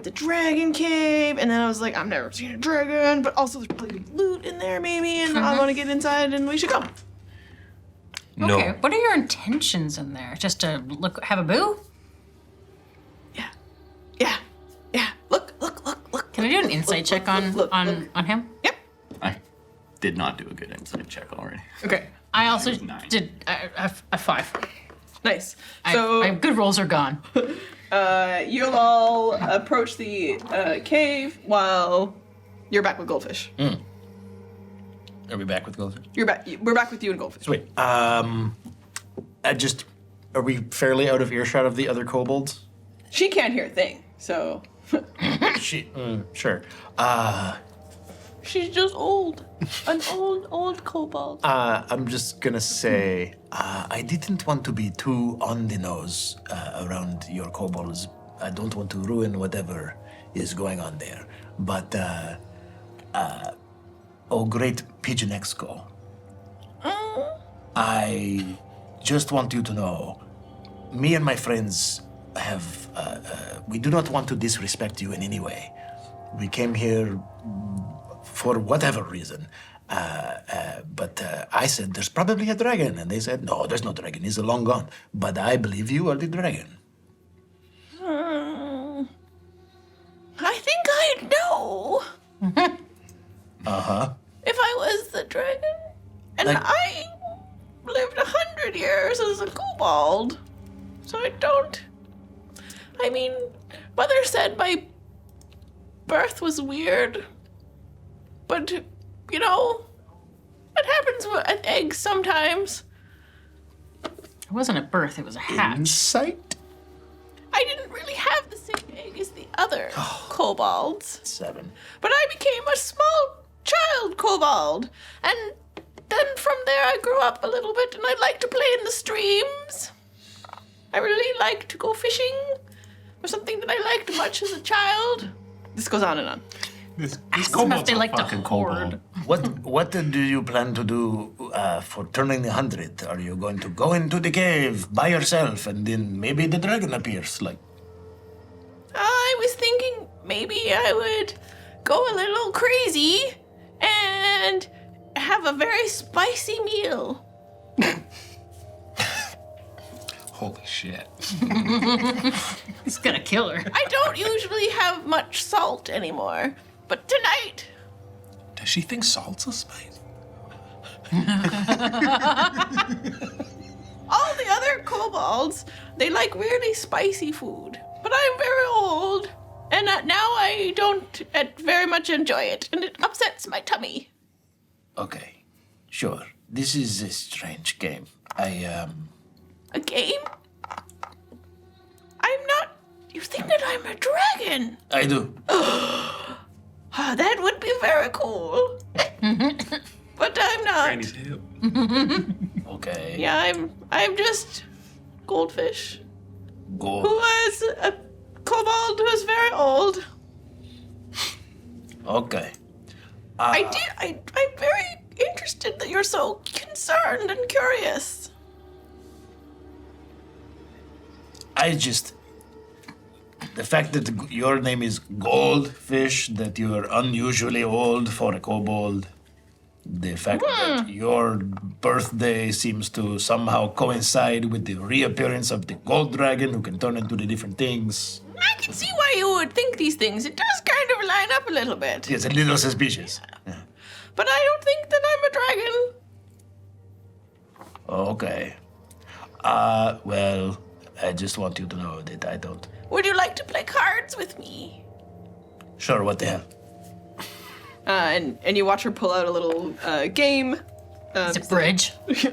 the dragon cave, and then I was like, I've never seen a dragon, but also there's probably loot in there maybe, and I want to get inside, and we should go. no. Okay, what are your intentions in there? Just to have a boo? Yeah. Look. Can I do an insight check on him? Yep. I did not do a good insight check already. Okay. I also was 9. did a 5. Nice. My So good rolls are gone. you'll all approach the cave while you're back with Goldfish. Are we back with Goldfish? You're back. We're back with you and Goldfish. Sweet. Are we fairly out of earshot of the other kobolds? She can't hear a thing, so Sure. she's just old. An old kobold. I'm just gonna say, I didn't want to be too on the nose around your kobolds. I don't want to ruin whatever is going on there. But, oh great Pigeon Exco, I just want you to know, me and my friends have, we do not want to disrespect you in any way. We came here for whatever reason. But I said, there's probably a dragon. And they said, no, there's no dragon. He's long gone. But I believe you are the dragon. I think I'd know. Uh-huh. If I was the dragon. And Like- I lived 100 years as a kobold. So I don't. I mean, Mother said my birth was weird. But, you know, it happens with eggs sometimes. It wasn't a birth, it was a hatch. Insight? I didn't really have the same egg as the other kobolds. 7. But I became a small child kobold. And then from there I grew up a little bit and I like to play in the streams. I really like to go fishing. Was something that I liked much as a child. This goes on and on. This Them if they like to hoard. What do you plan to do for turning the 100? Are you going to go into the cave by yourself and then maybe the dragon appears? Like, I was thinking maybe I would go a little crazy and have a very spicy meal. Holy shit. He's gonna kill her. I don't usually have much salt anymore, but tonight Does she think salt's a spice? all the other kobolds, they like really spicy food. But I'm very old, and now I don't very much enjoy it, and it upsets my tummy. okay, sure. This is a strange game. A game? I'm not. You think that I'm a dragon? I do. Ah, that would be very cool. But I'm not. Okay. Yeah, I'm just Goldfish, Go. who was a kobold who was very old. Okay. I'm very interested that you're so concerned and curious. the fact that your name is Goldfish, that you're unusually old for a kobold, the fact that your birthday seems to somehow coincide with the reappearance of the gold dragon who can turn into the different things. I can see why you would think these things. It does kind of line up a little bit. It's a little suspicious. Yeah. But I don't think that I'm a dragon. Okay. Well, I just want you to know that I don't. Would you like to play cards with me? Sure, what the hell? And you watch her pull out a little game. It's a bridge. So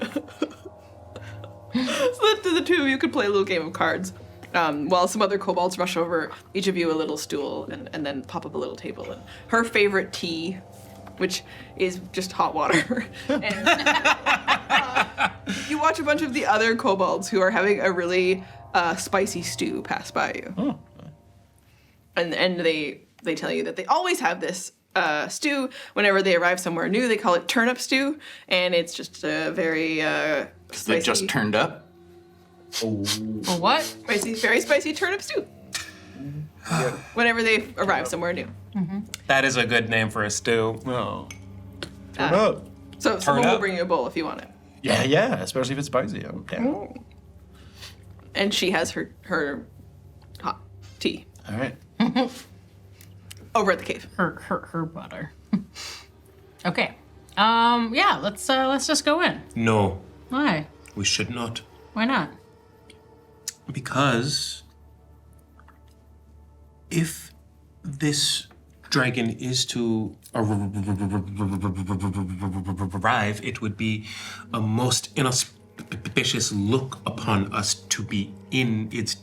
that the two of you could play a little game of cards. While some other kobolds rush over each of you a little stool and then pop up a little table. And her favorite tea, which is just hot water. And you watch a bunch of the other kobolds who are having a really spicy stew pass by you. Oh. And they tell you that they always have this stew whenever they arrive somewhere new. They call it turnip stew, and it's just a very spicy. They just turned up. What? Spicy, very spicy turnip stew. Whenever they arrive somewhere new. That is a good name for a stew. No. So someone will up. bring you a bowl if you want it. Yeah, especially if it's spicy. I'm down. And she has her hot tea All right. over at the cave. Her butter. Okay. Yeah, let's just go in. No, Why? we should not. Why not? Because if this dragon is to arrive, it would be a most inauspicious look upon us to be in its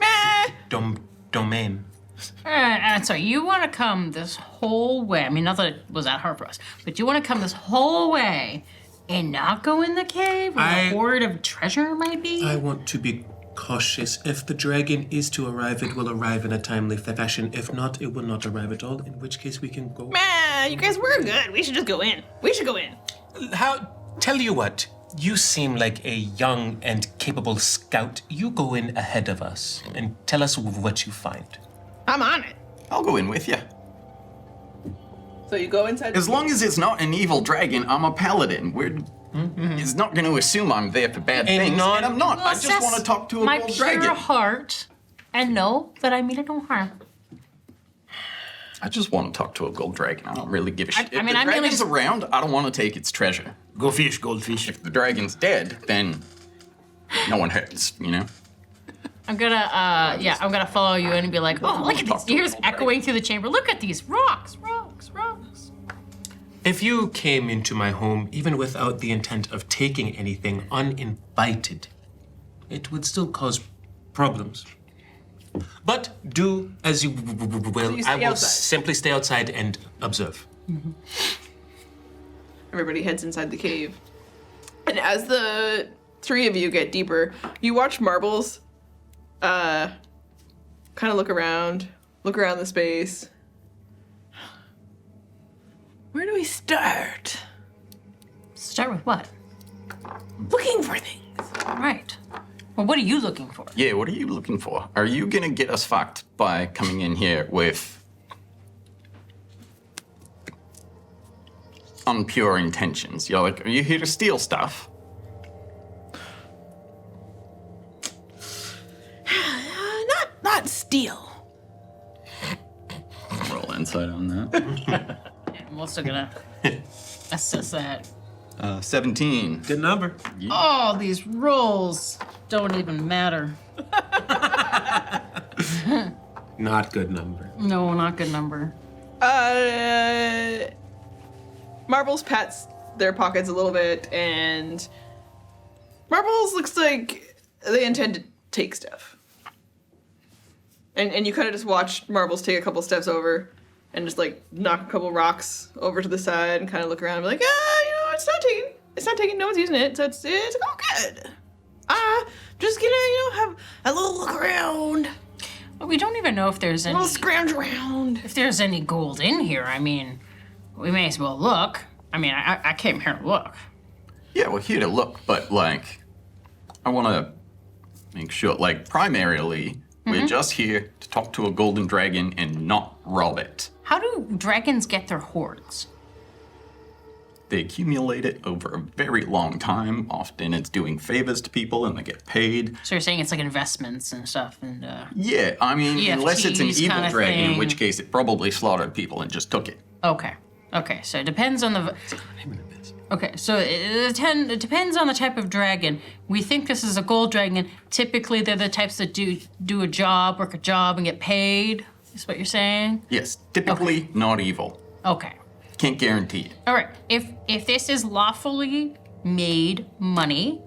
domain. Sorry, you want to come this whole way. I mean, not that it was that hard for us, but you want to come this whole way and not go in the cave where a hoard of treasure might be? I want to be cautious. If the dragon is to arrive, it will arrive in a timely fashion. If not, it will not arrive at all, in which case we can go. You guys, we're good. We should just go in. We should go in. Tell you what, you seem like a young and capable scout. You go in ahead of us and tell us what you find. I'm on it. I'll go in with you. So you go inside. As long as it's not an evil dragon, I'm a paladin. It's not going to assume I'm there for bad things, and I'm not. I just want to talk to a my gold pure dragon. heart and know that I mean it no harm. I just want to talk to a gold dragon. I don't really give a shit. If mean, the I'm really dragon's just- around, I don't want to take its treasure. Go fish, goldfish. If the dragon's dead, then no one hurts, you know? I'm gonna follow you in and be like, oh, look at these ears echoing through the chamber. Look at these rocks. If you came into my home, even without the intent of taking anything uninvited, it would still cause problems. But do as you will. you I stay will outside. simply stay outside and observe. Everybody heads inside the cave. And as the three of you get deeper, you watch Marbles kind of look around the space. Where do we start? Start with what? Looking for things. All right. Well, what are you looking for? Yeah, what are you looking for? Are you going to get us fucked by coming in here with unpure intentions? You're like, are you here to steal stuff? Not steal. Roll insight on that. I'm also gonna assess that. 17. Good number. Oh, these rolls don't even matter. Not good number. No, not good number. Marbles pats their pockets a little bit, and Marbles looks like they intend to take stuff. And you kind of just watch Marbles take a couple steps over and just like knock a couple rocks over to the side and kind of look around and be like, it's not taking, no one's using it, so it's all good. Just gonna, have a little look around. Well, we don't even know if there's any. A little scrounge around. If there's any gold in here, I mean, we may as well look. I mean, I came here to look. Yeah, we're here to look, but like, I want to make sure, like, primarily, We're just here to talk to a golden dragon and not rob it. How do dragons get their hoards? They accumulate it over a very long time. Often it's doing favors to people and they get paid. So you're saying it's like investments and stuff, and Yeah, I mean, unless it's an EFTs evil kinda dragon, in thing. which case it probably slaughtered people and just took it. okay. So it depends on the. Okay, so it depends on the type of dragon. We think this is a gold dragon. Typically, they're the types that do a job, work a job, and get paid. Is what you're saying? Yes, typically not evil. Okay. Can't guarantee it. All right. If this is lawfully made money,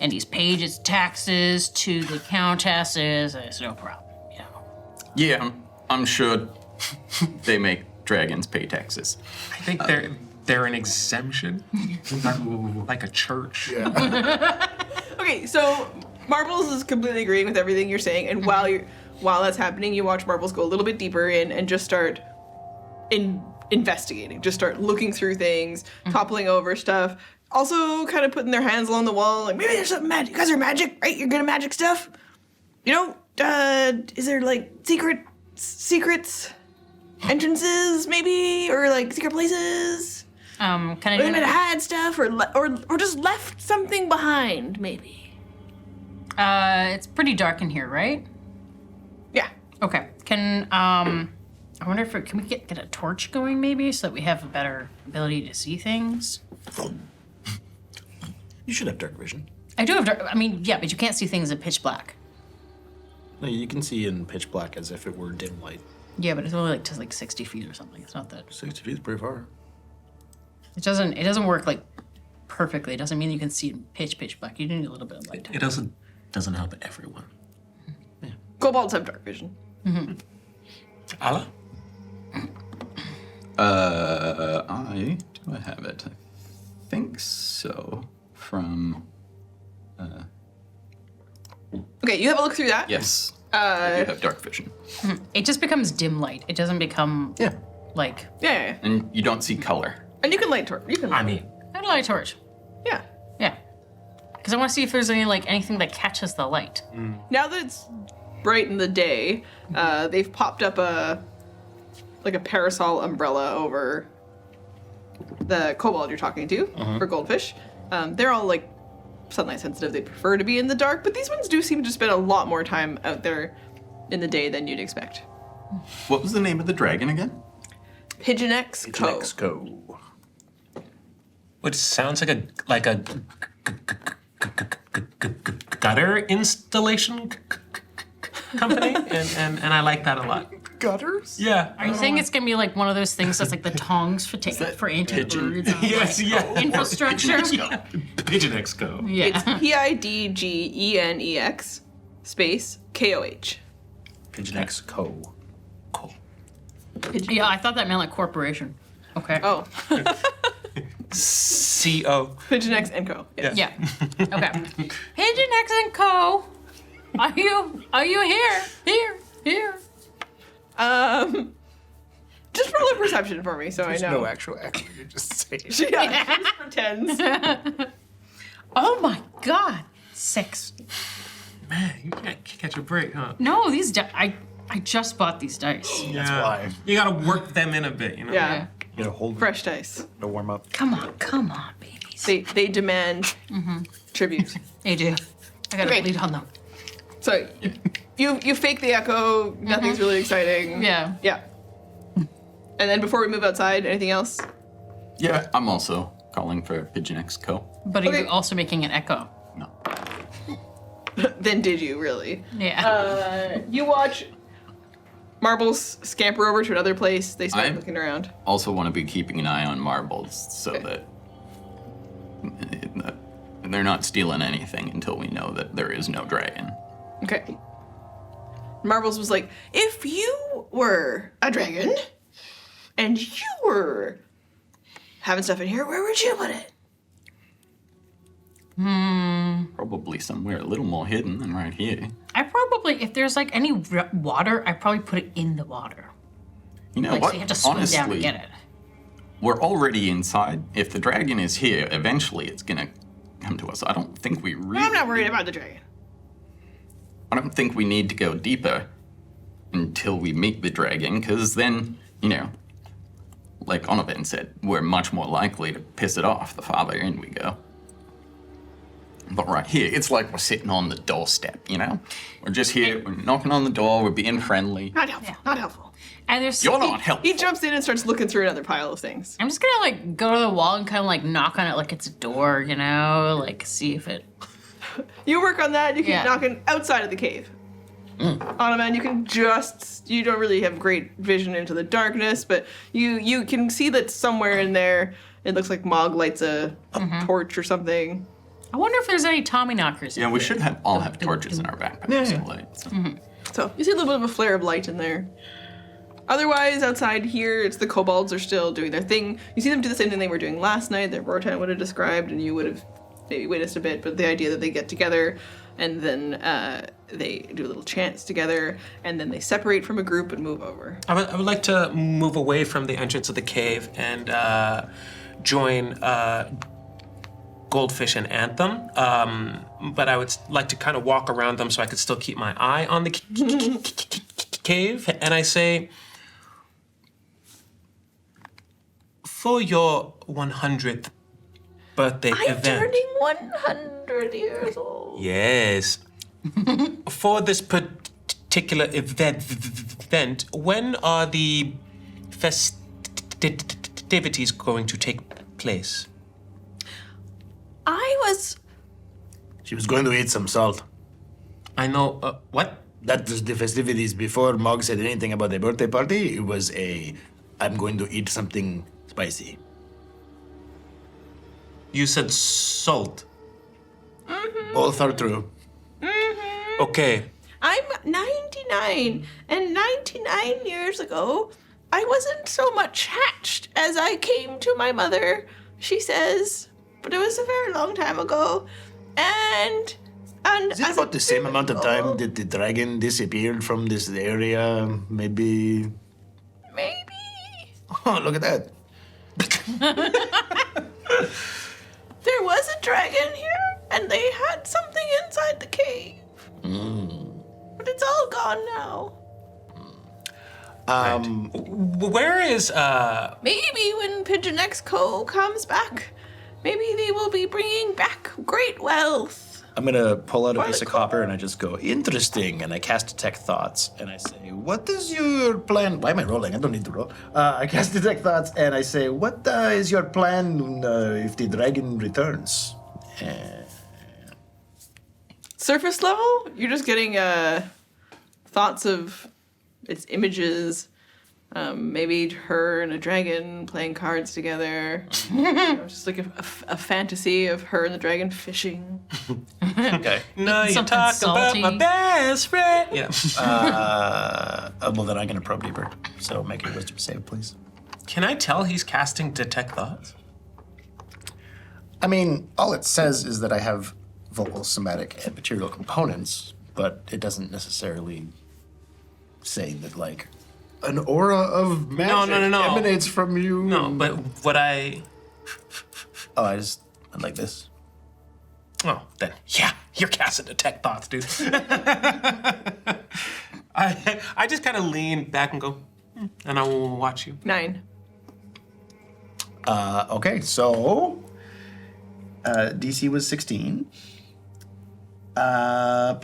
and he's paid his taxes to the countesses, it's no problem. You know. Yeah, I'm sure they make dragons pay taxes. I think they're an exemption, like a church. Okay, so Marbles is completely agreeing with everything you're saying, and while that's happening, you watch Marbles go a little bit deeper in and just start investigating, just start looking through things, toppling over stuff. Also, kind of putting their hands along the wall, like maybe there's something magic. You guys are magic, right? You're good at magic stuff. You know, is there like secrets, entrances, maybe, or like secret places? Can I Or do they might have that? had stuff, or just left something behind, maybe. It's pretty dark in here, right? Yeah. Okay. I wonder if can we get a torch going maybe so that we have a better ability to see things? You should have dark vision. I do have dark. I mean, yeah, but you can't see things in pitch black. No, you can see in pitch black as if it were dim light. Yeah, but it's only like to like 60 feet or something. It's not that. 60 feet is pretty far. It doesn't work like perfectly. It doesn't mean you can see in pitch black. You need a little bit of light. It doesn't help everyone. Kobolds have dark vision. Allah? Do I have it? I think so. From Okay, you have a look through that. yes, I do have dark vision, It just becomes dim light. It doesn't become like. Yeah. and you don't see color. And you can light torch. You can. I mean, I'd light a torch. Yeah. Yeah. Because I want to see if there's anything that catches the light. Now that it's bright in the day, they've popped up a parasol umbrella over the kobold you're talking to for goldfish. They're all like sunlight sensitive. They prefer to be in the dark, but these ones do seem to spend a lot more time out there in the day than you'd expect. What was the name of the dragon again? Pigeon X Co. Go. which sounds like a gutter installation company, and I like that a lot. Gutters? Yeah. Are you saying it's gonna be like one of those things that's like the tongs for anti-birds? Yes, yeah. Infrastructure. Pigeon Exco. Yeah. It's PIDGENEX space KOH. Pigeon X Co. Yeah, I thought that meant like corporation. Okay. Oh, CO. Pigeon X and Co. Yes. Yeah. Okay. Pigeon X and Co. Are you here? Here. Just roll a perception for me, so I know. No actual action. You just say it. She just pretends. Oh my God. 6. Man, you can't catch a break, huh? No, these I just bought these dice. That's why. You gotta work them in a bit, you know? Yeah. You gotta hold Fresh dice. to warm up. Come on, babies. They demand tribute. They do. I gotta Great. bleed on them. So you fake the echo. Nothing's really exciting. Yeah. Yeah. And then before we move outside, anything else? Yeah, I'm also calling for Pigeon X Co. But are Okay. you also making an echo? No. Then did you really? Yeah. You watch Marbles scamper over to another place. They start I'm- looking around. Also want to be keeping an eye on marbles so that they're not stealing anything until we know that there is no dragon. Okay. Marbles was like, if you were a dragon and you were having stuff in here, where would you put it? Probably somewhere a little more hidden than right here. I probably, if there's like any water, I probably put it in the water. You know Like, what? so you have to swim Honestly, down to get it. we're already inside. If the dragon is here, eventually it's gonna come to us. I don't think we really. I'm not worried about the dragon. I don't think we need to go deeper until we meet the dragon, because then, like Onovan said, we're much more likely to piss it off the farther in we go. But right here, it's like we're sitting on the doorstep, We're just here, we're knocking on the door, we're being friendly. Not helpful, not helpful. And there's You're not helpful. He jumps in and starts looking through another pile of things. I'm just gonna go to the wall and kind of knock on it like it's a door, see if it. You work on that, you keep knocking outside of the cave. Onovan, you don't really have great vision into the darkness, but you can see that somewhere in there, it looks like Mog lights a torch or something. I wonder if there's any Tommy knockers. Yeah, we should all have torches in our backpacks. So you see a little bit of a flare of light in there. Otherwise, outside here, it's the kobolds are still doing their thing. You see them do the same thing they were doing last night that Rortan would have described, and you would have maybe witnessed a bit, but the idea that they get together and then they do a little chants together, and then they separate from a group and move over. I would like to move away from the entrance of the cave and join Goldfish and Anthem, but I would like to kind of walk around them so I could still keep my eye on the cave, and I say, for your 100th birthday event. I'm turning 100 years old. Yes. For this particular event, when are the festivities going to take place? She was going to eat some salt. I know, what? That was the festivities before Mog said anything about the birthday party. It was I'm going to eat something spicy. You said salt. Both are true. Okay. I'm 99, and 99 years ago, I wasn't so much hatched as I came to my mother, she says, but it was a very long time ago, and Is it about the same amount of time that the dragon disappeared from this area? Maybe. Oh, look at that. There was a dragon here, and they had something inside the cave. But it's all gone now. Where is, Maybe when Pigeon X Co comes back, maybe they will be bringing back great wealth. I'm gonna pull out a piece of copper and I just go, interesting, and I cast Detect Thoughts, and I say, what is your plan? Why am I rolling? I don't need to roll. I cast Detect Thoughts, and I say, what is your plan if the dragon returns? Surface level, you're just getting thoughts of its images. Maybe her and a dragon playing cards together. Just like a fantasy of her and the dragon fishing. Okay. No, you talk about my best friend. Yeah. Well, then I'm gonna probe deeper. So make a wisdom save, please. Can I tell he's casting Detect Thoughts? I mean, all it says is that I have vocal, somatic, and material components, but it doesn't necessarily say that, like, an aura of magic emanates from you. No, but what I... Oh, I like this. Oh, then, yeah, you're casting Detect Thoughts, dude. I just kind of lean back and go, and I will watch you. 9. Okay, so DC was 16. I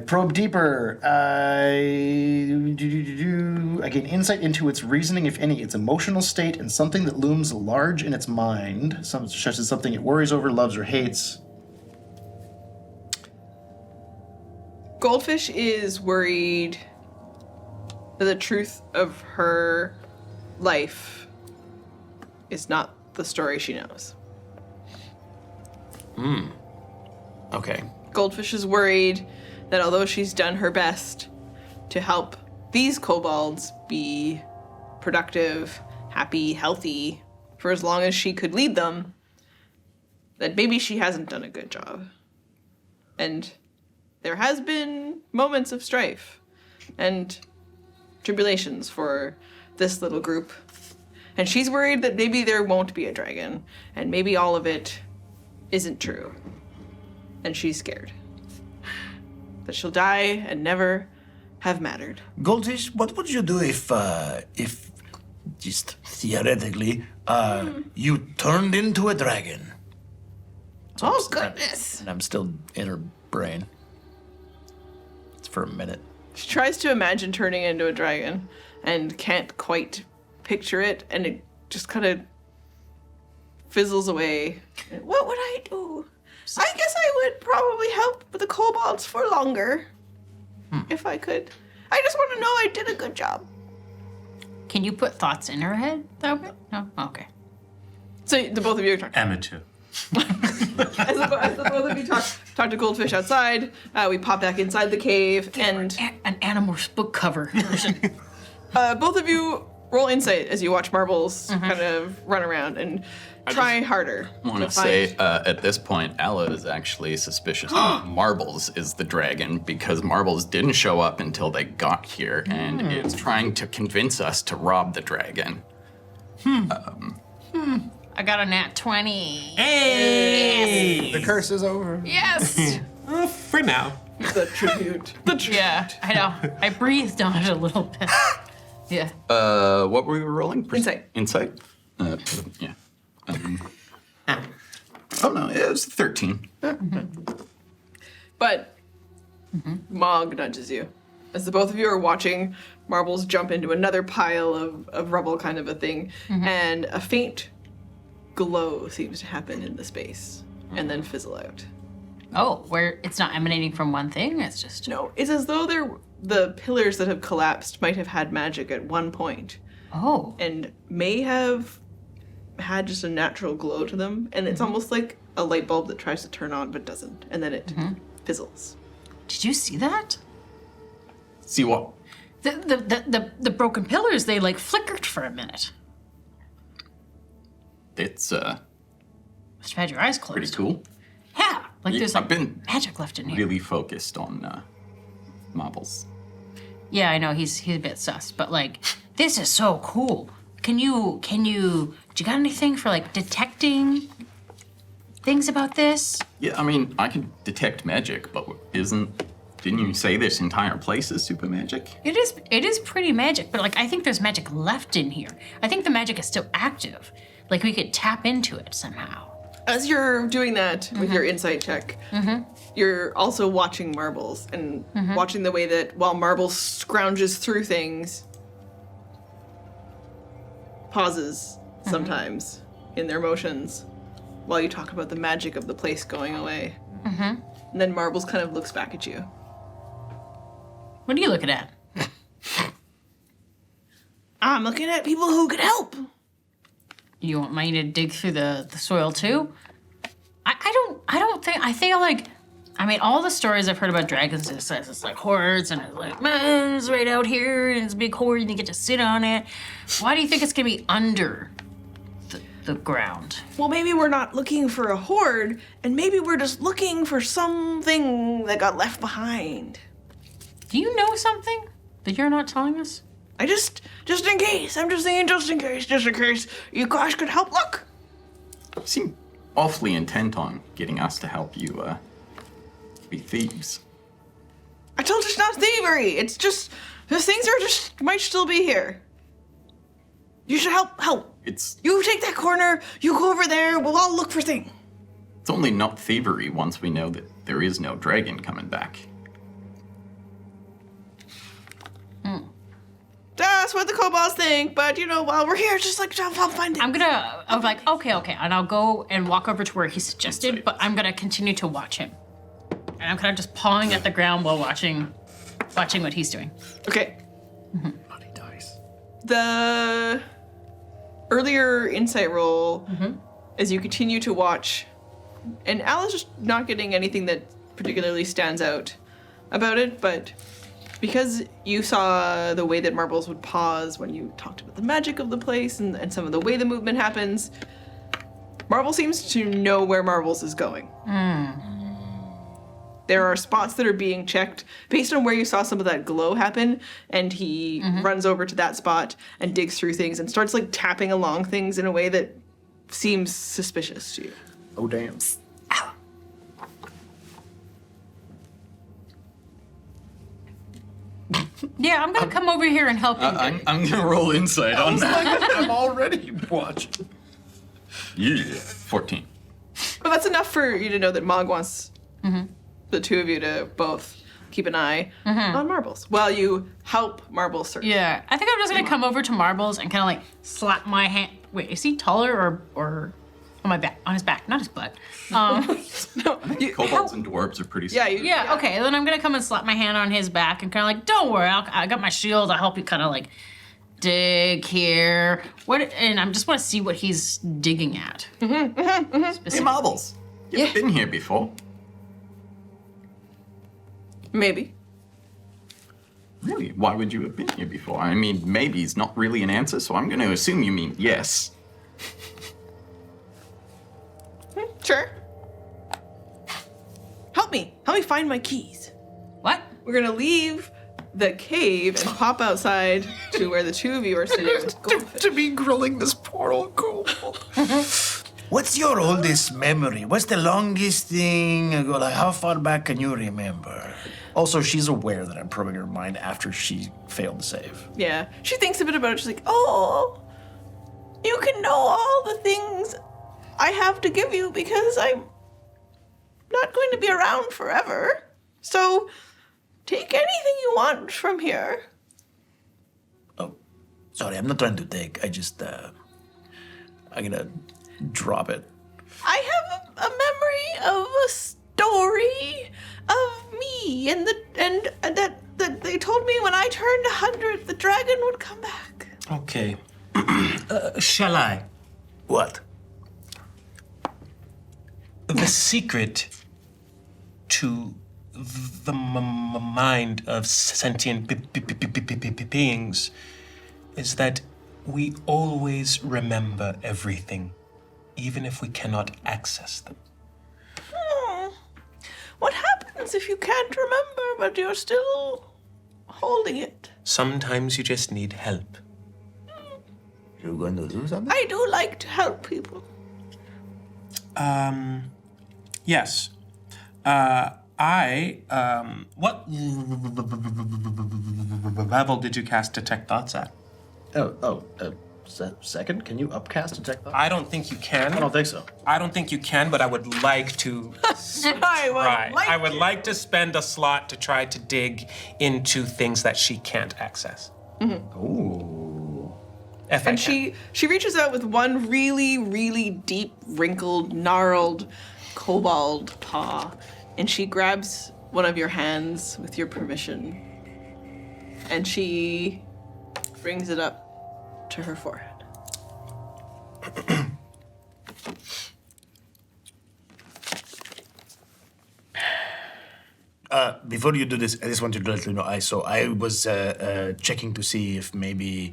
probe deeper. I gain insight into its reasoning, if any, its emotional state, and something that looms large in its mind, such as something it worries over, loves, or hates. Goldfish is worried that the truth of her life is not the story she knows. Okay. Goldfish is worried that although she's done her best to help these kobolds be productive, happy, healthy, for as long as she could lead them, that maybe she hasn't done a good job. And there has been moments of strife and tribulations for this little group. And she's worried that maybe there won't be a dragon, and maybe all of it isn't true. And she's scared. that she'll die and never have mattered. Goldfish, what would you do if just theoretically, you turned into a dragon? Oh, goodness. And I'm still in her brain. It's for a minute. She tries to imagine turning into a dragon and can't quite picture it, and it just kind of fizzles away. What would I do? I guess I would probably help with the kobolds for longer. If I could. I just want to know I did a good job. Can you put thoughts in her head that way? No? Okay. So the both of you are talking. Amateur. As the both of you talk to Goldfish outside, we pop back inside the cave, and An Animorphs book cover. both of you roll insight as you watch Marbles kind of run around and try harder. I want to say, at this point, Ella is actually suspicious that Marbles is the dragon because Marbles didn't show up until they got here and is trying to convince us to rob the dragon. I got a nat 20. Hey! The curse is over. Yes! For now. The tribute. Yeah, I know. I breathed on it a little bit. Yeah. What were we rolling? Insight. Insight? Yeah. Oh no, it was 13. But Mog nudges you. As the both of you are watching Marbles jump into another pile of rubble kind of a thing, and a faint glow seems to happen in the space and then fizzle out. Oh, where it's not emanating from one thing? It's just... No, it's as though the pillars that have collapsed might have had magic at one point. Oh. And may have had just a natural glow to them, and it's almost like a light bulb that tries to turn on but doesn't, and then it fizzles. Did you see that? See what? The broken pillars, they like flickered for a minute. It's Must have had your eyes closed. pretty cool. Yeah, like there's I've like been magic left in here. really focused on Marbles. Yeah, I know he's a bit sus, but like this is so cool. Do you got anything for like detecting things about this? Yeah, I mean, I can detect magic, but didn't you say this entire place is super magic? It is pretty magic, but like I think there's magic left in here. I think the magic is still active. Like we could tap into it somehow. As you're doing that with your insight check, you're also watching Marbles and watching the way that while Marbles scrounges through things, pauses sometimes in their motions while you talk about the magic of the place going away. And then Marbles kind of looks back at you. What are you looking at? I'm looking at people who could help. You want me to dig through the soil too? I feel like, I mean, all the stories I've heard about dragons, it says it's like hordes and it's like, man, it's right out here and it's a big horde and you get to sit on it. Why do you think it's gonna be under the ground? Well, maybe we're not looking for a horde, and maybe we're just looking for something that got left behind. Do you know something that you're not telling us? I just in case. I'm just saying just in case you guys could help look. You seem awfully intent on getting us to help you be thieves. I told you it's not thievery. It's just the things might still be here. You should help. You take that corner, you go over there, we'll all look for things. It's only not thievery once we know that there is no dragon coming back. That's what the kobolds think, but while we're here, just like I'll find it. I was like, okay, and I'll go and walk over to where he suggested, but I'm gonna continue to watch him. And I'm kind of just pawing at the ground while watching what he's doing. Okay. Bloody dice. The earlier insight roll, as you continue to watch, and Al is just not getting anything that particularly stands out about it, but because you saw the way that Marbles would pause when you talked about the magic of the place and some of the way the movement happens, Marble seems to know where Marbles is going. There are spots that are being checked based on where you saw some of that glow happen, and he runs over to that spot and digs through things and starts like tapping along things in a way that seems suspicious to you. Oh, damn. Yeah, I'm gonna come over here and help you. I'm gonna roll insight on that. I'm already watching. Yeah, 14. Well, that's enough for you to know that Mog wants the two of you to both keep an eye on Marbles while you help Marbles search. Yeah, I think I'm just gonna come over to Marbles and kind of like slap my hand. Wait, is he taller or on my back? On his back, not his butt. Kobolds and dwarves are pretty Yeah, Yeah, okay. Then I'm gonna come and slap my hand on his back and kind of like, don't worry, I got my shield. I'll help you kind of like dig here. And I just want to see what he's digging at. Hey, Marbles. You've been here before. Maybe. Really? Why would you have been here before? I mean, maybe is not really an answer, so I'm going to assume you mean yes. Sure. Help me find my keys. What? We're gonna leave the cave and pop outside to where the two of you are sitting with Goldfish. To be grilling this poor old kobold. What's your oldest memory? What's the longest thing ago? Like, how far back can you remember? Also, she's aware that I'm probing her mind after she failed to save. Yeah. She thinks a bit about it. She's like, oh, you can know all the things I have to give you because I'm not going to be around forever. So take anything you want from here. Oh, sorry, I'm not trying to take. I just, I'm gonna drop it. I have a memory of a story of me and that they told me when I turned 100, the dragon would come back. Okay. Shall I? what? The secret to the mind of sentient beings is that we always remember everything, even if we cannot access them. What happens if you can't remember, but you're still holding it? Sometimes you just need help. You're going to do something? I do like to help people. Yes. What level did you cast Detect Thoughts at? Second? Can you upcast Detect Thoughts? I don't think you can. I don't think so. I don't think you can, but I would like to try. I would like to spend a slot to try to dig into things that she can't access. Ooh. If I And can. she reaches out with one really, really deep, wrinkled, gnarled kobold paw, and she grabs one of your hands with your permission, and she brings it up to her forehead. Before you do this, I just wanted to let you know, I was checking to see if maybe,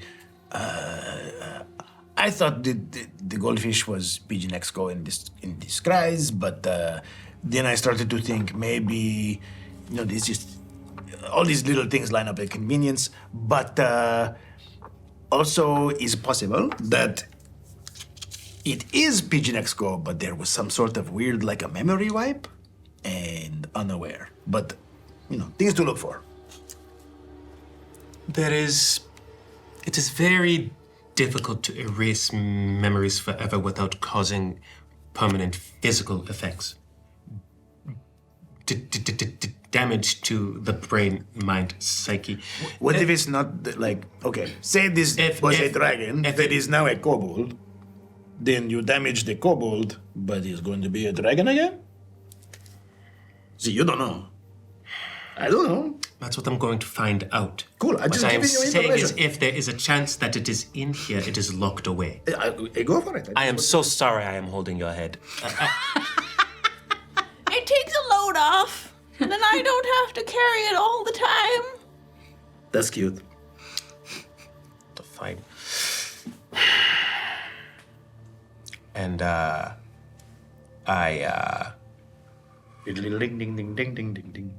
I thought the goldfish was Pigeon Exco in disguise, but then I started to think maybe, there's just all these little things line up at convenience, but also is possible that it is Pigeon Exco, but there was some sort of weird, like a memory wipe, and unaware. But, things to look for. It is very difficult to erase memories forever without causing permanent physical effects. Damage to the brain, mind, psyche. What if it's not, okay, say this was a dragon that is now a kobold, then you damage the kobold, but he's going to be a dragon again? See, you don't know. I don't know. That's what I'm going to find out. Cool, I'm just giving you saying is information. if there is a chance that it is in here, it is locked away. Go for it. I am so sorry I am holding your head. It takes a load off, and then I don't have to carry it all the time. That's cute. Fine. And Ding, ding, ding, ding, ding, ding, ding.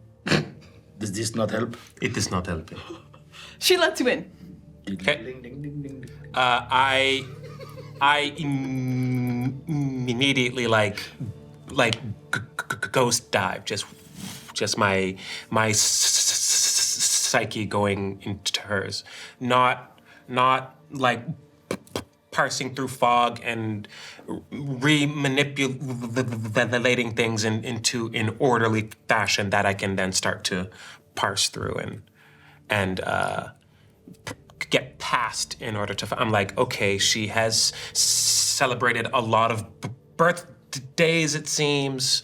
Does this not help? It does not help. She lets you in. Okay. Ding, ding, ding, ding, ding. I immediately ghost dive. Just my psyche going into hers, not like parsing through fog and remanipulating things into an orderly fashion that I can then start to parse through and get past in order to. I'm like, okay, she has celebrated a lot of birthdays, it seems.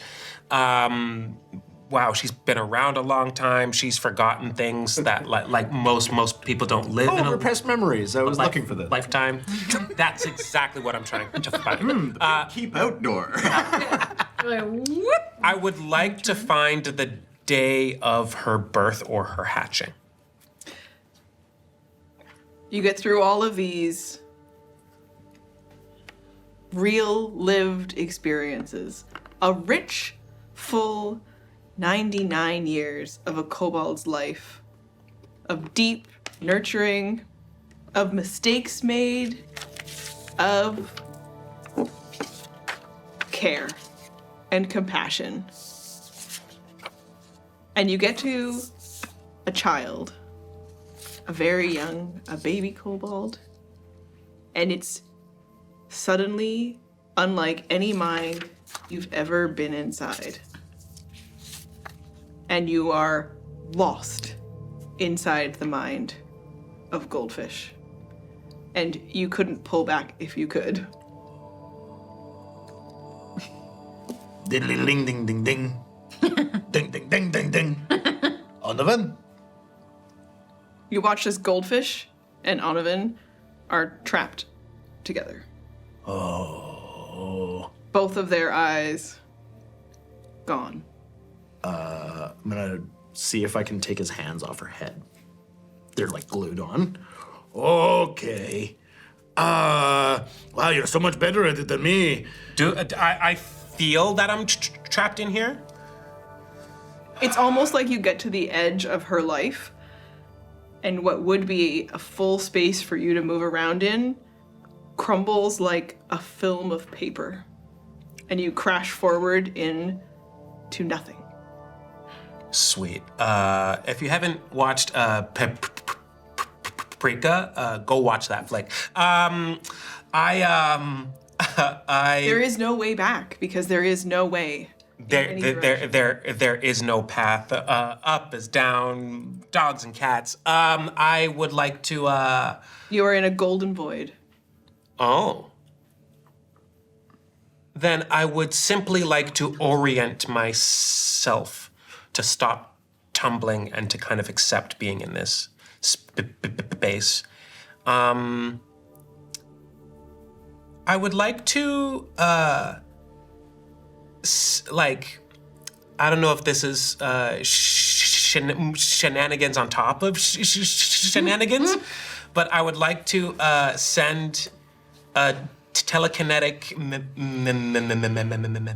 Wow, she's been around a long time. She's forgotten things that like most people don't live in. Repressed memories. I was looking for this. Lifetime. That's exactly what I'm trying to find. Keep outdoor. I would like to find the day of her birth or her hatching. You get through all of these real lived experiences. A rich, full 99 years of a kobold's life, of deep nurturing, of mistakes made, of care and compassion. And you get to a child, a very young, a baby kobold, and it's suddenly unlike any mind you've ever been inside. And you are lost inside the mind of Goldfish. And you couldn't pull back if you could. Diddly ling ding ding ding. Ding ding ding ding ding. Onovan? You watch as Goldfish and Onovan are trapped together. Oh. Both of their eyes gone. I'm gonna see if I can take his hands off her head. They're like glued on. Okay. Wow, you're so much better at it than me. I feel that I'm trapped in here? It's almost like you get to the edge of her life, and what would be a full space for you to move around in crumbles like a film of paper, and you crash forward into nothing. Sweet. If you haven't watched Paprika, go watch that flick. There is no way back because there is no way. There is no path. Up is down. Dogs and cats. I would like to. You are in a golden void. Oh. Then I would simply like to orient myself to stop tumbling and to kind of accept being in this space. I would like to, I don't know if this is shenanigans on top of shenanigans, but I would like to send a telekinetic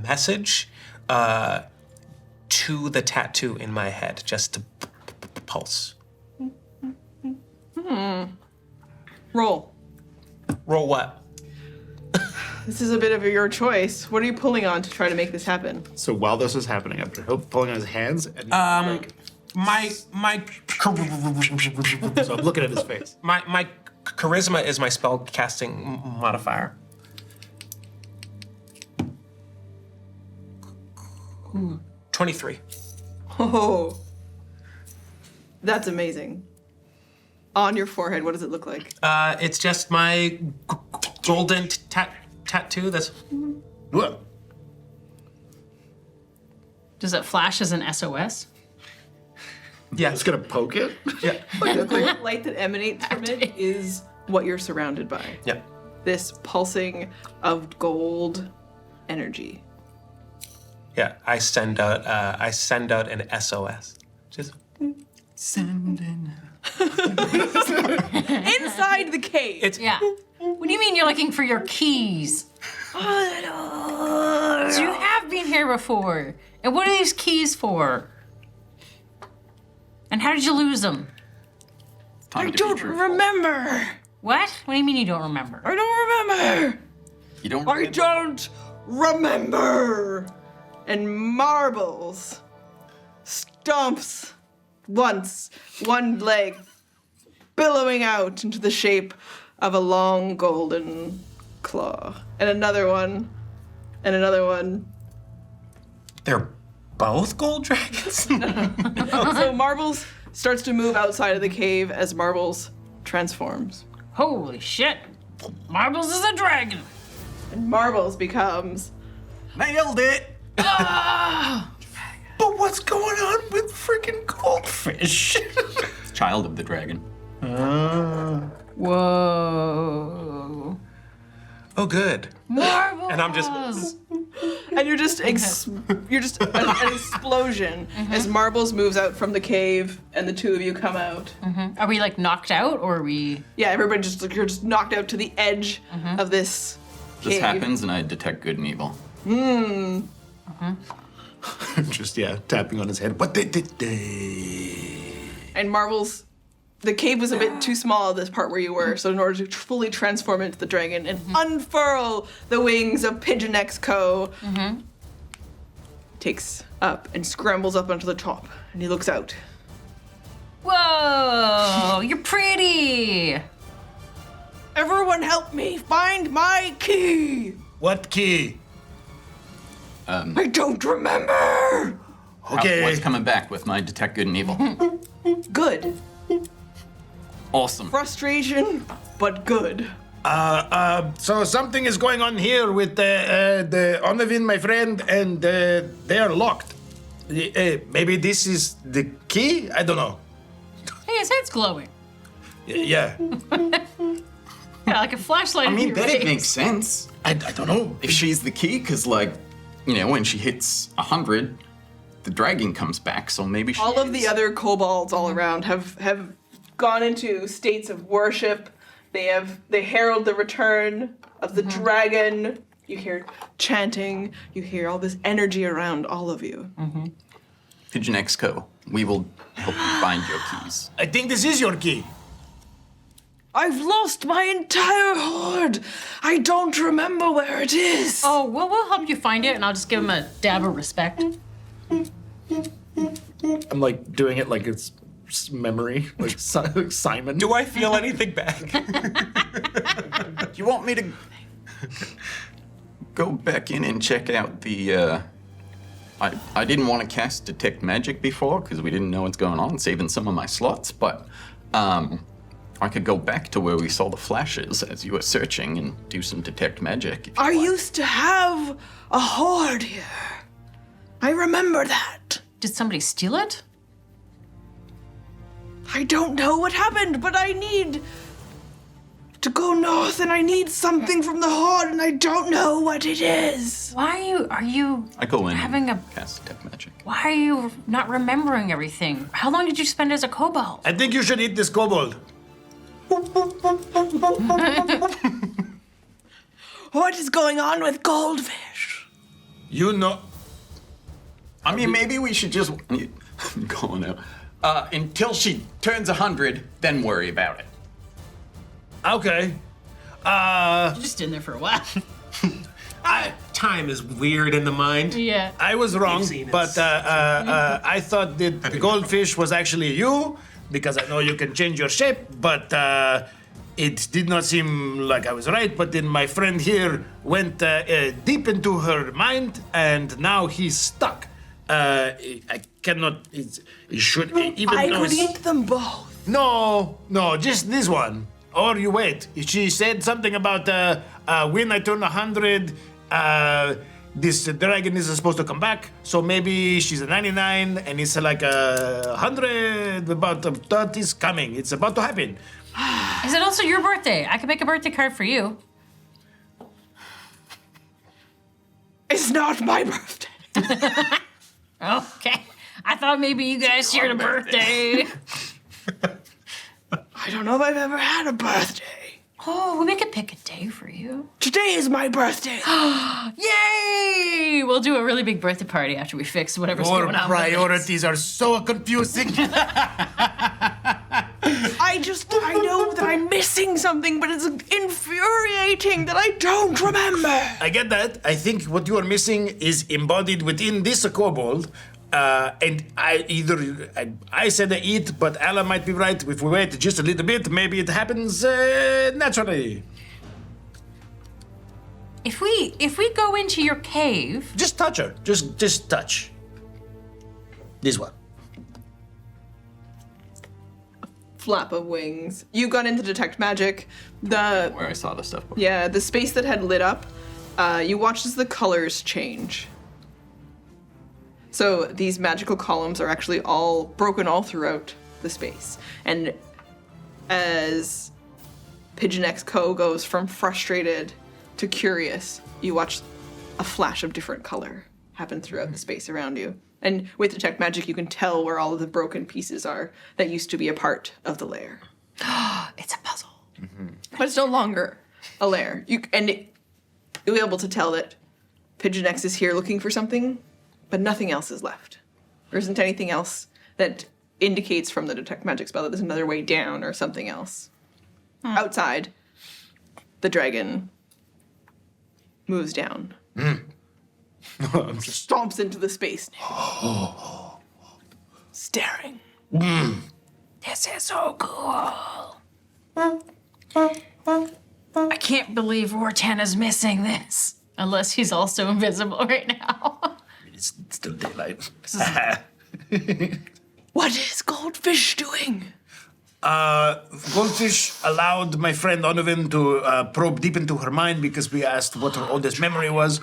message to the tattoo in my head, just to pulse. Roll. Roll what? This is a bit of your choice. What are you pulling on to try to make this happen? So while this is happening, I'm pulling on his hands and my so I'm looking at his face. My charisma is my spell casting modifier. 23. Oh, that's amazing. On your forehead, what does it look like? It's just my golden tattoo. That's. What? Does it flash as an SOS? Yeah. Just gonna poke it? Yeah. The light that emanates from it is what you're surrounded by. Yeah. This pulsing of gold energy. Yeah. I send out an SOS. Just sending. Inside the cave. It's Yeah. What do you mean you're looking for your keys? So you have been here before. And what are these keys for? And how did you lose them? I don't remember. What? What do you mean you don't remember? I don't remember. You don't I don't remember. And marbles, stumps, once, one leg billowing out into the shape of a long golden claw. And another one. And another one. They're both gold dragons? So Marbles starts to move outside of the cave as Marbles transforms. Holy shit. Marbles is a dragon. And Marbles becomes... Nailed it! But what's going on with freaking goldfish? Child of the dragon. Whoa. Oh, good. Marbles. And I'm just... And you're just an explosion as Marbles moves out from the cave and the two of you come out. Are we like knocked out or are we? Yeah, everybody you're just knocked out to the edge of this This cave. happens and I detect good and evil. Just, tapping on his head. What did And Marbles, the cave was a bit too small, this part where you were, so in order to fully transform into the dragon and unfurl the wings of Pigeon X Co, takes up and scrambles up onto the top, and he looks out. Whoa, you're pretty. Everyone help me find my key! What key? I don't remember! Okay. What's coming back with my detect good and evil? Good. Awesome. Frustration, but good. So something is going on here with the Onavin, my friend, and they are locked. Maybe this is the key? I don't know. Hey, his head's glowing. Yeah. Yeah, like a flashlight. I in mean, your that face. it makes sense. I don't know. If she's the key, because, like, you know, when she hits 100, the dragon comes back, so maybe she All of the other kobolds all around have gone into states of worship. They herald the return of the dragon. You hear chanting. You hear all this energy around all of you. Pigeon X Co. We will help you find your keys. I think this is your key. I've lost my entire hoard. I don't remember where it is. Oh, well, we'll help you find it, and I'll just give him a dab of respect. I'm like doing it like it's memory, like Simon. Do I feel anything back? Do you want me to go back in and check out the, I didn't want to cast Detect Magic before because we didn't know what's going on, saving some of my slots, but I could go back to where we saw the flashes as you were searching and do some Detect Magic. if you I like. used to have a hoard here. I remember that. Did somebody steal it? I don't know what happened, but I need to go north and I need something from the hoard and I don't know what it is. Why are you I go in having and a... cast Detect Magic. Why are you not remembering everything? How long did you spend as a kobold? I think you should eat this kobold. What is going on with goldfish? You know. I mean, maybe we should just I'm going out. Until she turns 100, then worry about it. Okay. You're just in there for a while. Time is weird in the mind. Yeah. I was wrong, You've seen it. but I thought that the goldfish was actually you because I know you can change your shape, but it did not seem like I was right. But then my friend here went deep into her mind, and now he's stuck. I cannot. It should even. I though could it's- eat them both. No, just this one. Or you wait. She said something about when I turn 100, this dragon is supposed to come back. So maybe she's a 99 and it's like a 100, about 30 is coming. It's about to happen. Is it also your birthday? I could make a birthday card for you. It's not my birthday. Okay. I thought maybe you guys shared a birthday. I don't know if I've ever had a birthday. Oh, we could pick a day for you. Today is my birthday. Yay! We'll do a really big birthday party after we fix whatever's Your going on. with it. priorities are so confusing. I know that I'm missing something, but it's infuriating that I don't remember. I get that. I think what you are missing is embodied within this kobold. And I said I eat, but Ella might be right. If we wait just a little bit, maybe it happens naturally. If we go into your cave, Just touch her. Just touch. This one. Flap of wings. You got into detect magic. The Where I saw the stuff before. Yeah, the space that had lit up, you watched as the colors change. So these magical columns are actually all broken all throughout the space. And as Pigeon X Co goes from frustrated to curious, you watch a flash of different color happen throughout the space around you. And with detect magic, you can tell where all of the broken pieces are that used to be a part of the lair. it's a puzzle. But it's no longer a lair. You'll be able to tell that Pigeon X is here looking for something, but nothing else is left. There isn't anything else that indicates from the detect magic spell that there's another way down or something else. Outside, the dragon moves down. Stomps into the space now. Staring. This is so cool. I can't believe Rortan is missing this. Unless he's also invisible right now. It's still daylight. What is Goldfish doing? Goldfish allowed my friend Donovan to probe deep into her mind because we asked what her oldest memory was.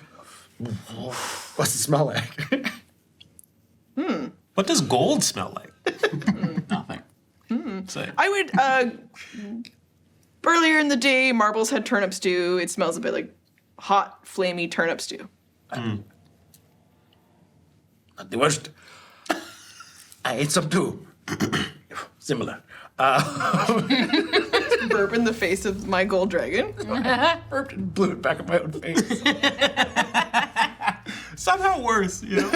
What's it smell like? What does gold smell like? Nothing. Say. I would, earlier in the day, Marbles had turnip stew. It smells a bit like hot, flamey turnip stew. Not the worst. I ate some too. Similar. Burp in the face of my gold dragon. Burped and blew it back in my own face. Somehow worse, you know?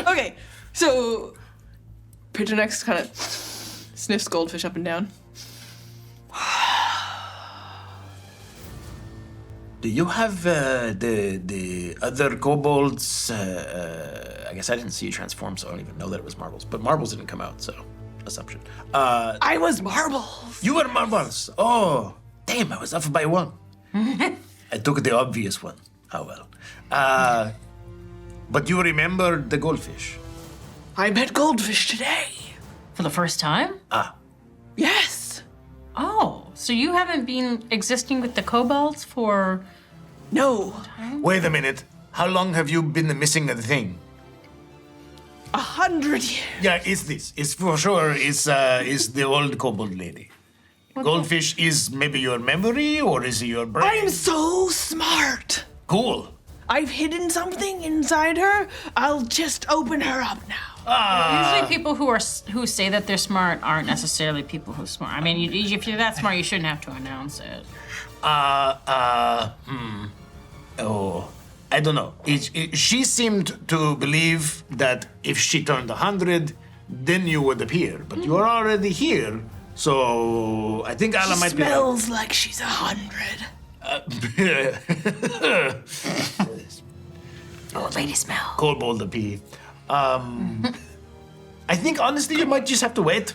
Okay, so Pigeon X kind of sniffs Goldfish up and down. Do you have the other kobolds? I guess I didn't see you transform, so I don't even know that it was Marbles. But Marbles didn't come out, so assumption. I was Marbles. You were Marbles. Oh, damn! I was off by one. I took the obvious one. Oh well. But you remember the goldfish? I met Goldfish today. For the first time? Yes. Oh, so you haven't been existing with the kobolds for... No. Wait a minute. How long have you been missing a thing? 100 years. Yeah, it's this. It's for sure. It's the old kobold lady. Goldfish is maybe your memory, or is it your brain? I'm so smart. Cool. I've hidden something inside her. I'll just open her up now. Usually people who say that they're smart aren't necessarily people who are smart. I mean, if you're that smart, you shouldn't have to announce it. Oh, I don't know. She seemed to believe that if she turned 100, then you would appear. But you are already here, so I think Ala might be. Smells like she's 100. Old lady smell. Kobold appear. I think honestly you might just have to wait.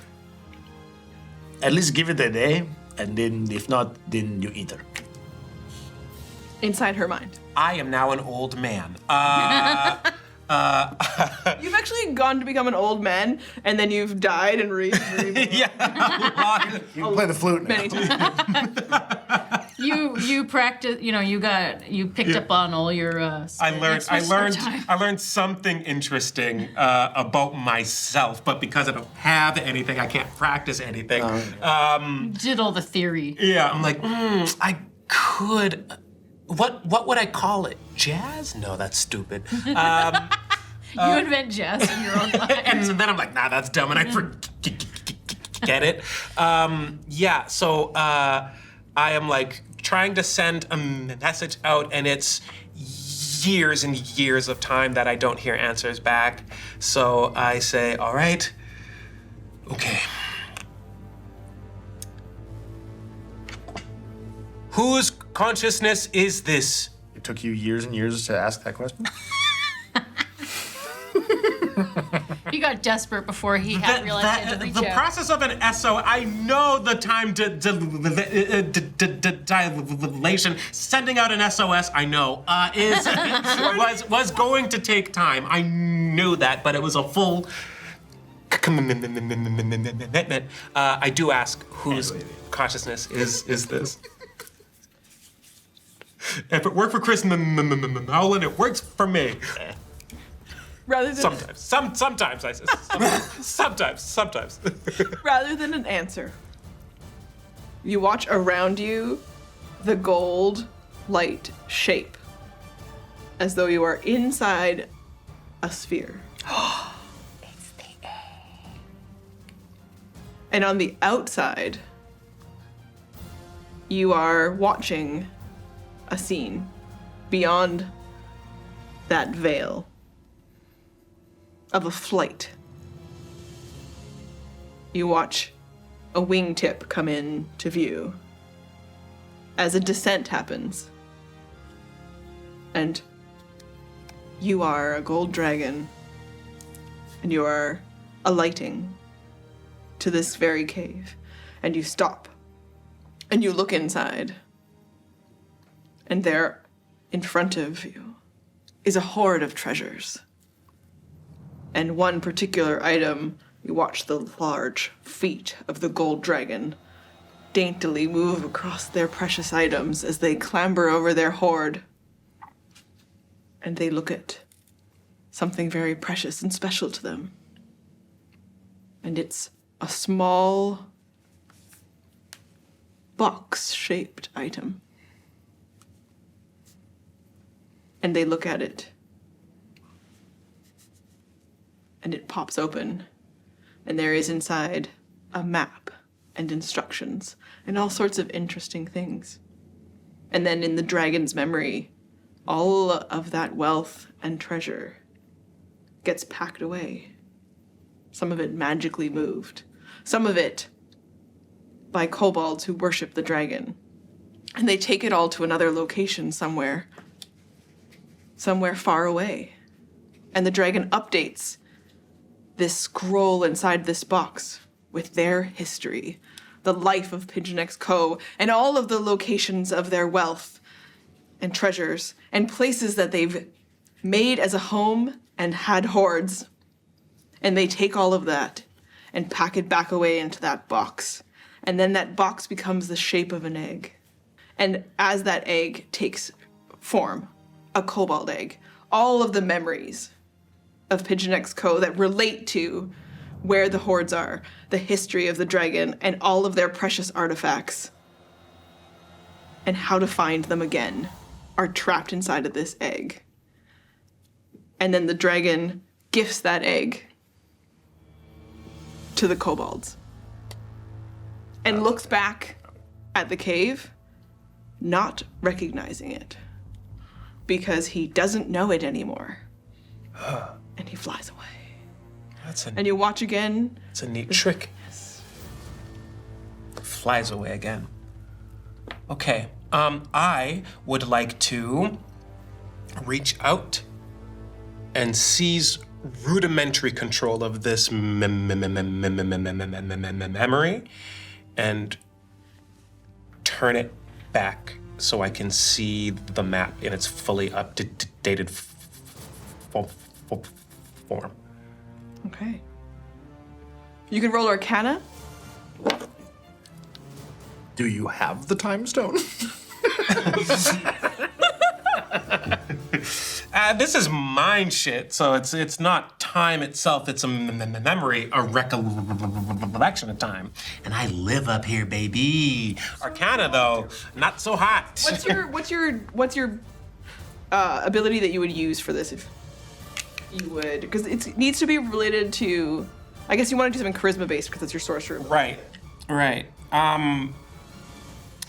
At least give it a day, and then if not, then you eat her. Inside her mind. I am now an old man. You've actually gone to become an old man, and then you've died and Yeah. You can play the flute now. many times. You practice. You picked up on all your. I learned something interesting about myself, but because I don't have anything, I can't practice anything. Did all the theory. Yeah, I'm like, I could. What would I call it? Jazz? No, that's stupid. You invent jazz in your own life. And then I'm like, nah, that's dumb, and I forget it. So I am like trying to send a message out, and it's years and years of time that I don't hear answers back. So I say, all right, okay. Whose consciousness is this? It took you years and years to ask that question? He got desperate before he had realized he had to reach the out. process of an SO, I know the time dilation. Sending out an SOS, I know, was going to take time. I knew that, but it was a full commitment. I do ask, whose consciousness is this? If it worked for Chris Nolan, it works for me. Rather than Sometimes I say sometimes. rather than an answer, you watch around you the gold light shape as though you are inside a sphere. It's the egg. And on the outside, you are watching a scene beyond that veil of a flight. You watch a wingtip come in to view as a descent happens. And you are a gold dragon, and you are alighting to this very cave. And you stop, and you look inside, and there, in front of you, is a hoard of treasures. And one particular item, you watch the large feet of the gold dragon daintily move across their precious items as they clamber over their hoard. And they look at something very precious and special to them. And it's a small box-shaped item. And they look at it. And it pops open. And there is inside a map and instructions and all sorts of interesting things. And then in the dragon's memory, all of that wealth and treasure gets packed away. Some of it magically moved. Some of it by kobolds who worship the dragon. And they take it all to another location somewhere far away. And the dragon updates this scroll inside this box with their history, the life of Pigeon X Co., and all of the locations of their wealth and treasures and places that they've made as a home and had hoards. And they take all of that and pack it back away into that box. And then that box becomes the shape of an egg. And as that egg takes form, a kobold egg, all of the memories of Pigeon X Co. that relate to where the hoards are, the history of the dragon, and all of their precious artifacts, and how to find them again, are trapped inside of this egg. And then the dragon gifts that egg to the kobolds and looks back at the cave, not recognizing it, because he doesn't know it anymore. And he flies away. And you watch again. It's a neat trick. Yes. Flies away again. Okay. I would like to reach out and seize rudimentary control of this memory and turn it back so I can see the map in its fully updated form. Okay. You can roll Arcana. Do you have the time stone? This is mind shit, so it's not time itself. It's a memory, a recollection of time. And I live up here, baby. Arcana, though, not so hot. What's your ability that you would use for this if you would? Because it needs to be related to. I guess you want to do something charisma based because it's your sorcerer. Right.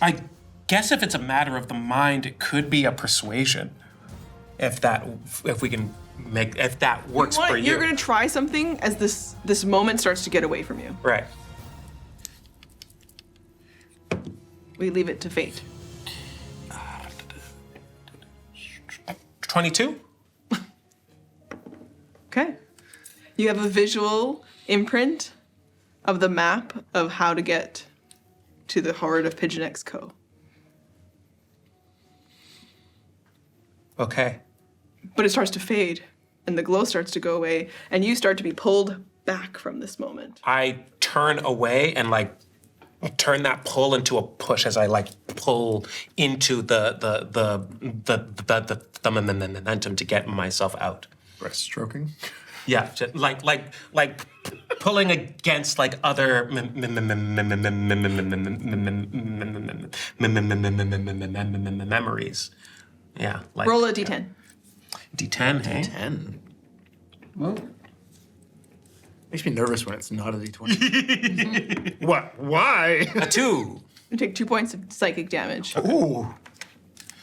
I guess if it's a matter of the mind, it could be a persuasion. If that works for you. You're gonna try something as this moment starts to get away from you. Right. We leave it to fate. 22? Okay. You have a visual imprint of the map of how to get to the Horde of Pigeon X Co. Okay. But it starts to fade, and the glow starts to go away, and you start to be pulled back from this moment. I turn away and like turn that pull into a push as I like pull into the momentum to get myself out. Breaststroking. Yeah, just like pulling against like other memories. Yeah. Like, Roll a d10. D10, hey? 10. Whoa. Makes me nervous when it's not a d20. What? Why? A 2. You take 2 points of psychic damage. Ooh.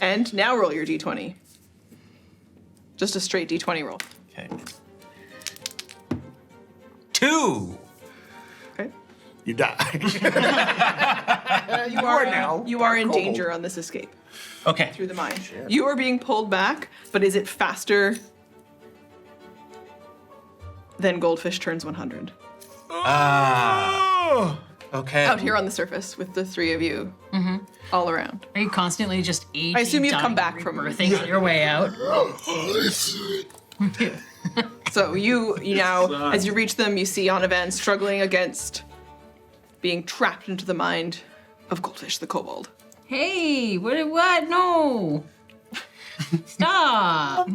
And now roll your d20. Just a straight d20 roll. Okay. 2. Okay. You die. You are in danger on this escape. Okay. Through the mine. You are being pulled back, but is it faster than Goldfish turns 100? Okay. Out here on the surface with the three of you all around. Are you constantly just aging? I assume you've come dying, back from rebirthing your way out. So you now, as you reach them, you see Anavan struggling against being trapped into the mind of Goldfish the kobold. Hey, what? No. Stop.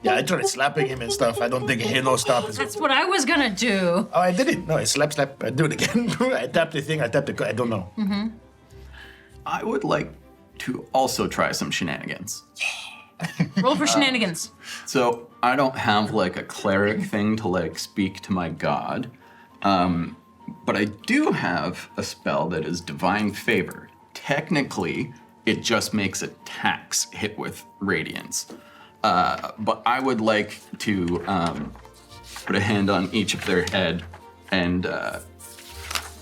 Yeah, I tried slapping him and stuff. I don't think Halo stop is. That's what I was gonna do. Oh, I did it. No, I slap. I do it again. I tapped the thing. I tapped the. I don't know. I would like to also try some shenanigans. Roll for shenanigans. So I don't have like a cleric thing to like speak to my god, but I do have a spell that is divine favor. Technically, it just makes attacks hit with radiance. But I would like to put a hand on each of their head and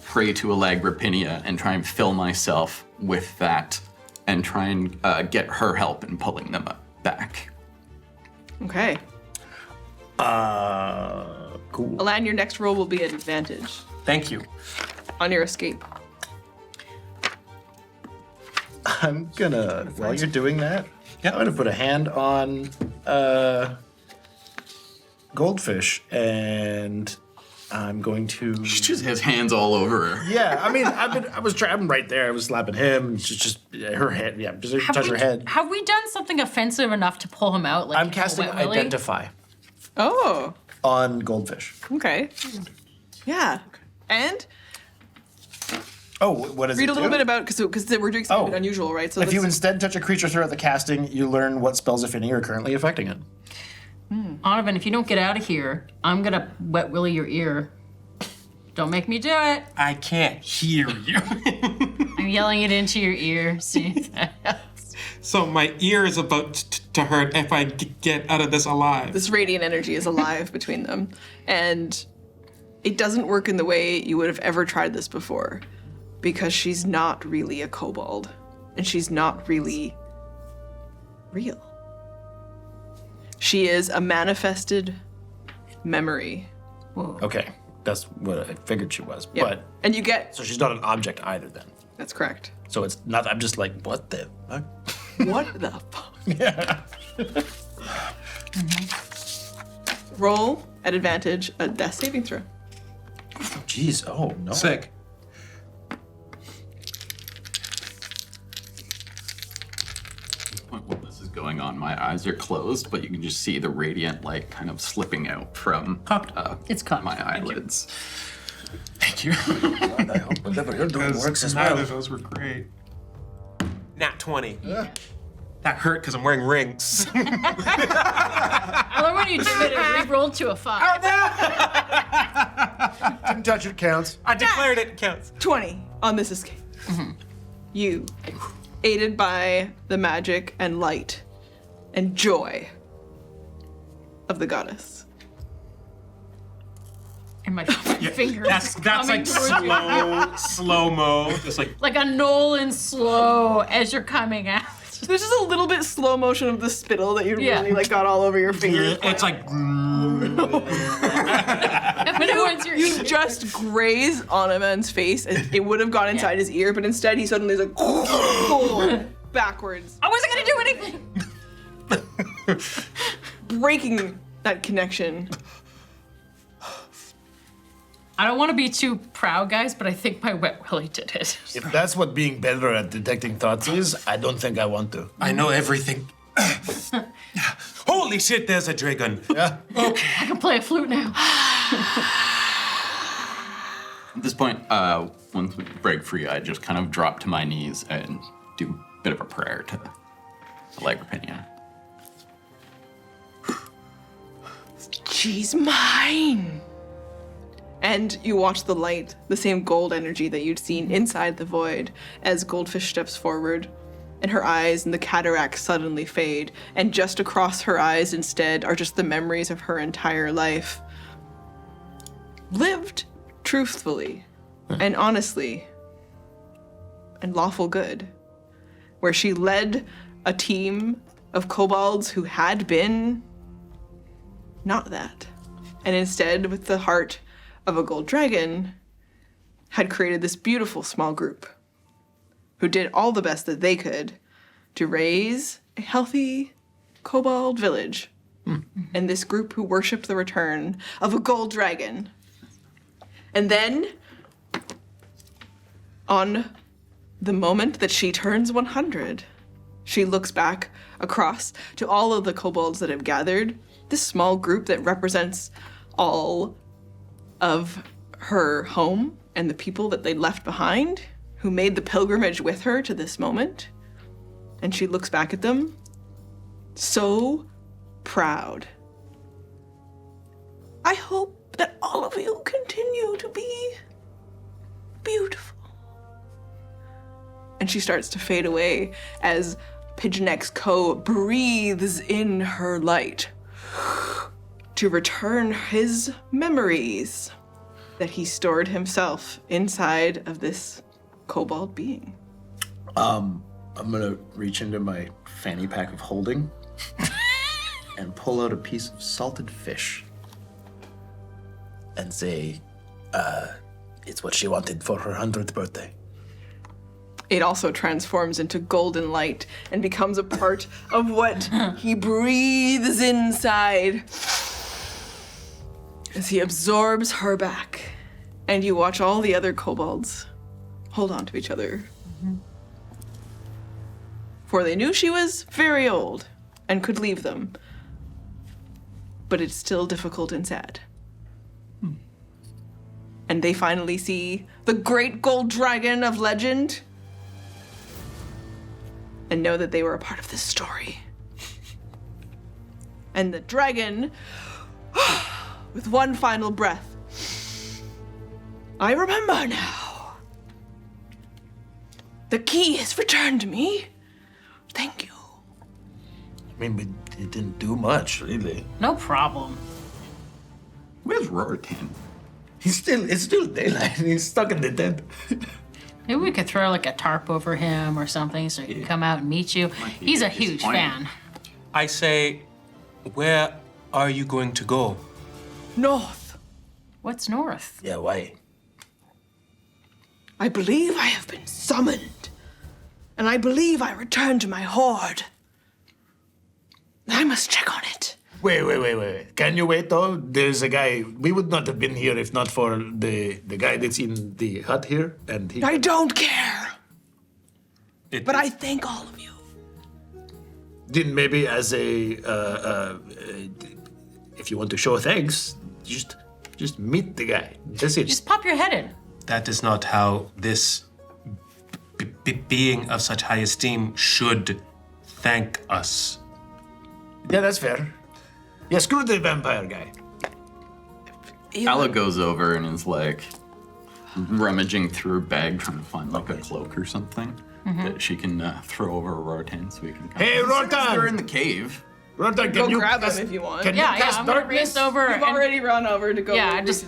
pray to Alagrapinia and try and fill myself with that and try and get her help in pulling them back. Okay. Cool. Alan, your next roll will be at advantage Thank you. on your escape. I'm gonna, while you're doing that, I'm gonna put a hand on Goldfish, and I'm going to. She just has hands all over her. Yeah, I mean, I'm right there. I was slapping him. Just her head. Yeah, just touch her head. Have we done something offensive enough to pull him out? Like I'm casting Wet Willy? Identify Oh, on Goldfish. okay. Yeah. And Oh, what is it? read a little bit about, because we're doing something unusual, right? So If you let's- instead touch a creature throughout the casting, you learn what spells, if any, are currently affecting it. Donovan, if you don't get out of here, I'm gonna Wet Willy your ear. Don't make me do it. I can't hear you. I'm yelling it into your ear. See? So my ear is about to hurt if I get out of this alive. this radiant energy is alive between them, and it doesn't work in the way you would have ever tried this before, because she's not really a kobold, and she's not really real. She is a manifested memory. Okay, that's what I figured she was. Yeah. But And you get, so she's not an object either, then. that's correct. So it's not. I'm just like, what the fuck? What the fuck? Yeah. Roll at advantage a death saving throw. Jeez. Oh no. Sick. While this is going on, my eyes are closed, but you can just see the radiant light kind of slipping out from It's cocked. my eyelids. Thank you. I hope whatever you're doing works as Neither well. of those were great. Nat 20. That hurt because I'm wearing rings. I love when you do it and re-rolled to a 5. Didn't touch it. Counts. I declared it counts. 20 on this escape. You, aided by the magic and light and joy of the goddess. And my fingers That's coming like towards you. slow-mo. Just like Like a Nolan slow as you're coming out. There's just a little bit slow motion of the spittle that you Yeah. really like got all over your fingers. it's like You just graze on a man's face, and it would have gone inside his ear, but instead he suddenly is like backwards. I wasn't gonna do anything. Breaking that connection. I don't want to be too proud, guys, but I think my wet willy did it. If that's what being better at detecting thoughts is, I don't think I want to. I know everything. Holy shit, there's a dragon. Yeah. I can play a flute now. At this point, once we break free, I just kind of drop to my knees and do a bit of a prayer to Allegra. She's mine. And you watch the light, the same gold energy that you'd seen inside the void, as Goldfish steps forward, and her eyes and the cataracts suddenly fade, and just across her eyes instead are just the memories of her entire life. Lived truthfully and honestly and lawful good, where she led a team of kobolds who had been not that, and instead, with the heart of a gold dragon, had created this beautiful small group who did all the best that they could to raise a healthy kobold village. And this group who worshipped the return of a gold dragon. And then, on the moment that she turns 100, she looks back across to all of the kobolds that have gathered, this small group that represents all of her home and the people that they left behind, who made the pilgrimage with her to this moment. And she looks back at them, so proud. I hope that all of you continue to be beautiful. And she starts to fade away as Pigeon X Co breathes in her light to return his memories that he stored himself inside of this kobold being. I'm gonna reach into my fanny pack of holding and pull out a piece of salted fish And say, it's what she wanted for her 100th birthday. It also transforms into golden light and becomes a part of what he breathes inside as he absorbs her back. And you watch all the other kobolds hold on to each other. For they knew she was very old and could leave them. But it's still difficult and sad. And they finally see the great gold dragon of legend and know that they were a part of this story. And the dragon, with one final breath, I remember now. The key is returned to me. Thank you. I mean, it didn't do much, really. No problem. Where's Rortan? It's still daylight, and he's stuck in the tent. Maybe we could throw like a tarp over him or something so he can come out and meet you. He's a huge fan. I say, where are you going to go? North. What's north? Yeah, why? I believe I have been summoned. And I believe I returned to my horde. I must check on it. Wait. Can you wait, though? There's a guy. We would not have been here if not for the guy that's in the hut here, and he... I don't care. But I thank all of you. Then maybe as a... if you want to show thanks, just meet the guy. That's it. Just pop your head in. That is not how this being of such high esteem should thank us. Yeah, that's fair. Yeah, screw the vampire guy. Ala goes over and is like rummaging through her bag, trying to find like a cloak or something that she can throw over Rortan so we can come. Hey, Rortan! They're in the cave. Rortan, Go can you grab cast, him if you want. Can Yeah, you yeah, cast I'm gonna darkness? race over You've and already run over to go. Yeah, just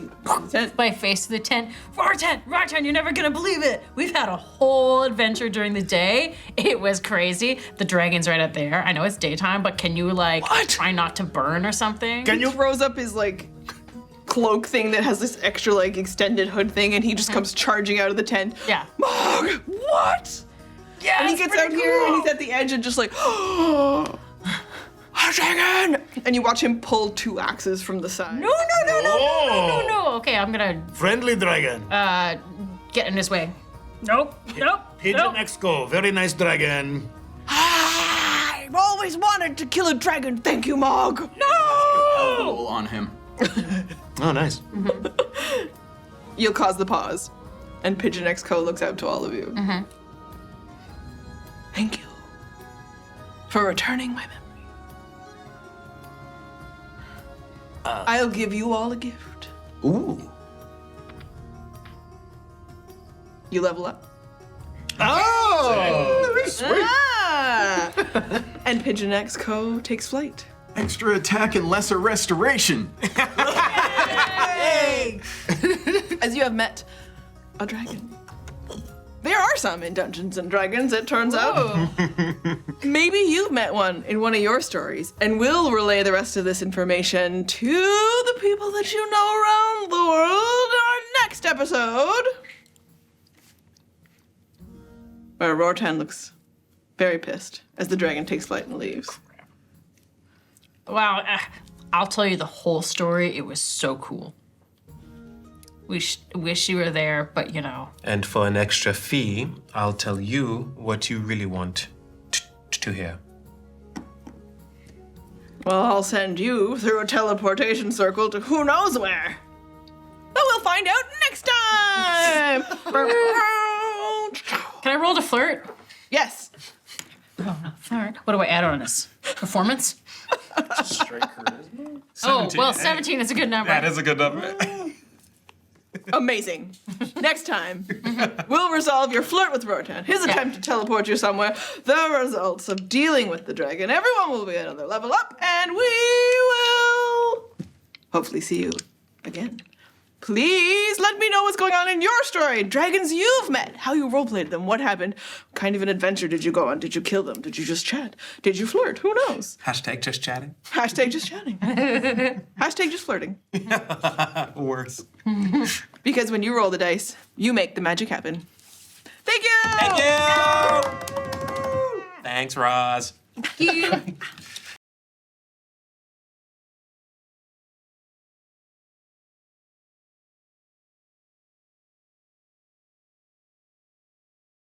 tent. my face to the tent. Rortan, you're never gonna believe it. We've had a whole adventure during the day. It was crazy. The dragon's right up there. I know it's daytime, but can you like try not to burn or something? He throws up his like cloak thing that has this extra like extended hood thing, and he just comes charging out of the tent. Yeah. Mog, what? Yeah. And he gets out here and he's at the edge and just like, oh, a dragon! And you watch him pull 2 axes from the side. No. Okay, I'm gonna Friendly dragon. get in his way. Nope. Pigeon Exco, very nice dragon. I've always wanted to kill a dragon. Thank you, Mog. Elbow on him. Oh, nice. You'll cause the pause. And Pigeon X Co looks out to all of you. Thank you for returning my memory. I'll give you all a gift. Ooh. You level up. Oh! Sweet. Ah! And Pigeon X Co takes flight. Extra attack and lesser restoration. As you have met a dragon. There are some in Dungeons and Dragons, it turns out. Maybe you've met one in one of your stories, and we'll relay the rest of this information to the people that you know around the world in our next episode. Where Rortan looks very pissed as the dragon takes flight and leaves. Wow, I'll tell you the whole story. It was so cool. Wish you were there, but you know. And for an extra fee, I'll tell you what you really want to hear. Well, I'll send you through a teleportation circle to who knows where. But we'll find out next time! Can I roll to flirt? Yes. Oh, no, flirt. What do I add on this? Performance? Straight charisma? Oh, well, 17 is a good number. That is a good number. Amazing. Next time, we'll resolve your flirt with Rortan, his attempt to teleport you somewhere, the results of dealing with the dragon. Everyone will be another level up, and we will hopefully see you again. Please let me know what's going on in your story. Dragons you've met, how you roleplayed them, what happened, what kind of an adventure did you go on? Did you kill them? Did you just chat? Did you flirt? Who knows? Hashtag just chatting. Hashtag just chatting. Hashtag just flirting. Worse. Because when you roll the dice, you make the magic happen. Thank you! Thank you! Thanks, Roz. Thank you.